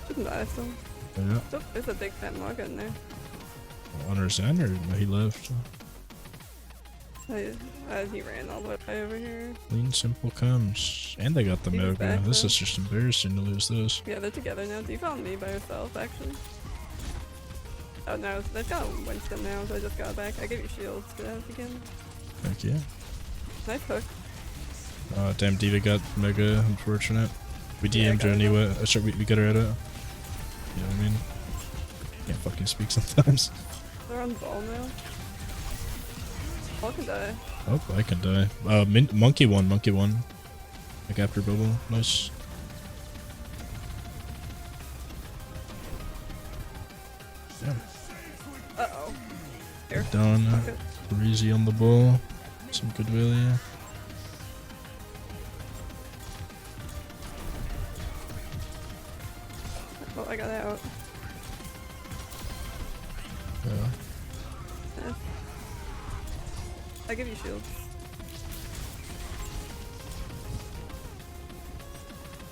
F: Shouldn't die still.
A: Yeah.
F: Oh, there's a big fat Maga in there.
A: On our Zen, or no, he left.
F: He ran all the way over here.
A: Clean, simple comes. And they got the
F: He was
A: Moga.
F: back,
A: This
F: though.
A: is just embarrassing to lose this.
F: Yeah, they're together now. You found me by yourself, actually. Oh no, they've got Winston now, so I just got back. I gave you shields. Get out again.
A: Thank you.
F: Nice hook.
A: Damn, Diva got Mega, unfortunate. We
F: Yeah,
A: DM'd her
F: got her.
A: anyway. Sorry, we got her at it. You know what I mean? Can't fucking speak sometimes.
F: They're on ball now. Ball can die.
A: Oh, I can die. Monkey one. Like after bubble. Nice. Damn.
F: Uh-oh. Here.
A: Down.
F: Fuck it.
A: Breezy on the ball. Some good value.
F: Oh, I got out.
A: Yeah.
F: Eh. I give you shields.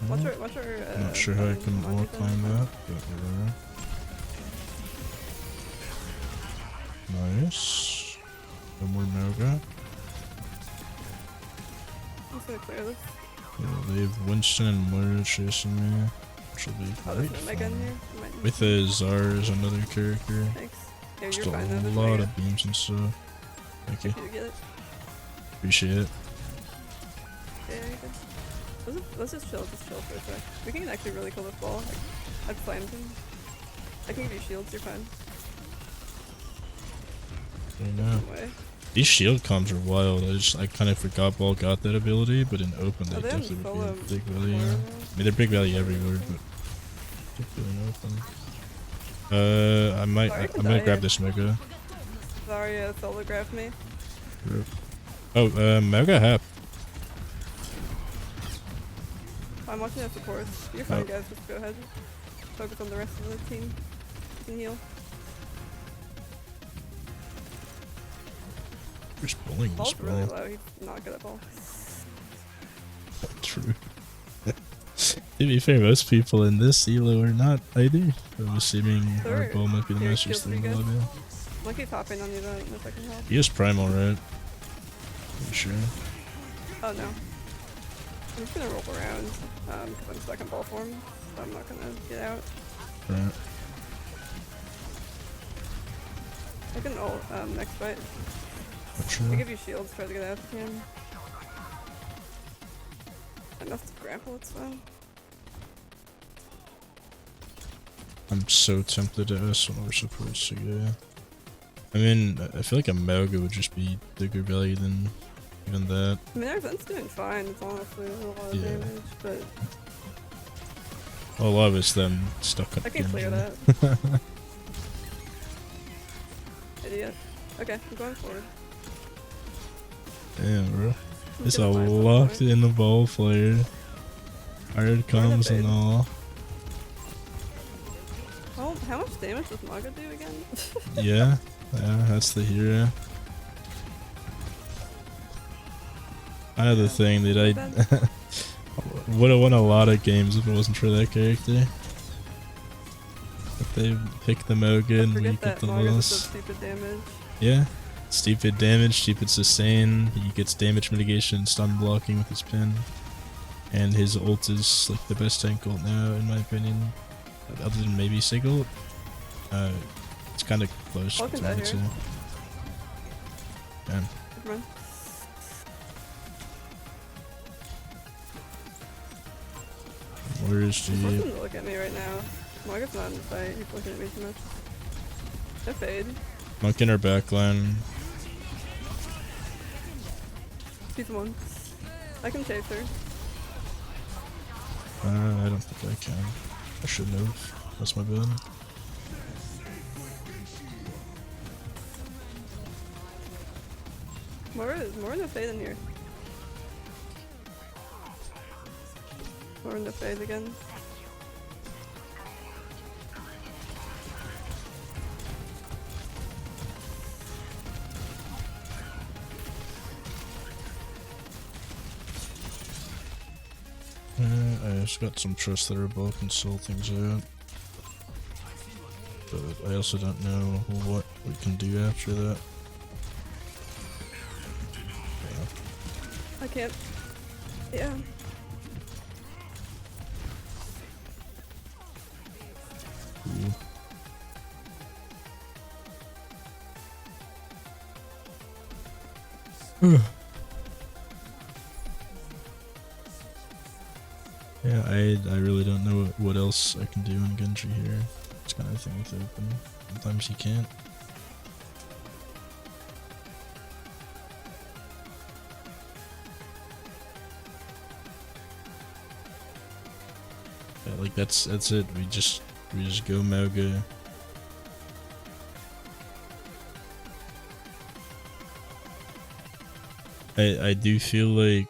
F: Watch her,
A: I'm not sure how I can wall climb that, but nice. No more Moga.
F: I'm just gonna clear this.
A: Yeah, they have Winston and Moira chasing me, which will be
F: Oh,
A: great
F: there's no Mega in
A: fun.
F: here. You might need
A: With
F: some.
A: Zar as another character.
F: Thanks. Yeah, you're
A: Just
F: fine though.
A: a
F: There's
A: lot
F: Mega.
A: of beams and stuff. Thank you.
F: Did you get it?
A: Appreciate it.
F: Yeah, you're good. Let's just chill for a sec. We can actually really kill this ball. I've flamed him. I can give you shields, you're fine.
A: I know.
F: No way.
A: These shield comms are wild. I kind of forgot Ball got that ability, but in open they
F: Oh, they
A: definitely
F: unfollow
A: would be a big value.
F: more
A: I
F: now.
A: mean, they're big value everywhere, but particularly in open. I might.
F: Sorry,
A: I'm gonna
F: die
A: grab
F: here.
A: this Mega.
F: Zarya holographed me.
A: Oh, Mega Hap.
F: I'm watching the supports. You're fine,
A: Oh.
F: guys. Just go ahead. Focus on the rest of the team. You can heal.
A: Who's pulling this
F: Ball's really
A: ball?
F: low. He's not good at ball.
A: True. To be fair, most people in this elo are not either. I'm assuming our ball might be the
F: Here,
A: most
F: shield
A: used
F: for
A: in
F: you
A: the
F: guys.
A: lobby.
F: Monkey popping on you though, if I can help.
A: He is primal, right? Pretty sure.
F: Oh no. I'm just gonna roll around, because I'm stuck in ball form, so I'm not gonna get out.
A: Right.
F: I can ult, next fight.
A: Gotcha.
F: I give you shields, try to get out if you can. Enough to grapple, it's fine.
A: I'm so tempted to ask what we're supposed to get. I mean, I feel like a Melga would just be bigger value than even that.
F: I mean, our event's doing fine, it's honestly a lot of
A: Yeah.
F: damage, but
A: A lot of it's them stuck on
F: I can clear
A: Genji.
F: that. Idiot. Okay, I'm going forward.
A: Damn, bro.
F: I'm
A: It's a
F: gonna buy some
A: locked
F: point.
A: in the ball player. Hard comes and
F: fade.
A: all.
F: How much damage does Maga do again?
A: Yeah, that's the hero. Kind of the thing that I would have won a lot of games if it wasn't for that character. But they pick the Moga and we
F: Forget
A: get
F: that
A: the
F: Maga does
A: loss.
F: stupid damage.
A: Yeah. Stupid damage, stupid sustain. He gets damage mitigation, stun blocking with his pin. And his ult is like the best tank ult now, in my opinion. Other than maybe Sig ult. It's kind of close
F: Hulk can
A: between the
F: die
A: two.
F: here.
A: Damn.
F: Never mind.
A: Where is
F: He's
A: G?
F: looking to look at me right now. Maga's not in the fight, he's looking at me too much. No fade.
A: Monk in our backline.
F: She's one. I can chase her.
A: I don't think I can. I shouldn't have. That's my bad.
F: More no fade in here. More no fade again.
A: I just got some trust that our ball can sort things out. But I also don't know what we can do after that.
F: I can't. Yeah.
A: Ooh. Yeah, I really don't know what else I can do in Genji here. It's kind of thing with open. Sometimes you can't. Yeah, like that's it. We just go Moga. I do feel like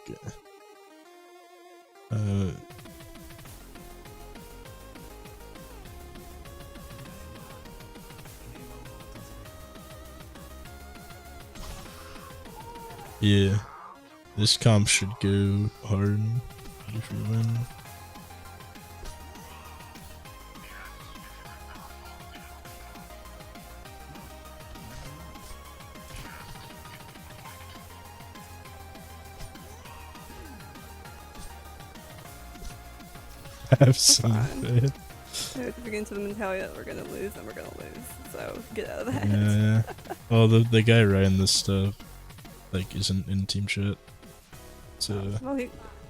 A: yeah, this comp should go hard if we win. Have some faith.
F: If we get into the mentality that we're gonna lose, then we're gonna lose. So get out of that.
A: Yeah. Well, the guy writing this stuff like isn't in team chat. So
F: Well,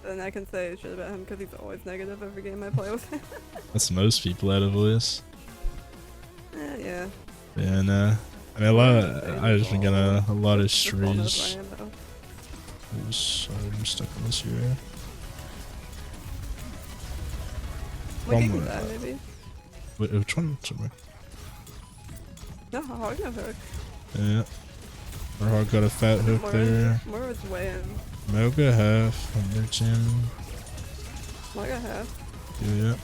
F: then I can say shit about him because he's always negative every game I play with him.
A: that's most people out of voice.
F: Yeah.
A: Yeah, no. I mean, I've been getting a lot of
F: This ball knows
A: strays.
F: where I am, though.
A: Oops, sorry, I'm stuck in this here.
F: Like, you
A: One
F: can
A: more.
F: die, maybe.
A: Wait, which one? Somewhere.
F: No, hog no hook.
A: Yeah. Our hog got a fat hook there.
F: More was way in.
A: Moga half, under 10.
F: Like a half.
A: Yeah.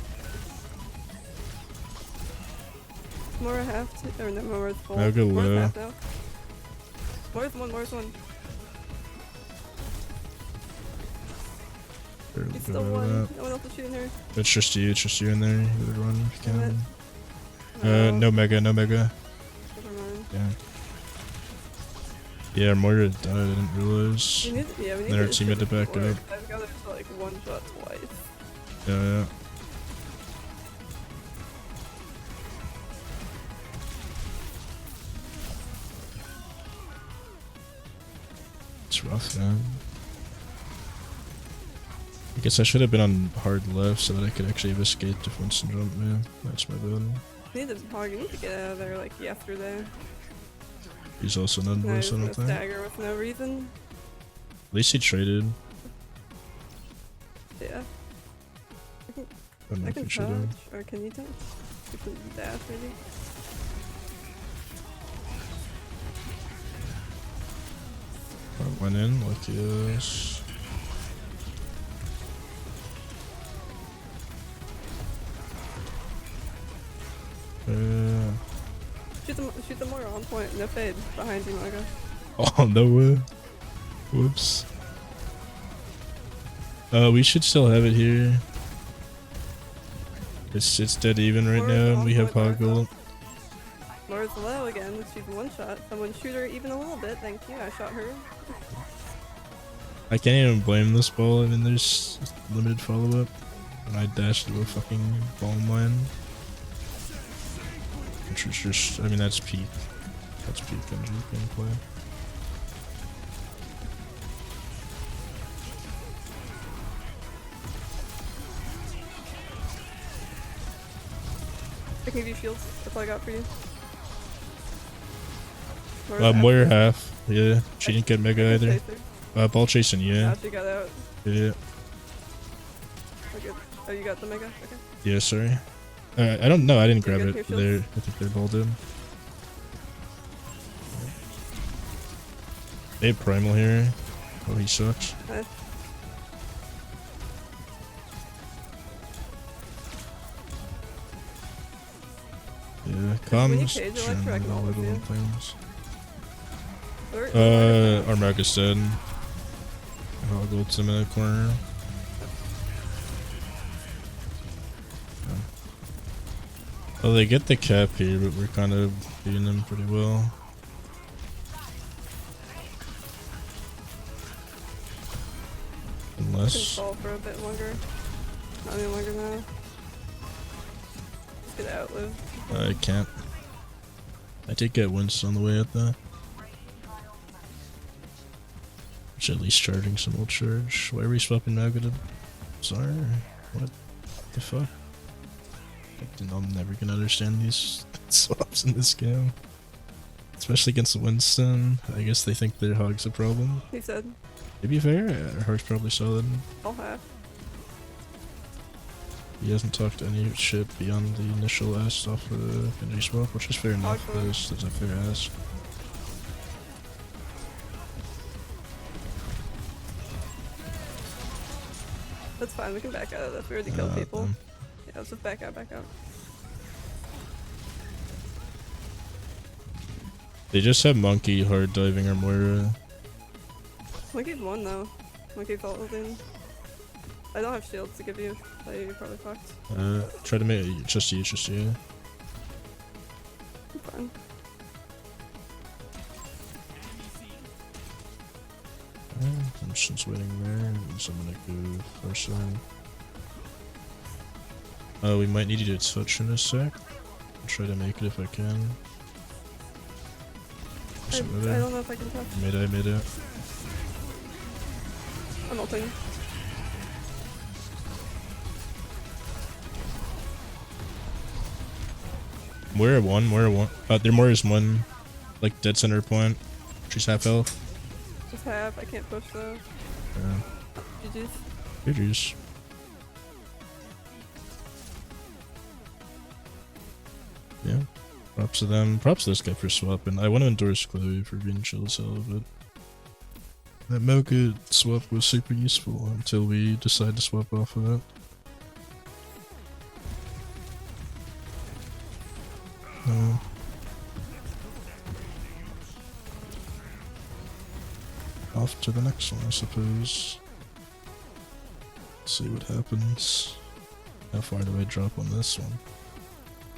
F: More a half. Or no, more is full.
A: Moga
F: More is
A: low.
F: half now. More is one. More is one.
A: Barely
F: He's
A: got
F: still
A: out of
F: one.
A: that.
F: No one else is shooting her.
A: It's just you in there. You would run if you
F: Damn
A: can.
F: No.
A: No mega, no mega.
F: Never mind.
A: Yeah. Yeah, Moira died, I didn't realize.
F: We need, yeah, we need
A: Then our
F: to
A: team had to back
F: more.
A: up.
F: I've got it to like one shot twice.
A: Yeah. It's rough, man. I guess I should have been on hard left so that I could actually have escaped if Winston jumped, man. That's my bad.
F: We need to hog. You need to get out of there like yesterday.
A: He's also none
F: Now
A: voice,
F: he's
A: I
F: gonna
A: don't think. At
F: stagger with no reason.
A: least he traded.
F: Yeah.
A: I don't know
F: I
A: if
F: can
A: he should
F: touch.
A: have.
F: Or can you touch? You can dash maybe.
A: Went in, like yes.
F: Shoot them more on point. No fade. Behind you, Maga.
A: Oh, no way. Whoops. We should still have it here. It's dead even right
F: Laura's
A: now, and
F: on
A: we have
F: point,
A: Hoggle.
F: Laura's low again. She's one shot. Someone shoot her even a little bit. Thank you. I shot her.
A: I can't even blame this ball. I mean, there's limited follow-up. And I dashed to a fucking bomb line. Which is just, I mean, that's peak. That's peak Genji gameplay.
F: I can give you shields. That's all I got for you.
A: Moira half. Yeah, she didn't get mega either.
F: Chaser.
A: Ball chasing, yeah.
F: Now she got out.
A: Yeah.
F: Okay. Oh, you got the mega? Okay.
A: Yeah, sorry. I don't know, I didn't
F: Did you
A: grab
F: get
A: it
F: your
A: there.
F: shields?
A: I think they ball did. They have Primal here. Oh, he sucks.
F: Nice.
A: Yeah,
F: When you
A: comes.
F: cage Electra, I can ult with
A: little
F: you.
A: things.
F: Or-
A: Our Magus dead. I'll go to him in the corner. Oh, they get the cap here, but we're kind of beating them pretty well.
F: I can
A: Unless
F: stall for a bit longer. Not any longer now. Just get outlive.
A: I can't. I did get Winston on the way up though. Which at least charging some old charge. Why are we swapping Maga to Czar? What the fuck? I'm never gonna understand these swaps in this game. Especially against Winston. I guess they think their hog's a problem.
F: He said,
A: To be fair, our hog's probably solid.
F: I'll have.
A: He hasn't talked any shit beyond the initial ask off the Genji swap, which is fair enough.
F: Okay.
A: That's a fair ask.
F: That's fine, we can back out of this. We already killed people.
A: Them.
F: Yeah, let's just back out, back out.
A: They just have Monkey hard diving or Moira.
F: Monkey's one though. Monkey felt holding. I don't have shields to give you, so you're probably fucked.
A: Try to make it just you.
F: I'm fine.
A: I'm just waiting there. So I'm gonna go far side. We might need you to touch in a sec. I'll try to make it if I can.
F: I don't know if I can touch.
A: Mid it.
F: I'm ulting.
A: Moira one. There Moira's one. Like dead center point. She's half health.
F: Just have. I can't push though. GG's.
A: GG's. Yeah. Props to them. Props to this guy for swapping. I want to endorse Chloe for being chill as hell, but that Mocha swap was super useful until we decide to swap off of it. Off to the next one, I suppose. See what happens. How far do I drop on this one?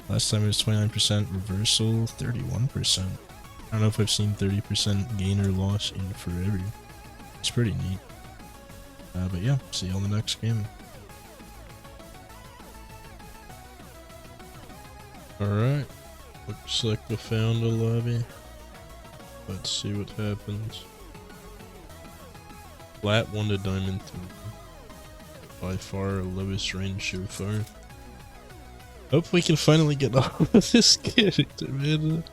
A: Last time it was 29% reversal, 31%. I don't know if I've seen 30% gain or loss in forever. It's pretty neat. But yeah, see you on the next game. Alright, looks like we found a lobby. Let's see what happens. Flat 1 to diamond 3. By far our lowest range so far. Hope we can finally get off of this character, man.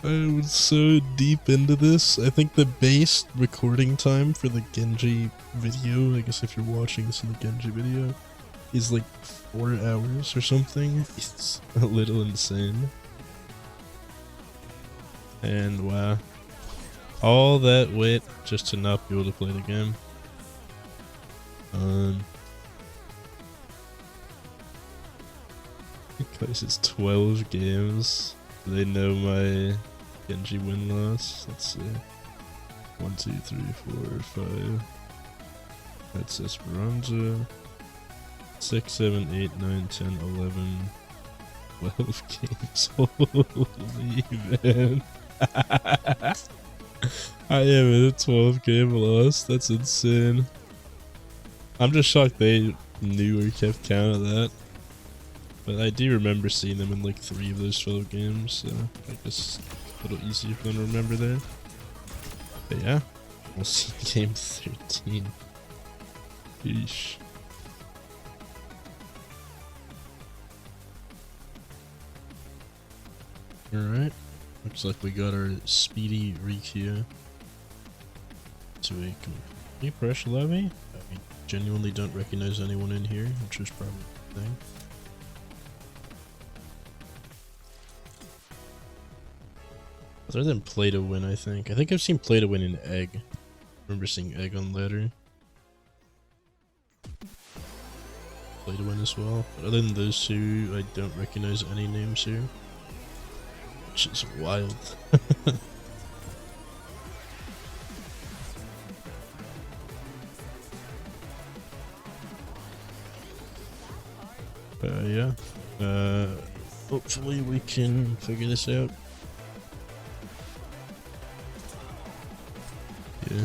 A: I was so deep into this. I think the base recording time for the Genji video, I guess if you're watching this in the Genji video, is like 4 hours or something. It's a little insane. And wow. All that wait just to not be able to play the game. Because it's 12 games. They know my Genji win-loss. Let's see. 1, 2, 3, 4, 5. That's Esperanza. 6, 7, 8, 9, 10, 11, 12 games. Holy man. I am in a 12 game loss. That's insane. I'm just shocked they knew or kept count of that. But I do remember seeing them in like 3 of those 12 games, so I guess it's a little easier for them to remember there. But yeah, we'll see game 13. Yeesh. Alright, looks like we got our speedy requeue to a complete pressure lobby. I genuinely don't recognize anyone in here, which is probably the thing. Other than play to win, I think I've seen play to win in egg. I remember seeing egg on ladder. Play to win as well. But other than those two, I don't recognize any names here. Which is wild. Yeah. Hopefully we can figure this out. Yeah.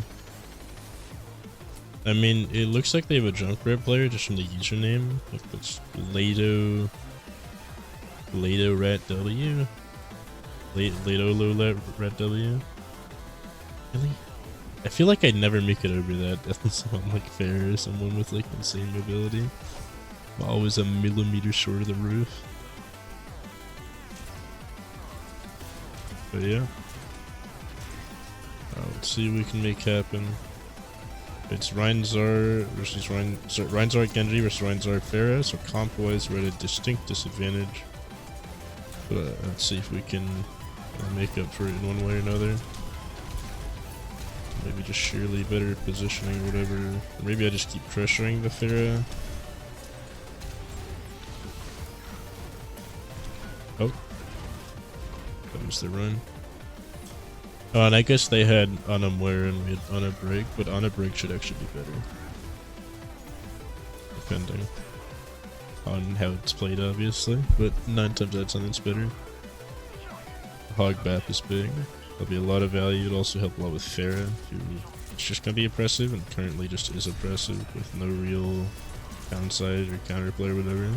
A: I mean, it looks like they have a Junkrat player just from the username. Like that's Lato Rat W. Lato Rat W. Really? I feel like I'd never make it over that unless someone like fair or someone with like insane mobility. I'm always a millimeter short of the roof. But yeah. Let's see what we can make happen. It's Reinzar versus Reinzar Genji versus Reinzar Pharah, so comp-wise we're at a distinct disadvantage. But let's see if we can make up for it in one way or another. Maybe just sheerly better positioning or whatever. Or maybe I just keep pressuring the Pharah. Oh. That was the run. Oh, and I guess they had Unaware and we had Ana Break, but Ana Break should actually be better. Depending on how it's played, obviously, but 9 times out of 10 it's better. Hog Bap is big. There'll be a lot of value. It'll also help a lot with Pharah, who is just gonna be oppressive and currently just is oppressive with no real downside or counterplay or whatever.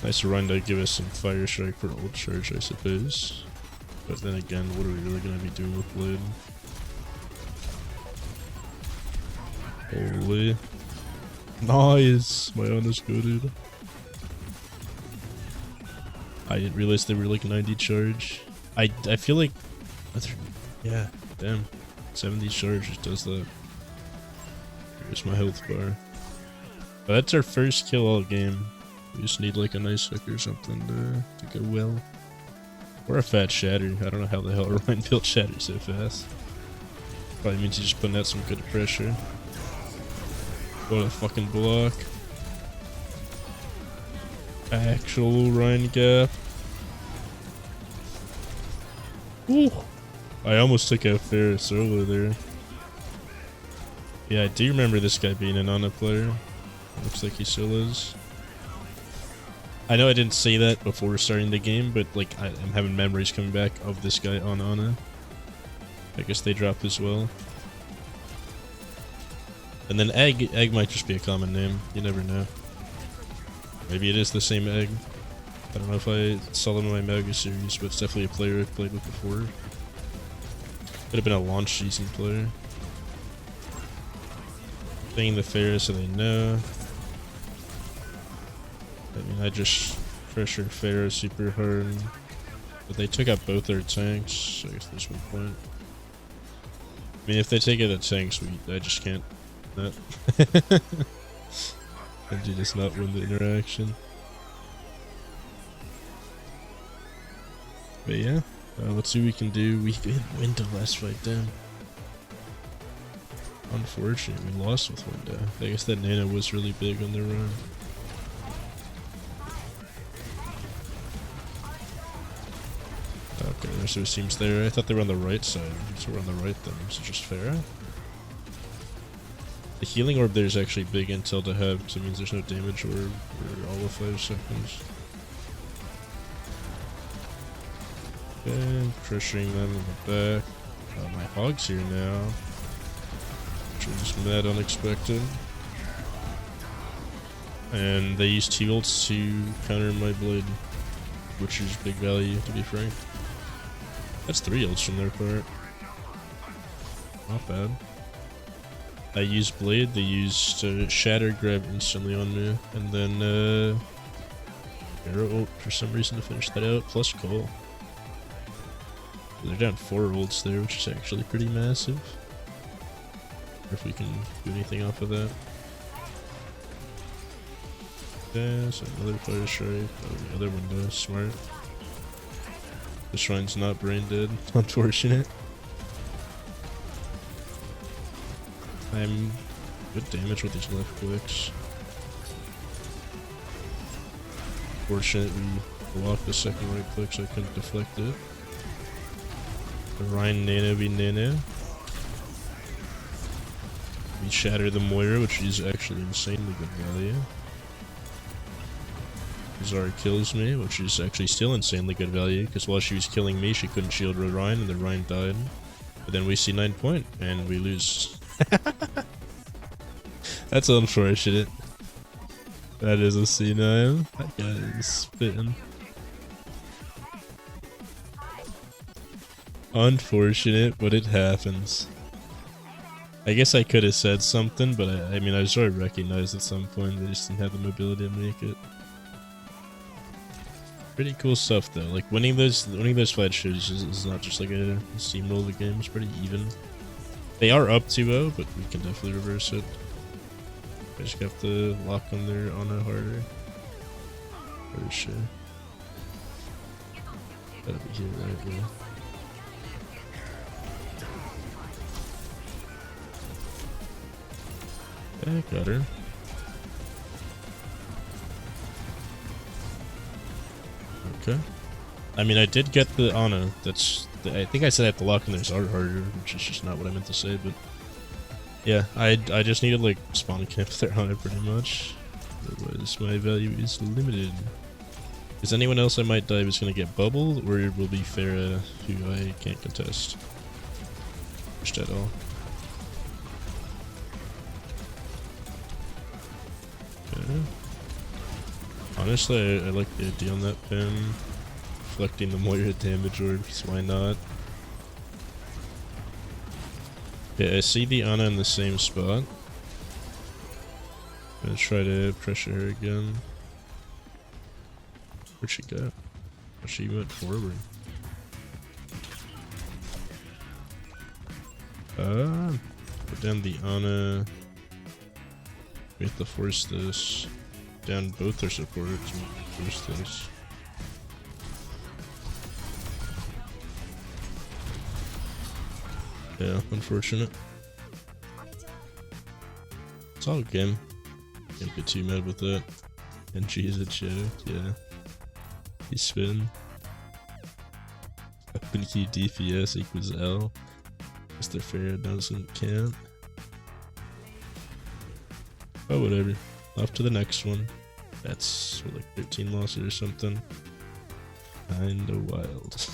A: Nice run to give us some Fire Strike for ult charge, I suppose. But then again, what are we really gonna be doing with Blade? Holy. Nice! My Ana's goated. I didn't realize they were like 90 charge. I feel like... Yeah, damn. 70 charge just does that. Here's my health bar. But that's our first kill all game. We just need like a nice hook or something to go well. Or a fat shatter. I don't know how the hell Ryan built shatter so fast. Probably means he's just putting out some good pressure. What a fucking block. Actual Ryan gap. Ooh. I almost took out Ferris solo there. Yeah, I do remember this guy being an Ana player. Looks like he still is. I know I didn't say that before starting the game, but like I'm having memories coming back of this guy on Ana. I guess they dropped as well. And then Egg. Egg might just be a common name. You never know. Maybe it is the same Egg. I don't know if I saw them in my Mega series, but it's definitely a player I've played with before. Could have been a launch season player. Banging the Pharaoh so they know. I mean, I just pressured Pharaoh super hard. But they took out both their tanks, so I guess there's one point. I mean, if they take out the tanks, I just can't. Not. Genji does not win the interaction. But yeah, let's see what we can do. We could win the last fight down. Unfortunate, we lost with Window. I guess that Nana was really big on their run. Okay, there's no teams there. I thought they were on the right side, so we're on the right then. So just Pharah. The healing orb there is actually big intel to have, so it means there's no damage orb for all of 5 seconds. Okay, pressuring them in the back. My Hog's here now. Which is mad unexpected. And they use 2 ults to counter my blade, which is big value, to be frank. That's 3 ults from their part. Not bad. I used blade, they used shatter grab instantly on me, and then arrow ult for some reason to finish that out, plus coal. They're down 4 ults there, which is actually pretty massive. If we can do anything off of that. Yeah, so another fire strike. Oh, the other window, smart. The shrine's not brain dead, unfortunate. I'm good damage with these left clicks. Fortunate we blocked the second right click so I couldn't deflect it. The Ryan Nano be Nano. We shatter the Moira, which is actually insanely good value. Zara kills me, which is actually still insanely good value, because while she was killing me, she couldn't shield Ryan, and the Ryan died. But then we see 9 point, and we lose. That's unfortunate. That is a C9. That guy is spitting. Unfortunate, but it happens. I guess I could have said something, but I mean, I was already recognized at some point. They just didn't have the mobility to make it. Pretty cool stuff though. Like winning those fight shows is not just like a steamroll the game. It's pretty even. They are up 2-0, but we can definitely reverse it. I just have to lock on there on a harder. For sure. Gotta be here right now. Yeah, got her. Okay. I mean, I did get the Ana. I think I said I have to lock in there's art harder, which is just not what I meant to say, but yeah, I just needed like spawn camp their Ana pretty much. Otherwise, my value is limited. Is anyone else I might dive is gonna get bubbled, or it will be Farah, who I can't contest. Just at all. Okay. Honestly, I like the idea on that pin. Reflecting the Moira damage orbs, why not? Yeah, I see the Ana in the same spot. I'm gonna try to pressure her again. Where'd she go? Oh, she went forward. Put down the Ana. We have to force this. Down both their supports and force this. Yeah, unfortunate. It's all game. Can't get too mad with that. And G's a joke, yeah. He's spin. Open key DPS equals L. Mr. Fair doesn't count. Oh, whatever. Off to the next one. That's what, like 13 losses or something. Kinda wild.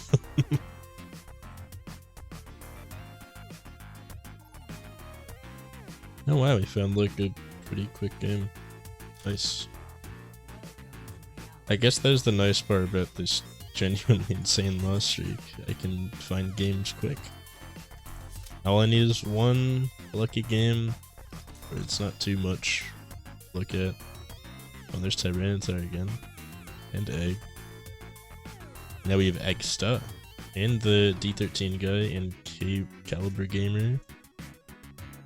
A: Oh wow, we found like a pretty quick game. Nice. I guess that is the nice part about this genuinely insane loss streak. I can find games quick. All I need is one lucky game where it's not too much to look at. Oh, there's Tyranitar again. And Egg. Now we have Egg Star. And the D13 guy and Caliber Gamer.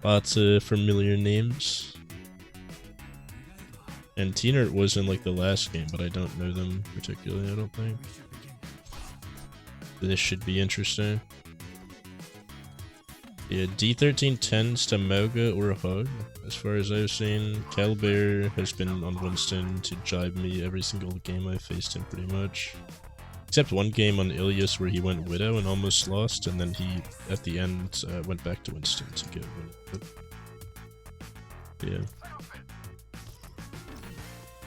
A: Lots of familiar names. And T-Nerd was in like the last game, but I don't know them particularly, I don't think. This should be interesting. Yeah, D13 tends to Moga or Hug. As far as I've seen, Caliber has been on Winston to jibe me every single game I've faced him pretty much. Except one game on Ilias where he went Widow and almost lost, and then he, at the end, went back to Winston to get Widow. Yeah.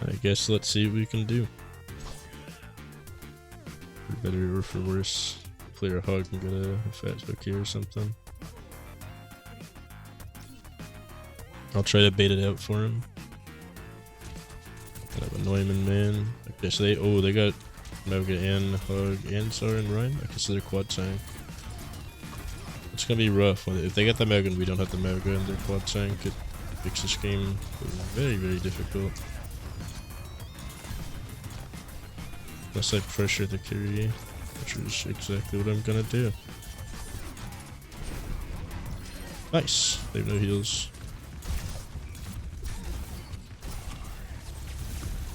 A: I guess let's see what we can do. For better or for worse. Clear a Hug and get a fat hook here or something. I'll try to bait it out for him. Kind of annoy him, man. I guess they got Moga and Hug and Sar and Ryan. I guess they're quad tank. It's gonna be rough. If they get the Moga and we don't have the Moga and they're quad tank, it makes this game very, very difficult. Unless I pressure the carry, which is exactly what I'm gonna do. Nice. They have no heals.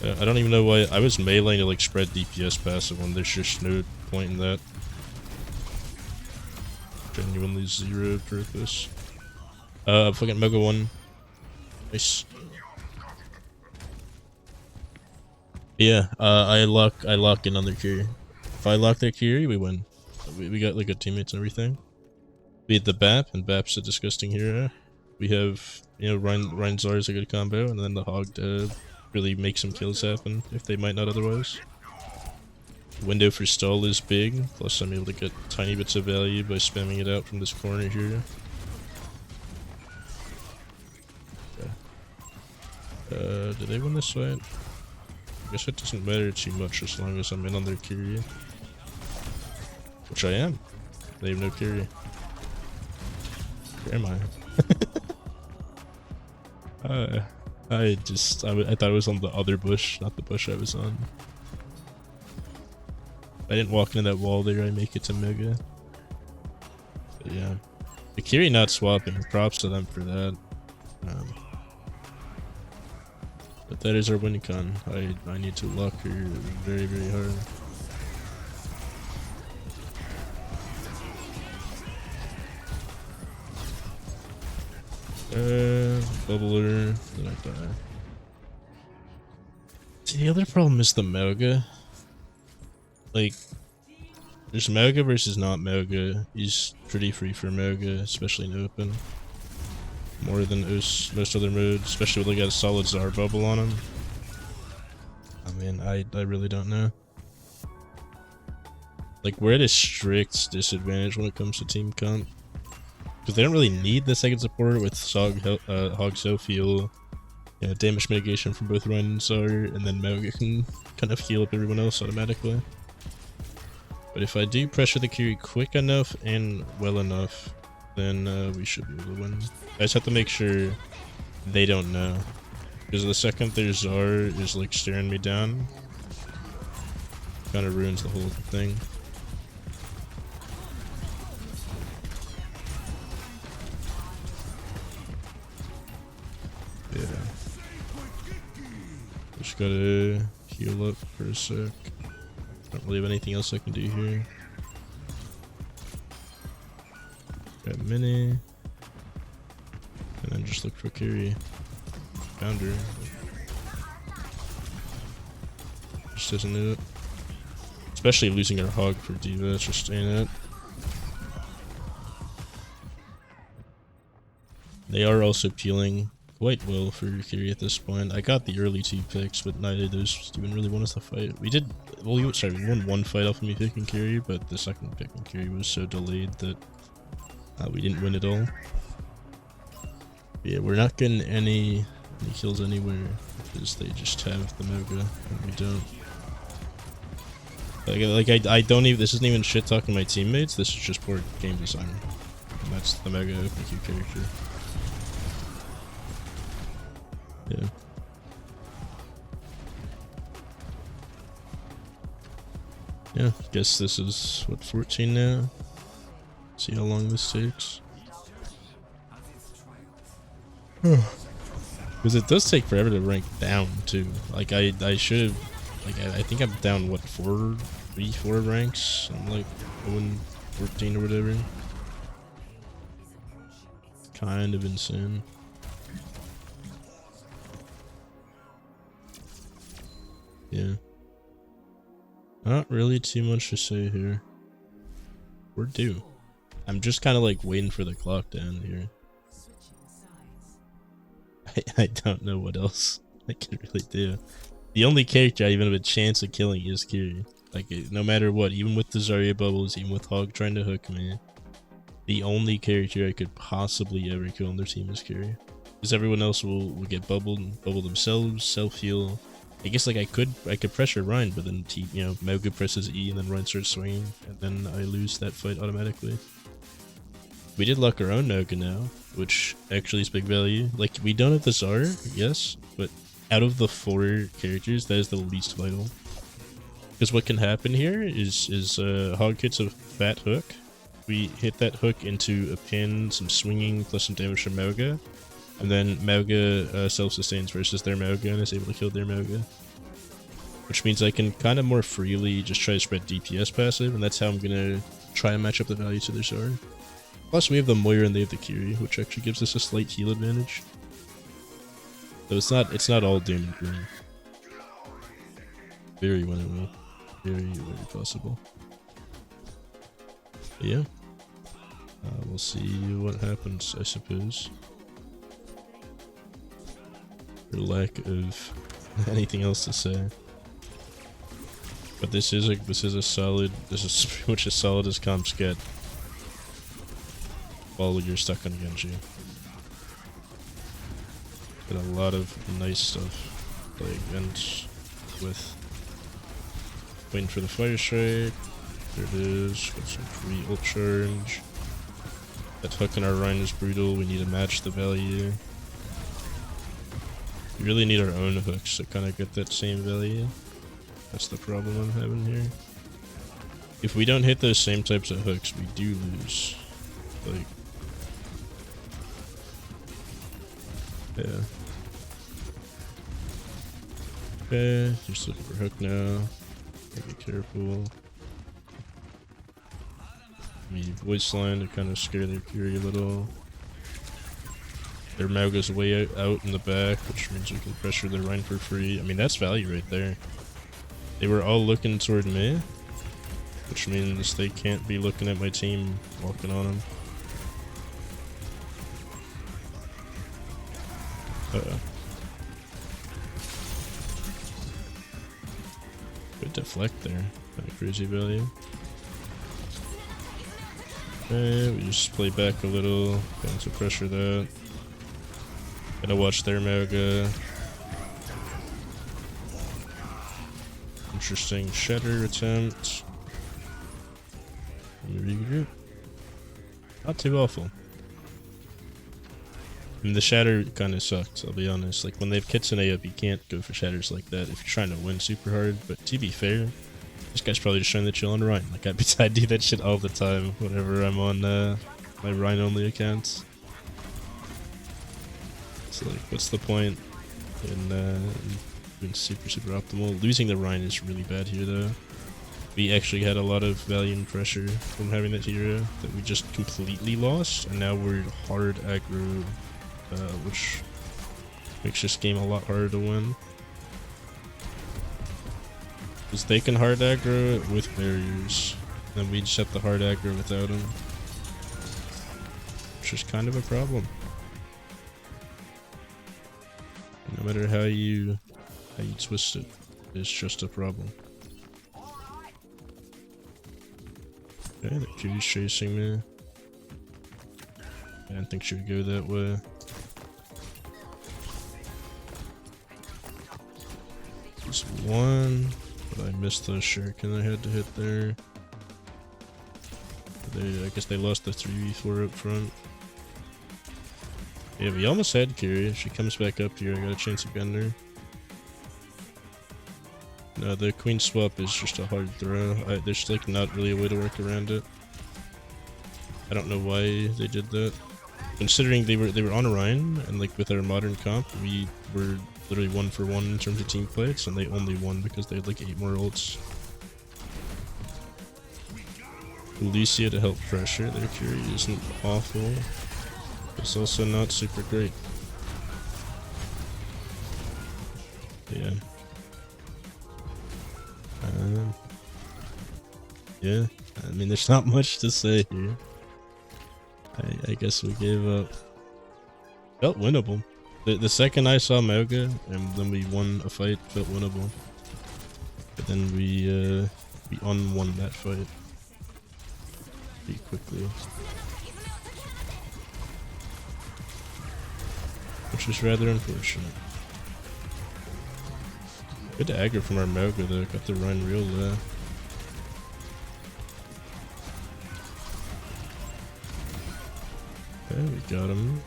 A: I don't even know why I was meleeing to like spread DPS passive when there's just no point in that. Genuinely zero purpose. Fucking Mega 1. Nice. Yeah, I lock in on their carry. If I lock their carry, we win. We got like good teammates and everything. We had the BAP, and BAP's a disgusting hero. We have, you know, Ryan Zar is a good combo, and then the Hog to really make some kills happen if they might not otherwise. Window for stall is big, plus I'm able to get tiny bits of value by spamming it out from this corner here. Okay. Did they win this fight? I guess it doesn't matter too much as long as I'm in on their carry. Which I am. They have no carry. Where am I? I thought it was on the other bush, not the bush I was on. If I didn't walk into that wall there, I make it to Mega. But yeah. The carry not swapping, props to them for that. But that is our win con. I need to lock her very, very hard. Bubbler, then I die. See, the other problem is the Moga. Like, there's Moga versus not Moga. He's pretty free for Moga, especially in open. More than most other modes, especially when they got a solid Zar bubble on him. I mean, I really don't know. Like, we're at a strict disadvantage when it comes to team comp. Because they don't really need the second support with Hog Self heal, you know, damage mitigation from both Ryan and Zar, and then Moga can kind of heal up everyone else automatically. But if I do pressure the carry quick enough and well enough, then we should be able to win. I just have to make sure they don't know. Because the second their Zar is like staring me down, kind of ruins the whole thing. Yeah. Just gotta heal up for a sec. Don't really have anything else I can do here. Got mini. And then just look for carry. Found her. Just doesn't do it. Especially losing our Hog for Diva, it's just ain't it. They are also peeling quite well for carry at this point. I got the early 2 picks, but neither of those even really won us the fight. We did, well, we won 1 fight off of me picking carry, but the second pick and carry was so delayed that we didn't win at all. But yeah, we're not getting any kills anywhere because they just have the Moga and we don't. I don't even, this isn't even shit talking my teammates, this is just poor game design. And that's the Mega OP2 character. Yeah. Yeah, guess this is, what, 14 now? See how long this takes. Because it does take forever to rank down, too. Like, I should have, like, I think I'm down, what, 4 ranks? I'm like 14 or whatever. Kind of insane. Yeah. Not really too much to say here. We're due. I'm just kind of like waiting for the clock to end here. I don't know what else I can really do. The only character I even have a chance of killing is Kiri. Like, no matter what, even with the Zarya bubbles, even with Hog trying to hook me, the only character I could possibly ever kill on their team is Kiri. Because everyone else will get bubbled and bubble themselves, self-heal. I guess like I could pressure Ryan, but then Moga presses E and then Ryan starts swinging, and then I lose that fight automatically. We did lock our own Moga now, which actually is big value. Like, we don't have the Zar, yes, but out of the 4 characters, that is the least vital. Because what can happen here is Hog hits a fat hook. We hit that hook into a pin, some swinging, plus some damage from Moga. And then Moga self-sustains versus their Moga and is able to kill their Moga. Which means I can kind of more freely just try to spread DPS passive, and that's how I'm going to try and match up the value to their Zar. Plus we have the Moira and they have the Kiri, which actually gives us a slight heal advantage. So it's not all doom and gloom. Very winnable. Very, very possible. But yeah. We'll see what happens, I suppose. For lack of anything else to say. But this is a solid, this is pretty much as solid as comps get while you're stuck on Genji. Got a lot of nice stuff, like events with waiting for the fire strike. There it is. Got some free ult charge. That hook in our Rhine is brutal. We need to match the value. We really need our own hooks to kind of get that same value. That's the problem I'm having here. If we don't hit those same types of hooks, we do lose. Like, yeah. Okay, just looking for hook now. Be careful. Voice line to kind of scare their Fury a little. Their Mauga's way out in the back, which means we can pressure their Rhine for free. I mean, that's value right there. They were all looking toward me, which means they can't be looking at my team walking on them. Uh-oh. Good deflect there. Kind of crazy value. Okay, we just play back a little. Going to pressure that. Gonna watch their Mauga. Interesting shatter attempt. Regroup. Not too awful. I mean, the shatter kind of sucked, I'll be honest. Like, when they have Kitsune up, you can't go for shatters like that if you're trying to win super hard. But to be fair, this guy's probably just trying to chill on Rhine. Like, I do that shit all the time whenever I'm on my Rhine only accounts. So, like, what's the point in being super optimal? Losing the Rhine is really bad here, though. We actually had a lot of value and pressure from having that hero that we just completely lost, and now we're hard aggro, which makes this game a lot harder to win. Because they can hard aggro it with barriers, and we just have to hard aggro without them, which is kind of a problem. No matter how you twist it, it's just a problem. Okay, the Q's chasing me. I didn't think she would go that way. Just one, but I missed the shuriken I had to hit there. I guess they lost the 3v4 up front. Yeah, we almost had carry. If she comes back up here, I got a chance of gun her. No, the queen swap is just a hard throw. There's like not really a way to work around it. I don't know why they did that. Considering they were on Orion, and like with our modern comp, we were literally 1 for 1 in terms of team fights, and they only won because they had like 8 more ults. Lucia to help pressure. Their Fury isn't awful. It's also not super great. Yeah. Yeah. I mean, there's not much to say here. I guess we gave up. Felt winnable. The second I saw Moga, and then we won a fight, felt winnable. But then we unwon that fight pretty quickly, which is rather unfortunate. Good aggro from our Moga though, got the run real low. Okay, we got him.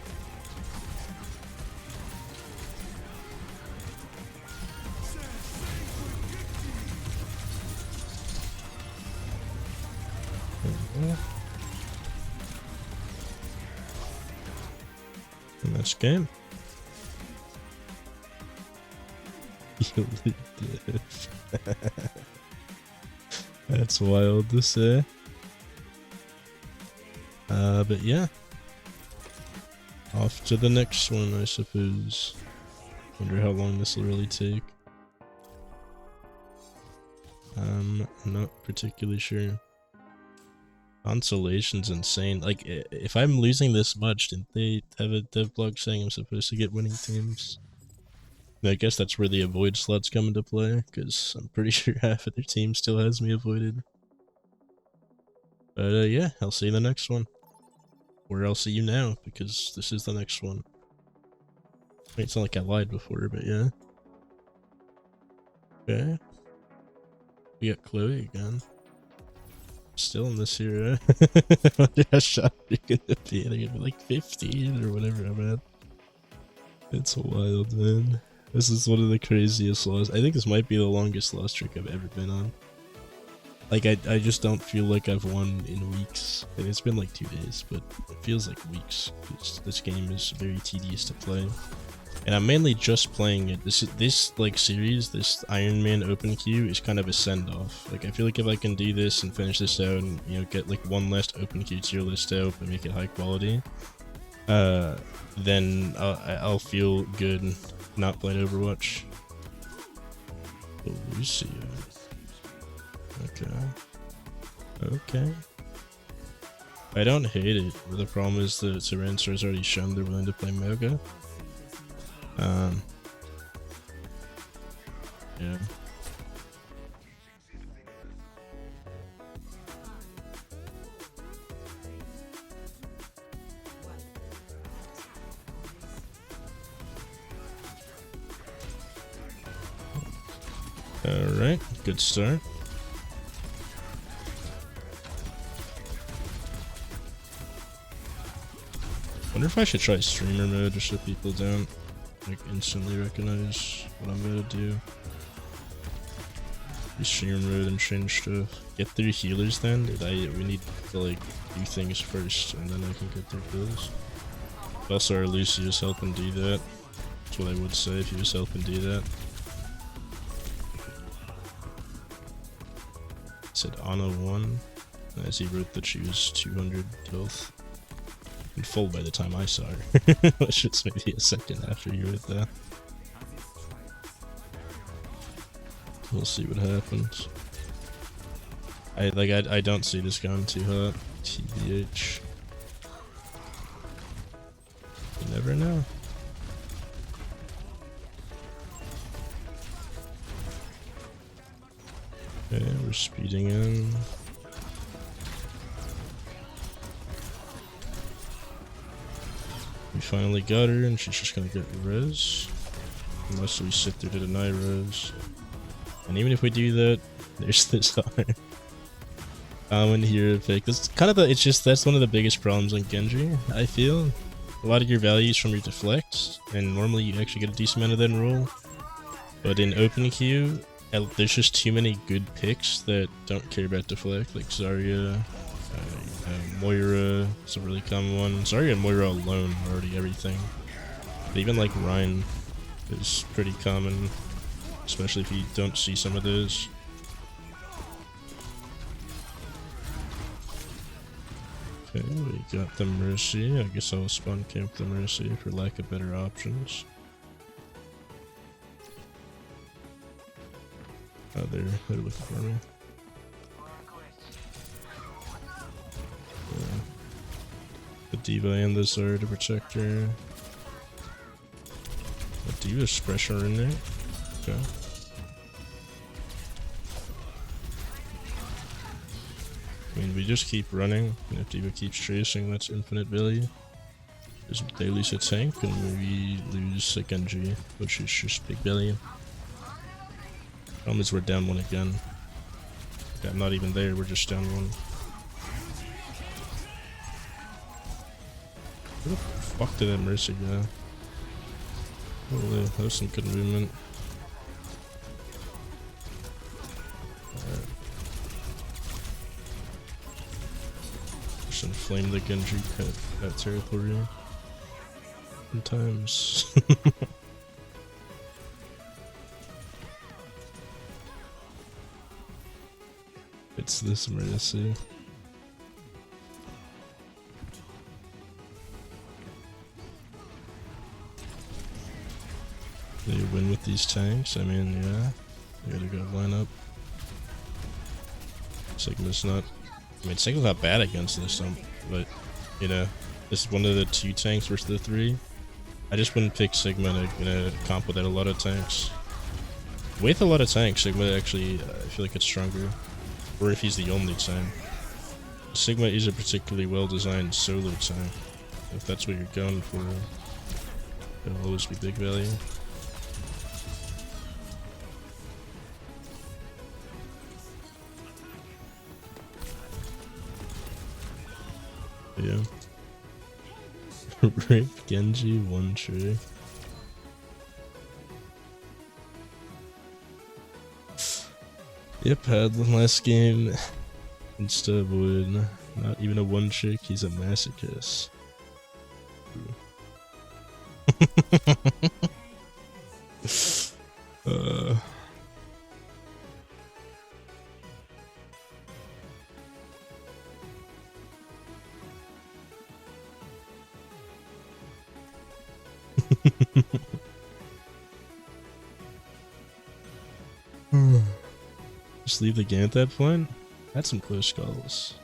A: And that's game. That's wild to say. But yeah. Off to the next one, I suppose. Wonder how long this will really take. Not particularly sure. Consolation's insane. Like, if I'm losing this much, didn't they have a dev blog saying I'm supposed to get winning teams? I guess that's where the avoid slots come into play, because I'm pretty sure half of their team still has me avoided. But yeah, I'll see you in the next one. Or I'll see you now, because this is the next one. It's not like I lied before, but yeah. Okay. We got Chloe again. Still in this here, I wonder how shot you're gonna be. They're gonna be like 15 or whatever I'm at. It's wild, man. This is one of the craziest loss. I think this might be the longest loss streak I've ever been on. Like, I just don't feel like I've won in weeks. And it's been like 2 days, but it feels like weeks. This game is very tedious to play. And I'm mainly just playing it. This like series, this Ironman open queue is kind of a send-off. Like, I feel like if I can do this and finish this out and, you know, get like one last open queue tier list out and make it high quality, then I'll feel good not playing Overwatch. Oh, Lucia. Okay. I don't hate it, but the problem is that Serenster has already shown they're willing to play Moga. Yeah. Alright, good start. Wonder if I should try streamer mode just so people don't like instantly recognize what I'm gonna do. Be streamer mode and change stuff. Get through healers then? Dude, we need to like do things first and then I can get through kills. Also, our Lucius helping do that. That's what I would say if he was helping do that. Said Ana 1, as he wrote that she was 200 health. And full by the time I saw her, which was maybe a second after you wrote that. We'll see what happens. I don't see this going too hot. TBH. You never know. Okay, we're speeding in. We finally got her, and she's just gonna get res. Unless we sit there to deny res. And even if we do that, there's this other common hero pick. That's kind of that's one of the biggest problems on Genji, I feel. A lot of your values from your deflect, and normally you actually get a decent amount of that in roll. But in open queue, there's just too many good picks that don't care about deflect, like Zarya, Moira, it's a really common one. Zarya and Moira alone are already everything. But even like Ryan is pretty common, especially if you don't see some of those. Okay, we got the Mercy. I guess I'll spawn camp the Mercy for lack of better options. Oh, they're looking for me. Yeah. The D.Va and the Zard to protect her. The D.Va's pressure in there. Okay. I mean, we just keep running, and if D.Va keeps chasing, that's infinite value. They lose a tank, and we lose a Genji, which is just big value. Problem is we're down one again. Yeah, I'm not even there, we're just down one. Where the fuck did that Mercy go? Holy, that was some good movement. Alright. Just inflame the Genji that territory. Sometimes. It's this Mercy. They win with these tanks. I mean, yeah, you gotta go line up. Sigma's not. I mean, Sigma's not bad against this, but you know, this is one of the 2 tanks versus the 3. I just wouldn't pick Sigma in a comp without a lot of tanks. With a lot of tanks, Sigma actually, I feel like it's stronger. Or if he's the only tank. Sigma is a particularly well-designed solo tank. If that's what you're going for, it'll always be big value. Yeah. Rick, Genji, 1 trick. Yep, had the last game. Insta would not even a 1 trick, he's a masochist. Just leave the game at that point? Had some close calls.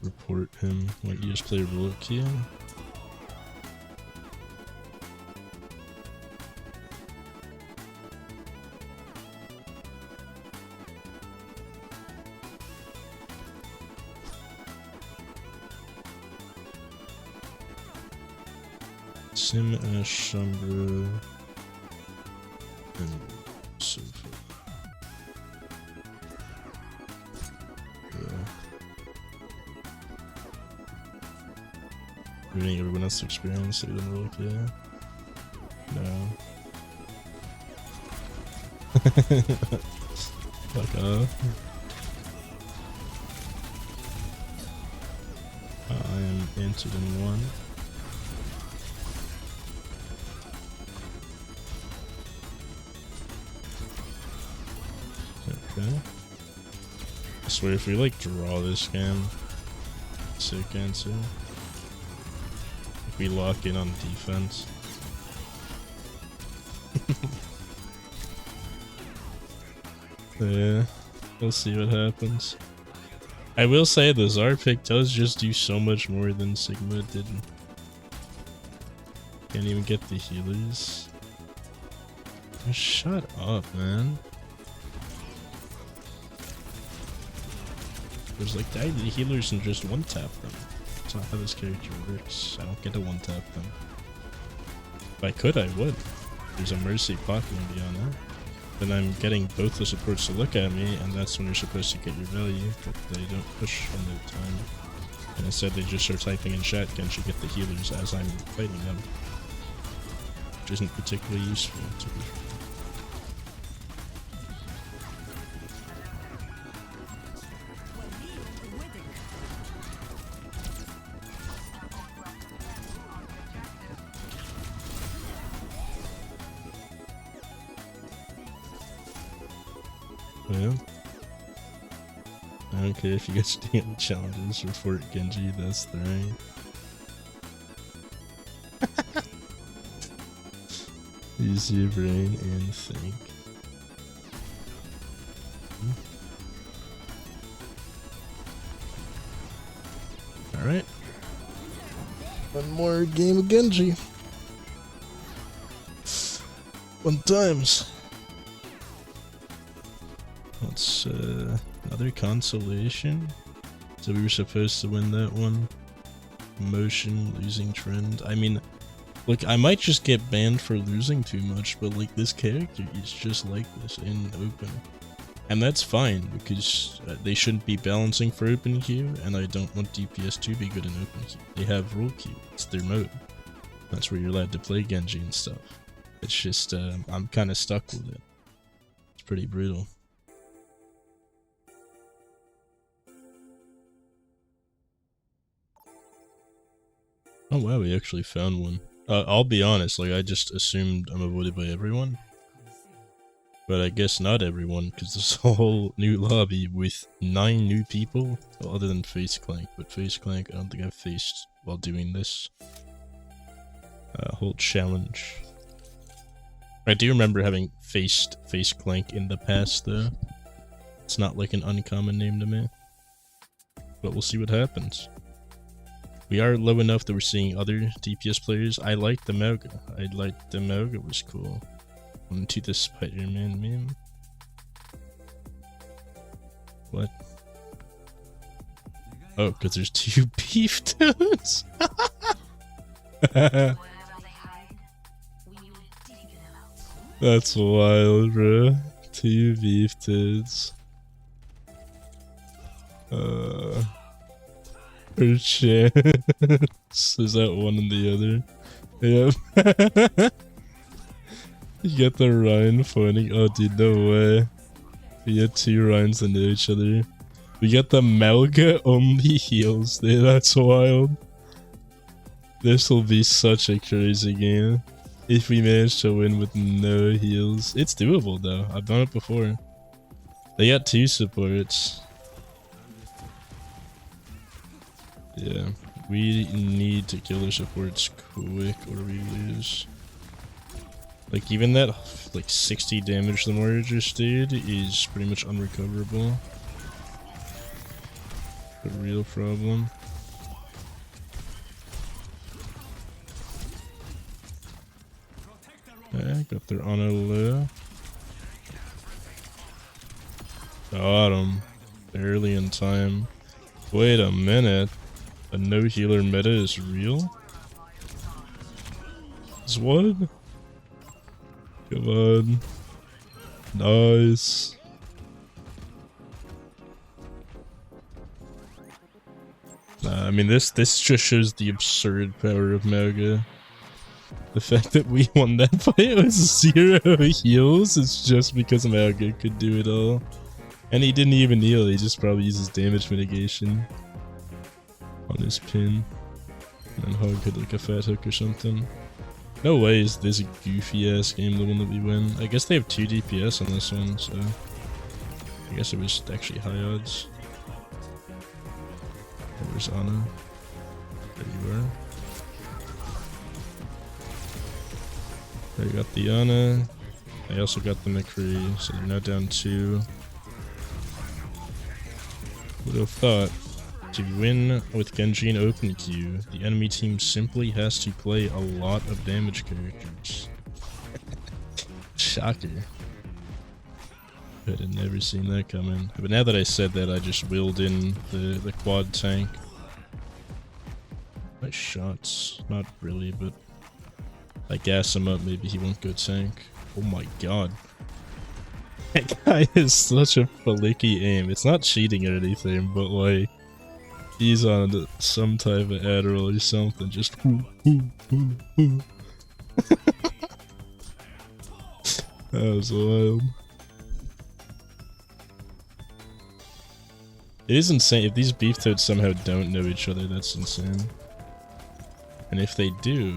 A: Report him. Why don't you just play rule queue? Sim, Ash, Sombra, and Sofa. Yeah. Ruining everyone else's experience, it didn't look, yeah. No. Fuck off. I am entered in 1. Okay. I swear if we like draw this game, sick answer. If we lock in on defense. Yeah, we'll see what happens. I will say the Zar pick does just do so much more than Sigma did. Can't even get the healers. Oh, shut up, man. There's like the healers and just one tap them. That's not how this character works. I don't get to one tap them. If I could, I would. There's a Mercy popular beyond that. Then I'm getting both the supports to look at me, and that's when you're supposed to get your value, but they don't push in their time. And instead they just start typing in chat, Genji get the healers as I'm fighting them. Which isn't particularly useful, to be fair. Yeah. I don't care if you guys do any challenges, report Genji, that's the right. Use your brain and think. Alright. One more game of Genji. One times. That's another consolation. So we were supposed to win that one. Motion, losing trend. I mean, look, I might just get banned for losing too much, but like this character is just like this in open. And that's fine, because they shouldn't be balancing for open queue, and I don't want DPS to be good in open queue. They have rule queue, it's their mode. That's where you're allowed to play Genji and stuff. It's just, I'm kind of stuck with it. It's pretty brutal. Oh wow, we actually found one. I'll be honest, like I just assumed I'm avoided by everyone. But I guess not everyone, because there's a whole new lobby with 9 new people, well, other than Face Clank. But Face Clank I don't think I've faced while doing this whole challenge. I do remember having faced Face Clank in the past though. It's not like an uncommon name to me. But we'll see what happens. We are low enough that we're seeing other DPS players. I like the Mauga. It was cool. Onto the Spider-Man meme. What? Oh, because there's 2 beef toads? That's wild, bro. 2 beef toads. Per chance. Is that one and the other? Yep. You get the Ryan pointing. Oh, dude, no way. We get 2 Ryans that know each other. We get the Mauga only heals. Dude, that's wild. This will be such a crazy game. If we manage to win with no heals. It's doable, though. I've done it before. They got 2 supports. Yeah, we need to kill their supports quick or we lose. Like even that like 60 damage the warrior just did is pretty much unrecoverable. A real problem. Okay, got their honor low. Got him. Barely in time. Wait a minute. A no healer meta is real? Is what? Come on. Nice. Nah, I mean this just shows the absurd power of Mauga. The fact that we won that fight with 0 heals is just because Mauga could do it all. And he didn't even heal, he just probably uses damage mitigation on his pin. And then Hog hit like a fat hook or something. No way is this goofy ass game the one that we win. I guess they have 2 DPS on this one, so I guess it was actually high odds. Where's Ana? There you are. There you got the Ana. I also got the McCree, so they're now down 2. Would have thought to win with Genji and open queue, the enemy team simply has to play a lot of damage characters. Shocker. I had never seen that coming. But now that I said that, I just willed in the quad tank. Nice shots. Not really, but I gas him up, maybe he won't go tank. Oh my god. That guy is such a flicky aim. It's not cheating or anything, but like, he's on some type of Adderall or something. Just that was wild. It is insane. If these beef toads somehow don't know each other, that's insane. And if they do,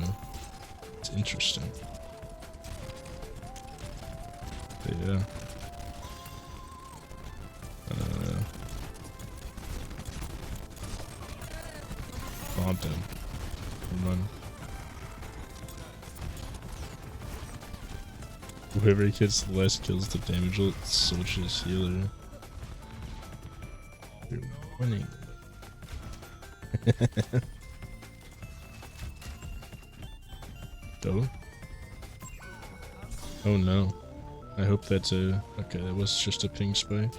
A: it's interesting. But yeah. Bombed him. Run. Whoever gets less kills to damage will switch his healer. You're winning. Oh? Oh no. I hope that's a... Okay, that was just a ping spike.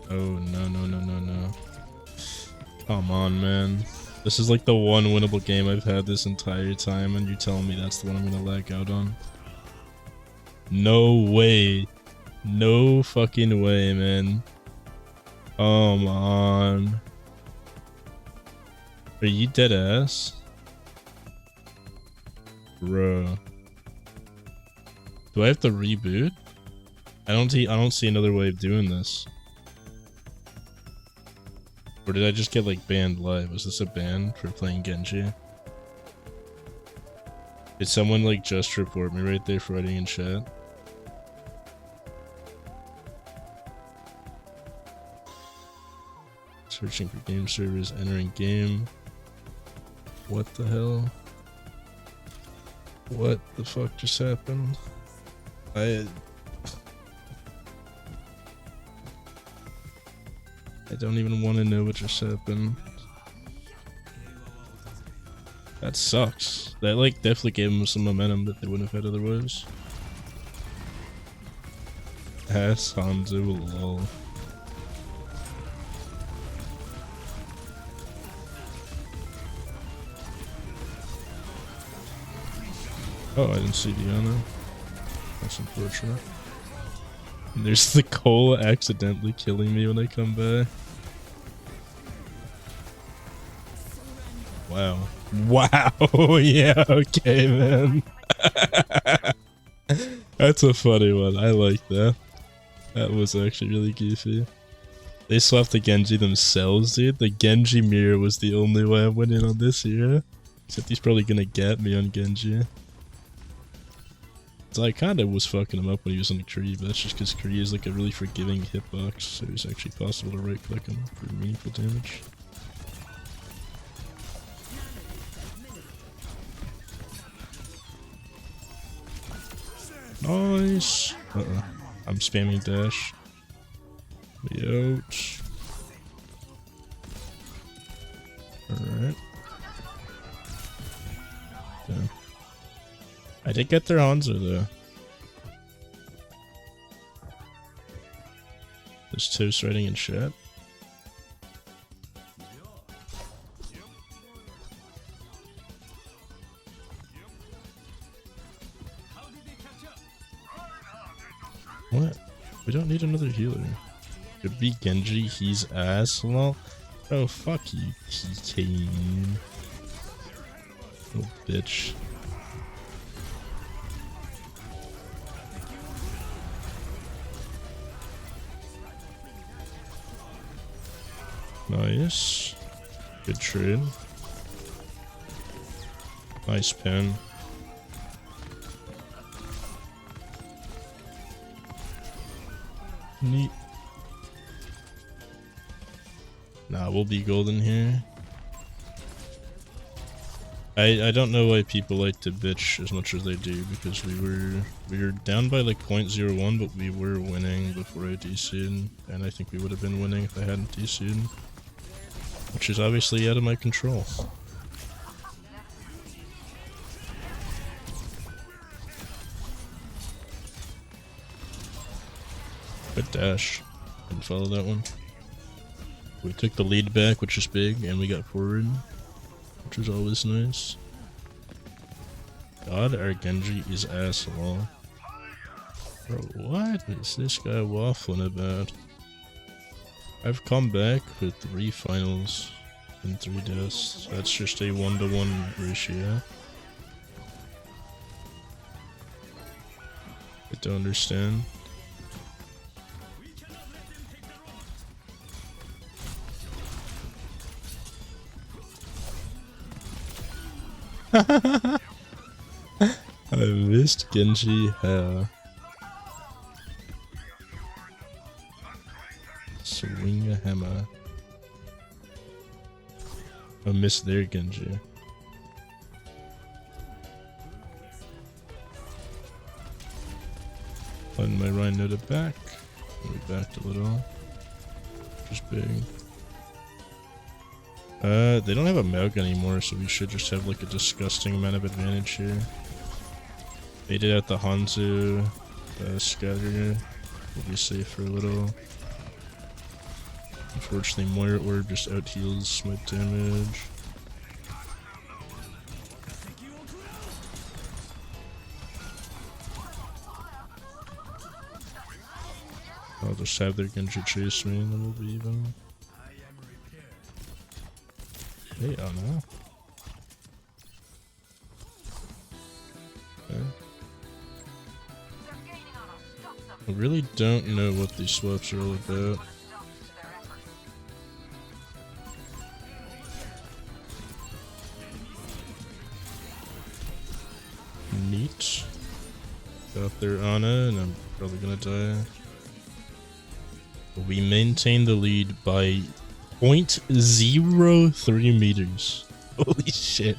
A: Oh no no no no no. Come on, man. This is like the one winnable game I've had this entire time, and you're telling me that's the one I'm gonna lag out on? No way. No fucking way, man. Come on. Are you dead ass? Bruh. Do I have to reboot? I don't see another way of doing this. Or did I just get like banned live? Was this a ban for playing Genji? Did someone like just report me right there for writing in chat? Searching for game servers, entering game. What the hell? What the fuck just happened? I don't even want to know what just happened. That sucks. That like definitely gave them some momentum that they wouldn't have had otherwise. Ass Hanzo, lol. Oh, I didn't see Diana. That's unfortunate. And there's the Cole accidentally killing me when I come back. Wow. Wow, yeah, okay, man. That's a funny one. I like that. That was actually really goofy. They swapped the Genji themselves, dude. The Genji mirror was the only way I went in on this here. Except he's probably gonna get me on Genji. So I kind of was fucking him up when he was on the Kree, but that's just because Kree is like a really forgiving hitbox, so it's actually possible to right click him for meaningful damage. Nice! Uh-oh. I'm spamming dash. Out. Alright. Yeah. I did get their Hanzo though. There's Toast writing in chat. What? We don't need another healer. Could be Genji, he's ass. Well, oh fuck you, TK. Oh bitch. Nice. Good trade. Nice pen. Neat. Nah, we'll be golden here. I don't know why people like to bitch as much as they do, because we were down by like 0.01, but we were winning before I DC'd, and I think we would have been winning if I hadn't DC'd. which is obviously out of my control. Good dash. Didn't follow that one. We took the lead back, which is big, and we got forward, which is always nice. God, our Genji is asshole. Bro, what is this guy waffling about? I've come back with 3 finals and 3 deaths. That's just a 1-to-1 ratio. I don't understand. I missed Genji. Swing a hammer. I missed their Genji. Letting my Rhino to back. We backed a little. Just big. They don't have a Milk anymore, so we should just have like a disgusting amount of advantage here. They did out the Hanzo scatter. We'll be safe for a little. Unfortunately, Moira Orb just out heals my damage. I'll just have their Genji chase me and then we'll be even. Hey, oh no. Okay. I really don't know what these swaps are all about. Neat. Got their Ana, and I'm probably gonna die. We maintain the lead by 0.03 meters. Holy shit.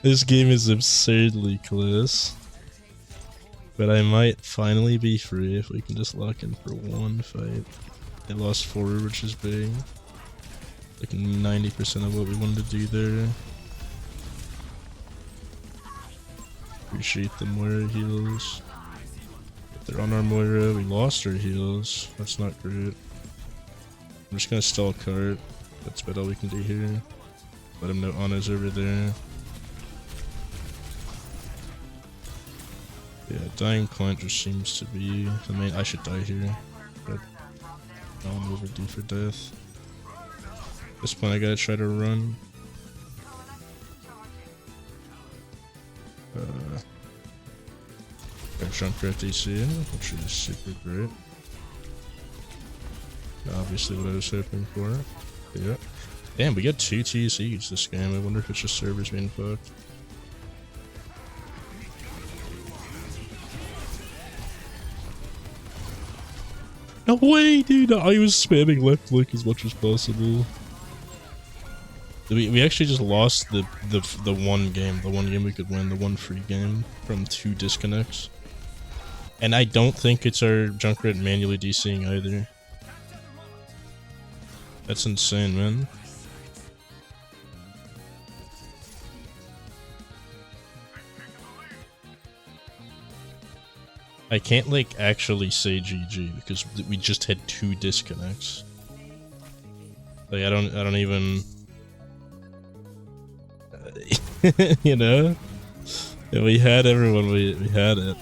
A: This game is absurdly close. But I might finally be free if we can just lock in for one fight. They lost 4, which is big. Like 90% of what we wanted to do there. Appreciate the Moira heals. If they're on our Moira, we lost our heals. That's not great. I'm just gonna stall cart. That's about all we can do here. Let him know Ana's over there. Yeah, dying Clint just seems to be the main. I should die here, but I'm overdue for death. At this point, I gotta try to run. Got Junkrat DC, which is super great. Obviously, what I was hoping for. Yeah. Damn, we got 2 TCs this game. I wonder if it's just servers being fucked. No way, dude! I was spamming left click as much as possible. We actually just lost the one game, the one game we could win, the one free game from 2 disconnects. And I don't think it's our Junkrat manually DCing either. That's insane, man. I can't like actually say GG because we just had 2 disconnects. Like I don't even you know? Yeah, we had everyone, we had it.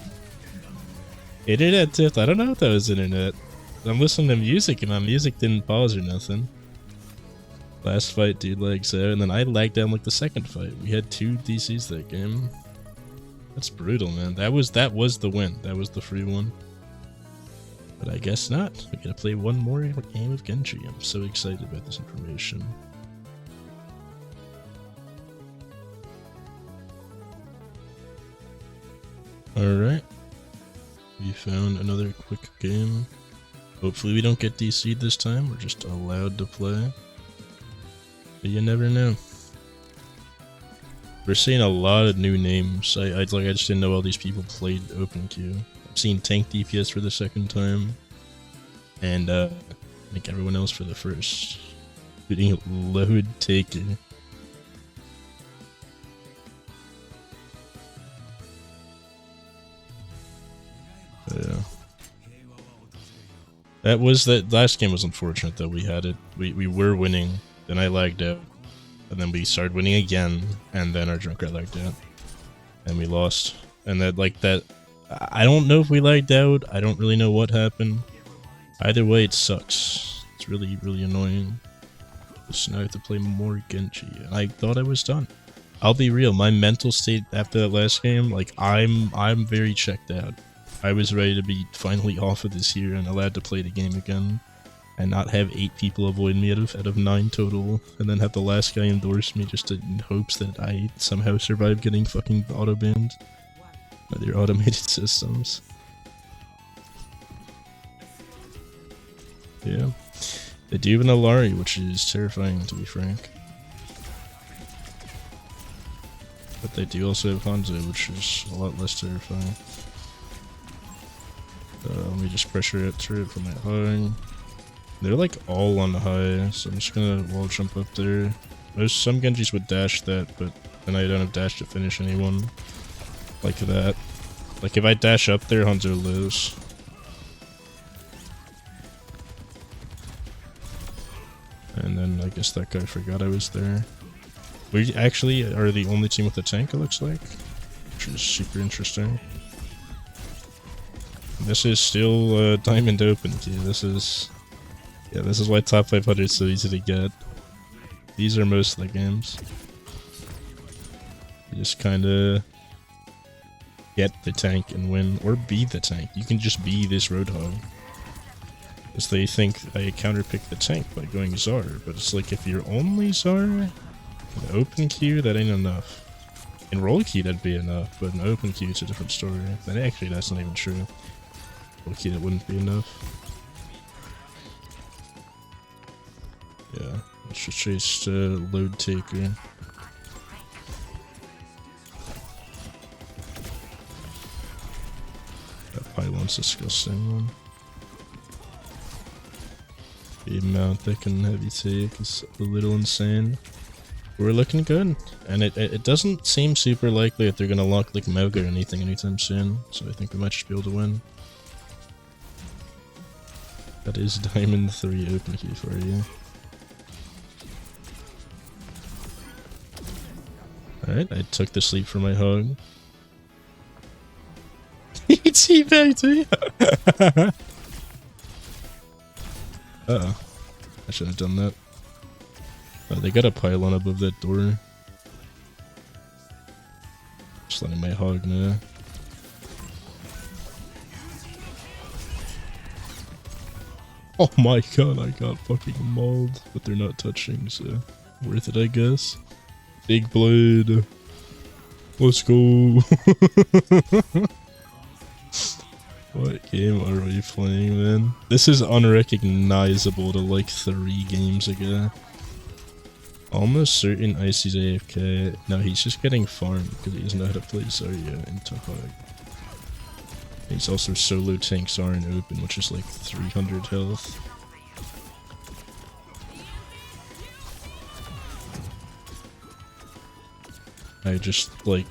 A: Internet tipped, I don't know if that was internet. I'm listening to music and my music didn't pause or nothing. Last fight, dude lags out, and then I lagged down like the second fight. We had 2 DCs that game. That's brutal, man. That was the win. That was the free one. But I guess not. We gotta play one more game of Genji. I'm so excited about this information. Alright. We found another quick game. Hopefully we don't get DC'd this time. We're just allowed to play. But you never know. We're seeing a lot of new names. I just didn't know all these people played open queue. I've seen tank DPS for the second time. And I think everyone else for the first. Being load taker. Yeah. That last game was unfortunate though. We had it. We were winning, then I lagged out. And then we started winning again, and then our junk got lagged out. And we lost. And that I don't know if we lagged out. I don't really know what happened. Either way, it sucks. It's really, really annoying. So now I have to play more Genji. And I thought I was done. I'll be real, my mental state after that last game, like I'm very checked out. I was ready to be finally off of this year and allowed to play the game again. And not have 8 people avoid me out of 9 total, and then have the last guy endorse me just in hopes that I somehow survive getting fucking auto-banned by their automated systems. Yeah. They do have an Alari, which is terrifying to be frank. But they do also have Hanzo, which is a lot less terrifying. Let me just pressure it through it for my hug. They're like all on high, so I'm just gonna wall jump up there. There's some Genjis would dash that, but then I don't have dash to finish anyone like that. Like if I dash up there, Hanzo lives. And then I guess that guy forgot I was there. We actually are the only team with a tank, it looks like, which is super interesting. This is still Diamond Open, too. This is why top 500 is so easy to get. These are most of the games. You just kinda get the tank and win, or be the tank. You can just be this Roadhog. Because they think I counterpick the tank by going Zar, but it's like if you're only Zar, in open queue, that ain't enough. In roll queue, that'd be enough, but in open queue, it's a different story. But actually, that's not even true. Roll queue, that wouldn't be enough. Yeah, let's just chase load taker. That pylon's disgusting, man. The amount that can heavy take is a little insane. We're looking good, and it doesn't seem super likely that they're gonna lock like Moga or anything anytime soon, so I think we might just be able to win. That is Diamond 3 open key for you. Alright, I took the sleep for my hug. He teabagged me! Uh-oh. I shouldn't have done that. They got a pylon above that door. Just letting my hog know. Oh my god, I got fucking mauled. But they're not touching, so worth it, I guess. Big blade. Let's go. What game are we playing, man? This is unrecognizable to like 3 games ago. Almost certain Icy's AFK. No, he's just getting farmed because he doesn't know how to play Zarya into Hug. He's also solo tank Zarya in open, which is like 300 health. I just like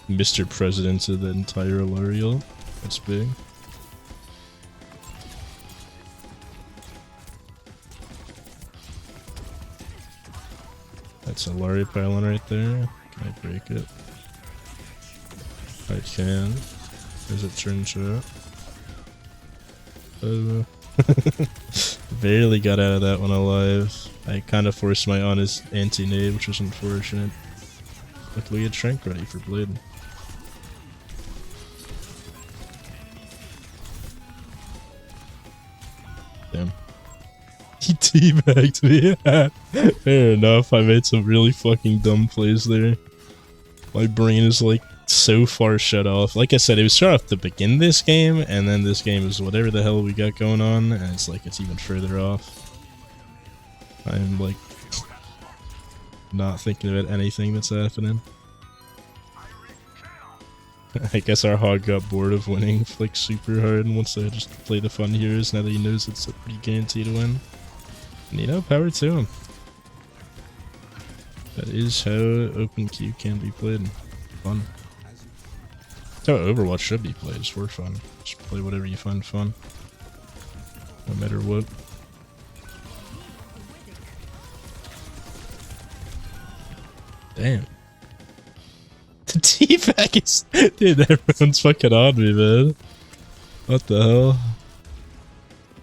A: Mr. President to the entire Alariel. That's big. That's a Lari pylon right there. Can I break it? I can. As it turns out. Oh. Barely got out of that one alive. I kind of forced my honest anti-nade, which was unfortunate. Luckily, a Trank ready for Blade. Damn. He teabagged me. Fair enough, I made some really fucking dumb plays there. My brain is like so far shut off. Like I said, it was shut off to begin this game, and then this game is whatever the hell we got going on, and it's like it's even further off. I'm like not thinking about anything that's happening. I guess our hog got bored of winning like super hard and wants to just play the fun heroes now that he knows it's a pretty guaranteed win. And you know, power to him. That is how open queue can be played. Fun. That's how Overwatch should be played. It's for fun. Just play whatever you find fun. No matter what. Damn. The teabag is... Dude, everyone's fucking on me, man. What the hell?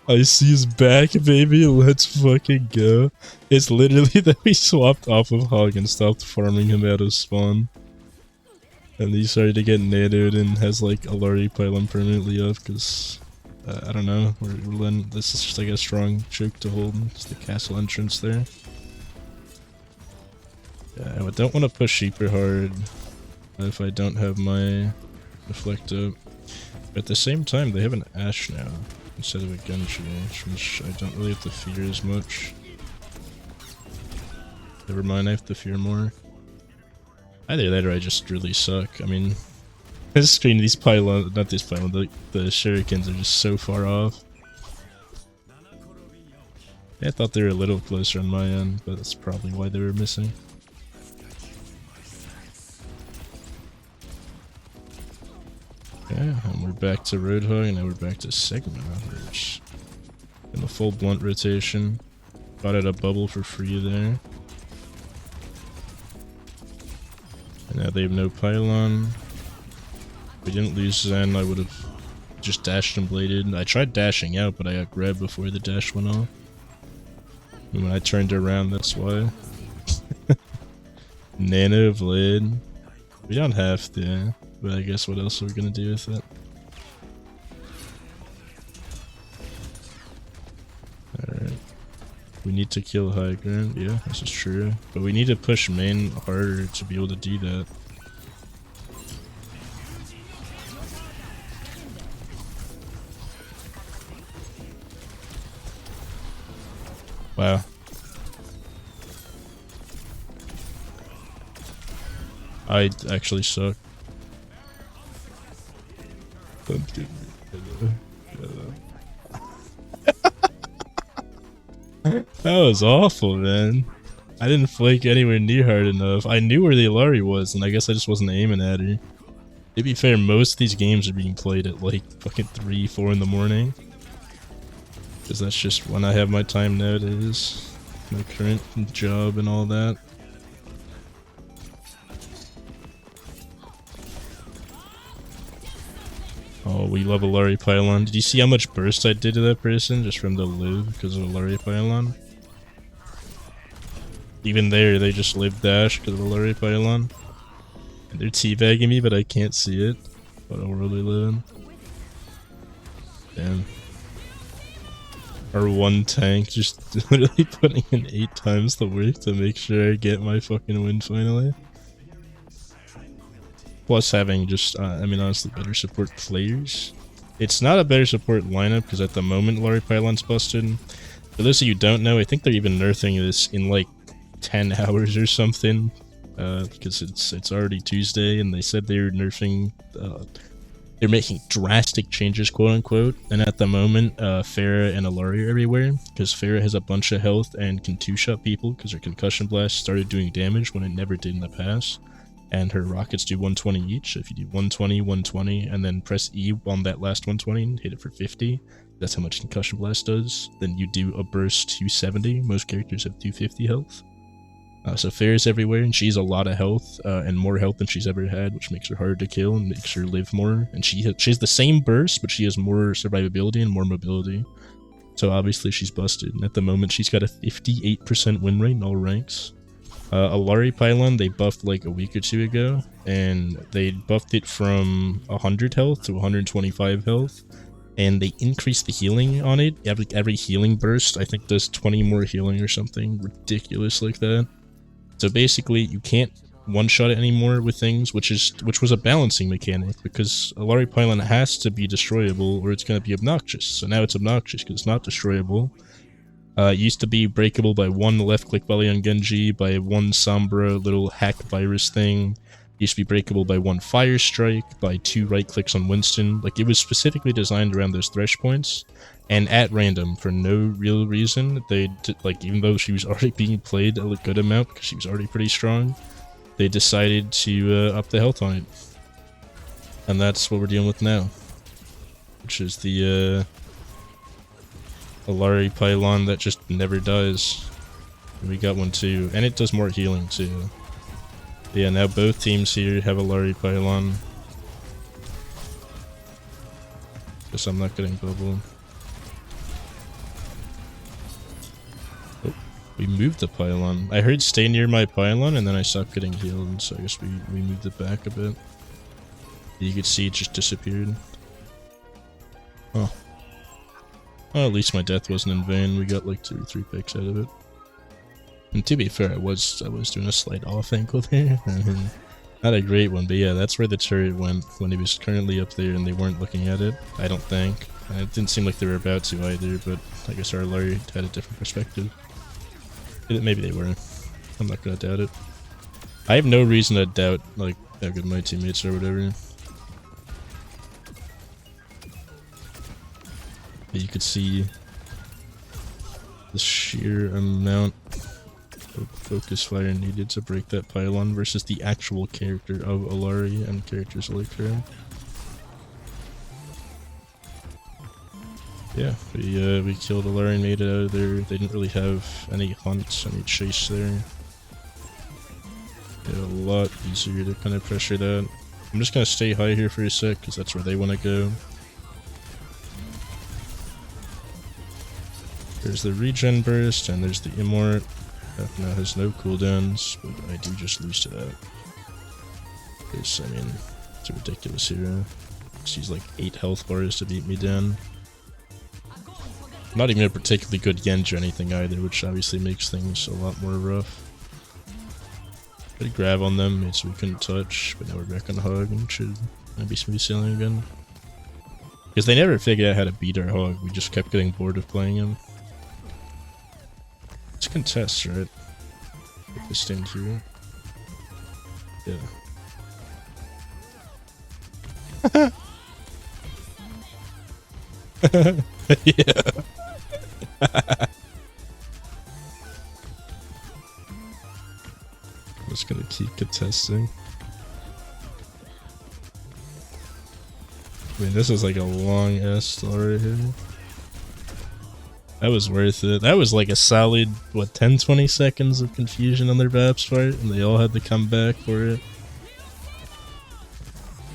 A: I see his back, baby. Let's fucking go. It's literally that we swapped off of Hog and stopped farming him out of spawn. And he started to get nanoed and has like a Lari pylon permanently up because... I don't know. We're letting, this is just like a strong choke to hold. It's the castle entrance there. Yeah, I don't want to push super hard if I don't have my deflect up. But at the same time, they have an Ashe now instead of a Genji, which I don't really have to fear as much. Never mind, I have to fear more. Either that or I just really suck. I mean, this screen, these pylons, not these pylons, the shurikens are just so far off. Yeah, I thought they were a little closer on my end, but that's probably why they were missing. Yeah, and we're back to Roadhog, and now we're back to Segment average. In a full blunt rotation. Got out a bubble for free there. And now they have no pylon. If we didn't lose Zen, I would have just dashed and bladed. I tried dashing out, but I got grabbed before the dash went off. And when I turned around, that's why. Nano blade. We don't have to, but I guess what else are we gonna do with it? Alright. We need to kill high ground, yeah, this is true. But we need to push main harder to be able to do that. Wow. I actually suck. That was awful, man. I didn't flake anywhere near hard enough. I knew where the Alari was, and I guess I just wasn't aiming at her. To be fair, most of these games are being played at like fucking 3, 4 in the morning. Because that's just when I have my time nowadays. My current job and all that. Oh, we love a Lari pylon. Did you see how much burst I did to that person just from the live because of a Lari pylon? Even there, they just live dash because of a Lari pylon. And they're teabagging me, but I can't see it. What a world we live in. Damn. Our one tank just literally putting in 8 times the work to make sure I get my fucking win finally. Plus having just, I mean honestly, better support players. It's not a better support lineup because at the moment Lari Pylon's busted. For those of you who don't know, I think they're even nerfing this in like 10 hours or something. Because it's already Tuesday and they said they're nerfing, they're making drastic changes quote unquote. And at the moment, Pharah and Alari are everywhere because Pharah has a bunch of health and can 2-shot people because her concussion blast started doing damage when it never did in the past. And her rockets do 120 each. If you do 120, 120, and then press E on that last 120 and hit it for 50, that's how much concussion blast does. Then you do a burst 270. Most characters have 250 health. So Pharah's everywhere, and she's a lot of health, and more health than she's ever had, which makes her harder to kill and makes her live more. And she has the same burst, but she has more survivability and more mobility. So obviously she's busted. And at the moment, she's got a 58% win rate in all ranks. Alari Pylon, they buffed like a week or 2 ago, and they buffed it from 100 health to 125 health, and they increased the healing on it. Every healing burst, I think, does 20 more healing or something ridiculous like that. So basically, you can't one-shot it anymore with things, which was a balancing mechanic, because Alari Pylon has to be destroyable or it's going to be obnoxious. So now it's obnoxious because it's not destroyable. It used to be breakable by 1 left-click volley on Genji, by 1 Sombra little hack virus thing, Used to be breakable by 1 fire strike, by 2 right clicks on Winston. Like, it was specifically designed around those thresh points, and at random, for no real reason, like, even though she was already being played a good amount, because she was already pretty strong, they decided to up the health on it. And that's what we're dealing with now. Which is the Alari pylon that just never dies. And we got one too, and it does more healing too. Yeah, now both teams here have a Alari pylon. Guess I'm not getting bubble. Oh, we moved the pylon. I heard stay near my pylon and then I stopped getting healed, so I guess we moved it back a bit. You could see it just disappeared. Oh. Well, at least my death wasn't in vain. We got like 2 or 3 picks out of it. And to be fair, I was doing a slight off angle there. Not a great one, but yeah, that's where the turret went when he was currently up there and they weren't looking at it, I don't think. And it didn't seem like they were about to either, but I guess our Larry had a different perspective. Maybe they were. I'm not gonna doubt it. I have no reason to doubt, like, how good my teammates are or whatever. But you could see the sheer amount of focus fire needed to break that pylon versus the actual character of Alari and characters like her. Yeah, we killed Alari and made it out of there. They didn't really have any hunts, any chase there. Yeah, a lot easier to kind of pressure that. I'm just gonna stay high here for a sec, because that's where they want to go. There's the regen burst, and there's the immort. That now has no cooldowns, but I do just lose to that. Because, I mean, it's a ridiculous hero. She's like 8 health bars to beat me down. Not even a particularly good Genji or anything either, which obviously makes things a lot more rough. Tried to grab on them, made so we couldn't touch, but now we're back on Hog and should be smooth sailing again. Because they never figured out how to beat our Hog, we just kept getting bored of playing him. It's a contest, right? If they stand here. Yeah. Yeah. I'm just gonna keep contesting. I mean, this is like a long ass story here. That was worth it. That was like a solid, what, 10-20 seconds of confusion on their Vaps part, and they all had to come back for it.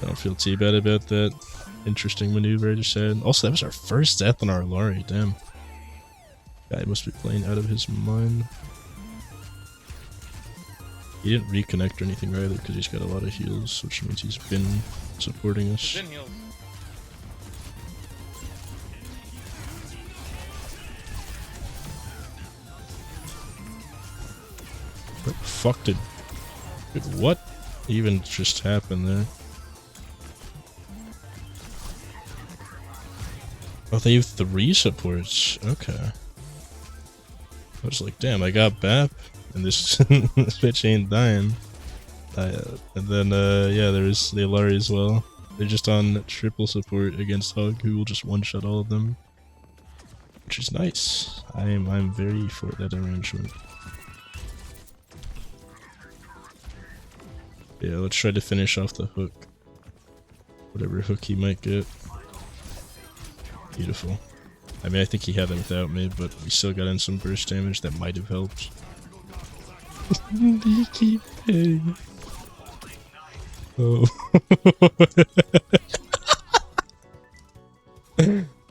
A: I don't feel too bad about that interesting maneuver I just had. Also, that was our first death on our Lari, damn. Guy must be playing out of his mind. He didn't reconnect or anything either because he's got a lot of heals, which means he's been supporting us.
B: Been healed.
A: What the fuck did... What even just happened there? Oh, they have 3 supports. Okay. I was like, damn, I got BAP, and this, this bitch ain't dying. And then, yeah, there's the Alari as well. They're just on triple support against Hug, who will just one-shot all of them. Which is nice. I'm very for that arrangement. Yeah, let's try to finish off the hook. Whatever hook he might get. Beautiful. I mean, I think he had that without me, but we still got in some burst damage that might have helped. You keep hitting. Oh.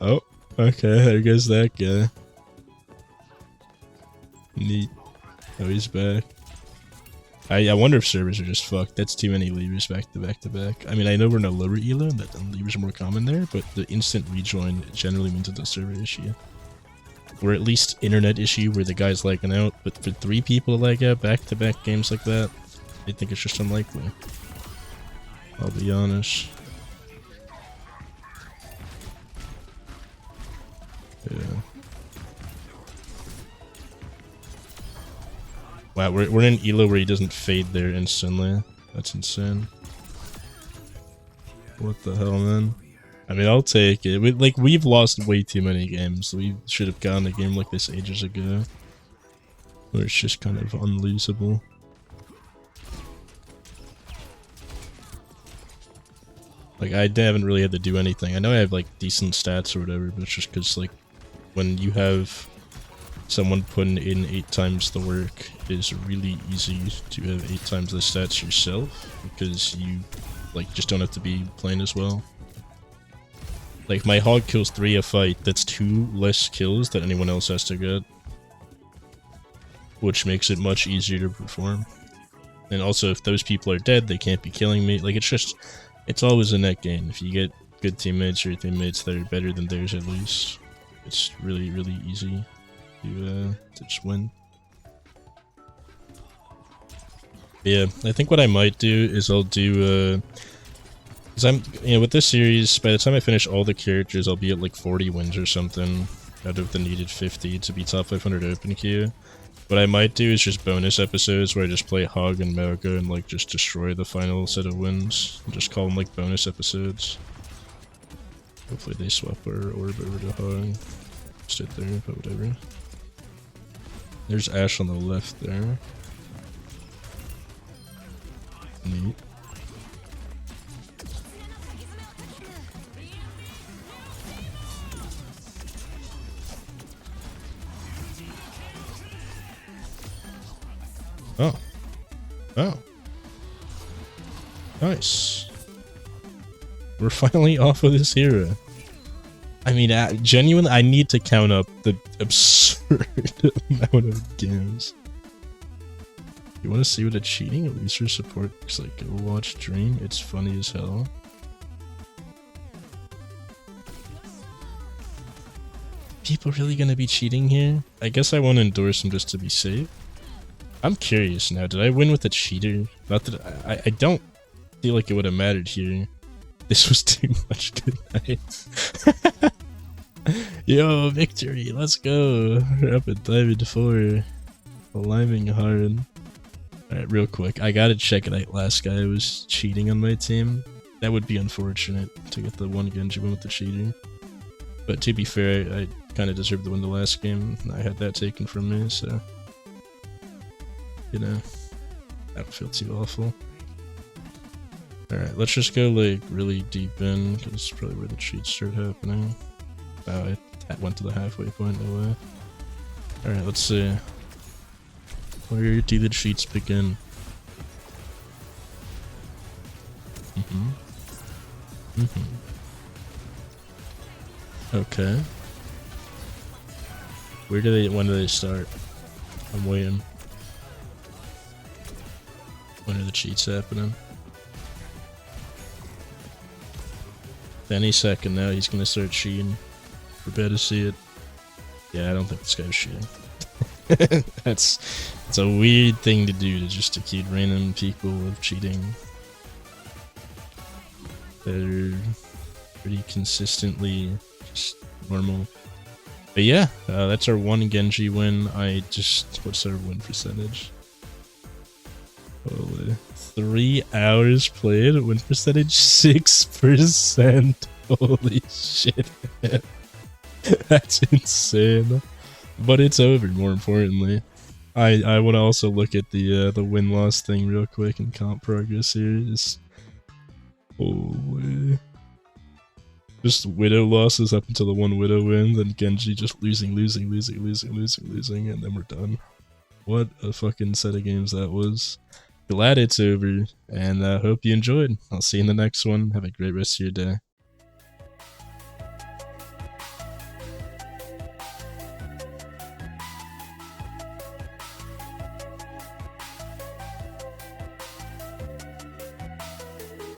A: Oh, okay, there goes that guy. Neat. Oh, he's back. I wonder if servers are just fucked. That's too many levers back to back to back. I mean, I know we're in a lower elo, and that levers are more common there, but the instant rejoin generally means it's a server issue. Or at least internet issue where the guy's lagging out, but for 3 people to lag out back to back games like that, I think it's just unlikely. I'll be honest. Yeah. Wow, we're in elo where he doesn't fade there instantly. That's insane. What the hell, man? I mean, I'll take it. We've lost way too many games. We should have gotten a game like this ages ago. Where it's just kind of unlosable. Like, I haven't really had to do anything. I know I have, like, decent stats or whatever, but it's just because, like, when you have someone putting in 8 times the work, it is really easy to have 8 times the stats yourself, because you, like, just don't have to be playing as well. Like, my hog kills 3 a fight, that's 2 less kills that anyone else has to get. Which makes it much easier to perform. And also, if those people are dead, they can't be killing me. Like, it's just... It's always a net gain. If you get good teammates or teammates that are better than theirs at least, it's really, really easy to just win. Yeah, I think what I might do is I'll do, because I'm, with this series, by the time I finish all the characters, I'll be at like 40 wins or something out of the needed 50 to be top 500 open queue. What I might do is just bonus episodes where I just play Hog and Moga and like just destroy the final set of wins. And just call them like bonus episodes. Hopefully they swap our orb over to Hog. Stood there, but whatever. There's Ash on the left there. Neat. Oh. Oh. Nice. We're finally off of this hero. I mean, genuinely, I need to count up the absurd amount of games. You want to see what a cheating loser support looks like? Go watch Dream. It's funny as hell. People really gonna be cheating here? I guess I won't endorse them just to be safe. I'm curious now, did I win with a cheater? Not that I don't feel like it would have mattered here. This was too much good night. Yo, victory, let's go. We're up at Diamond 4. Liming hard. Alright, real quick, I gotta check it out. Last guy was cheating on my team. That would be unfortunate to get the one Genji win with the cheater. But to be fair, I kind of deserved to win the last game. I had that taken from me, so... You know, I don't feel too awful. Alright, let's just go like really deep in, because it's probably where the cheats start happening. Oh, I went to the halfway point, no way. Alright, let's see. Where do the cheats begin? Okay. When do they start? I'm waiting. When are the cheats happening? Any second now, he's gonna start cheating. Prepare to see it. Yeah, I don't think this guy's cheating. It's a weird thing to do, to just accuse random people of cheating. They're pretty consistently just normal. But yeah, that's our one Genji win. What's our win percentage? Holy. 3 hours played, win percentage 6%. Holy shit, man. That's insane. But it's over, more importantly. I want to also look at the win-loss thing real quick and comp progress here. Holy. Just Widow losses up until the one Widow win, then Genji just losing, and then we're done. What a fucking set of games that was. Glad it's over, and hope you enjoyed. I'll see you in the next one. Have a great rest of your day.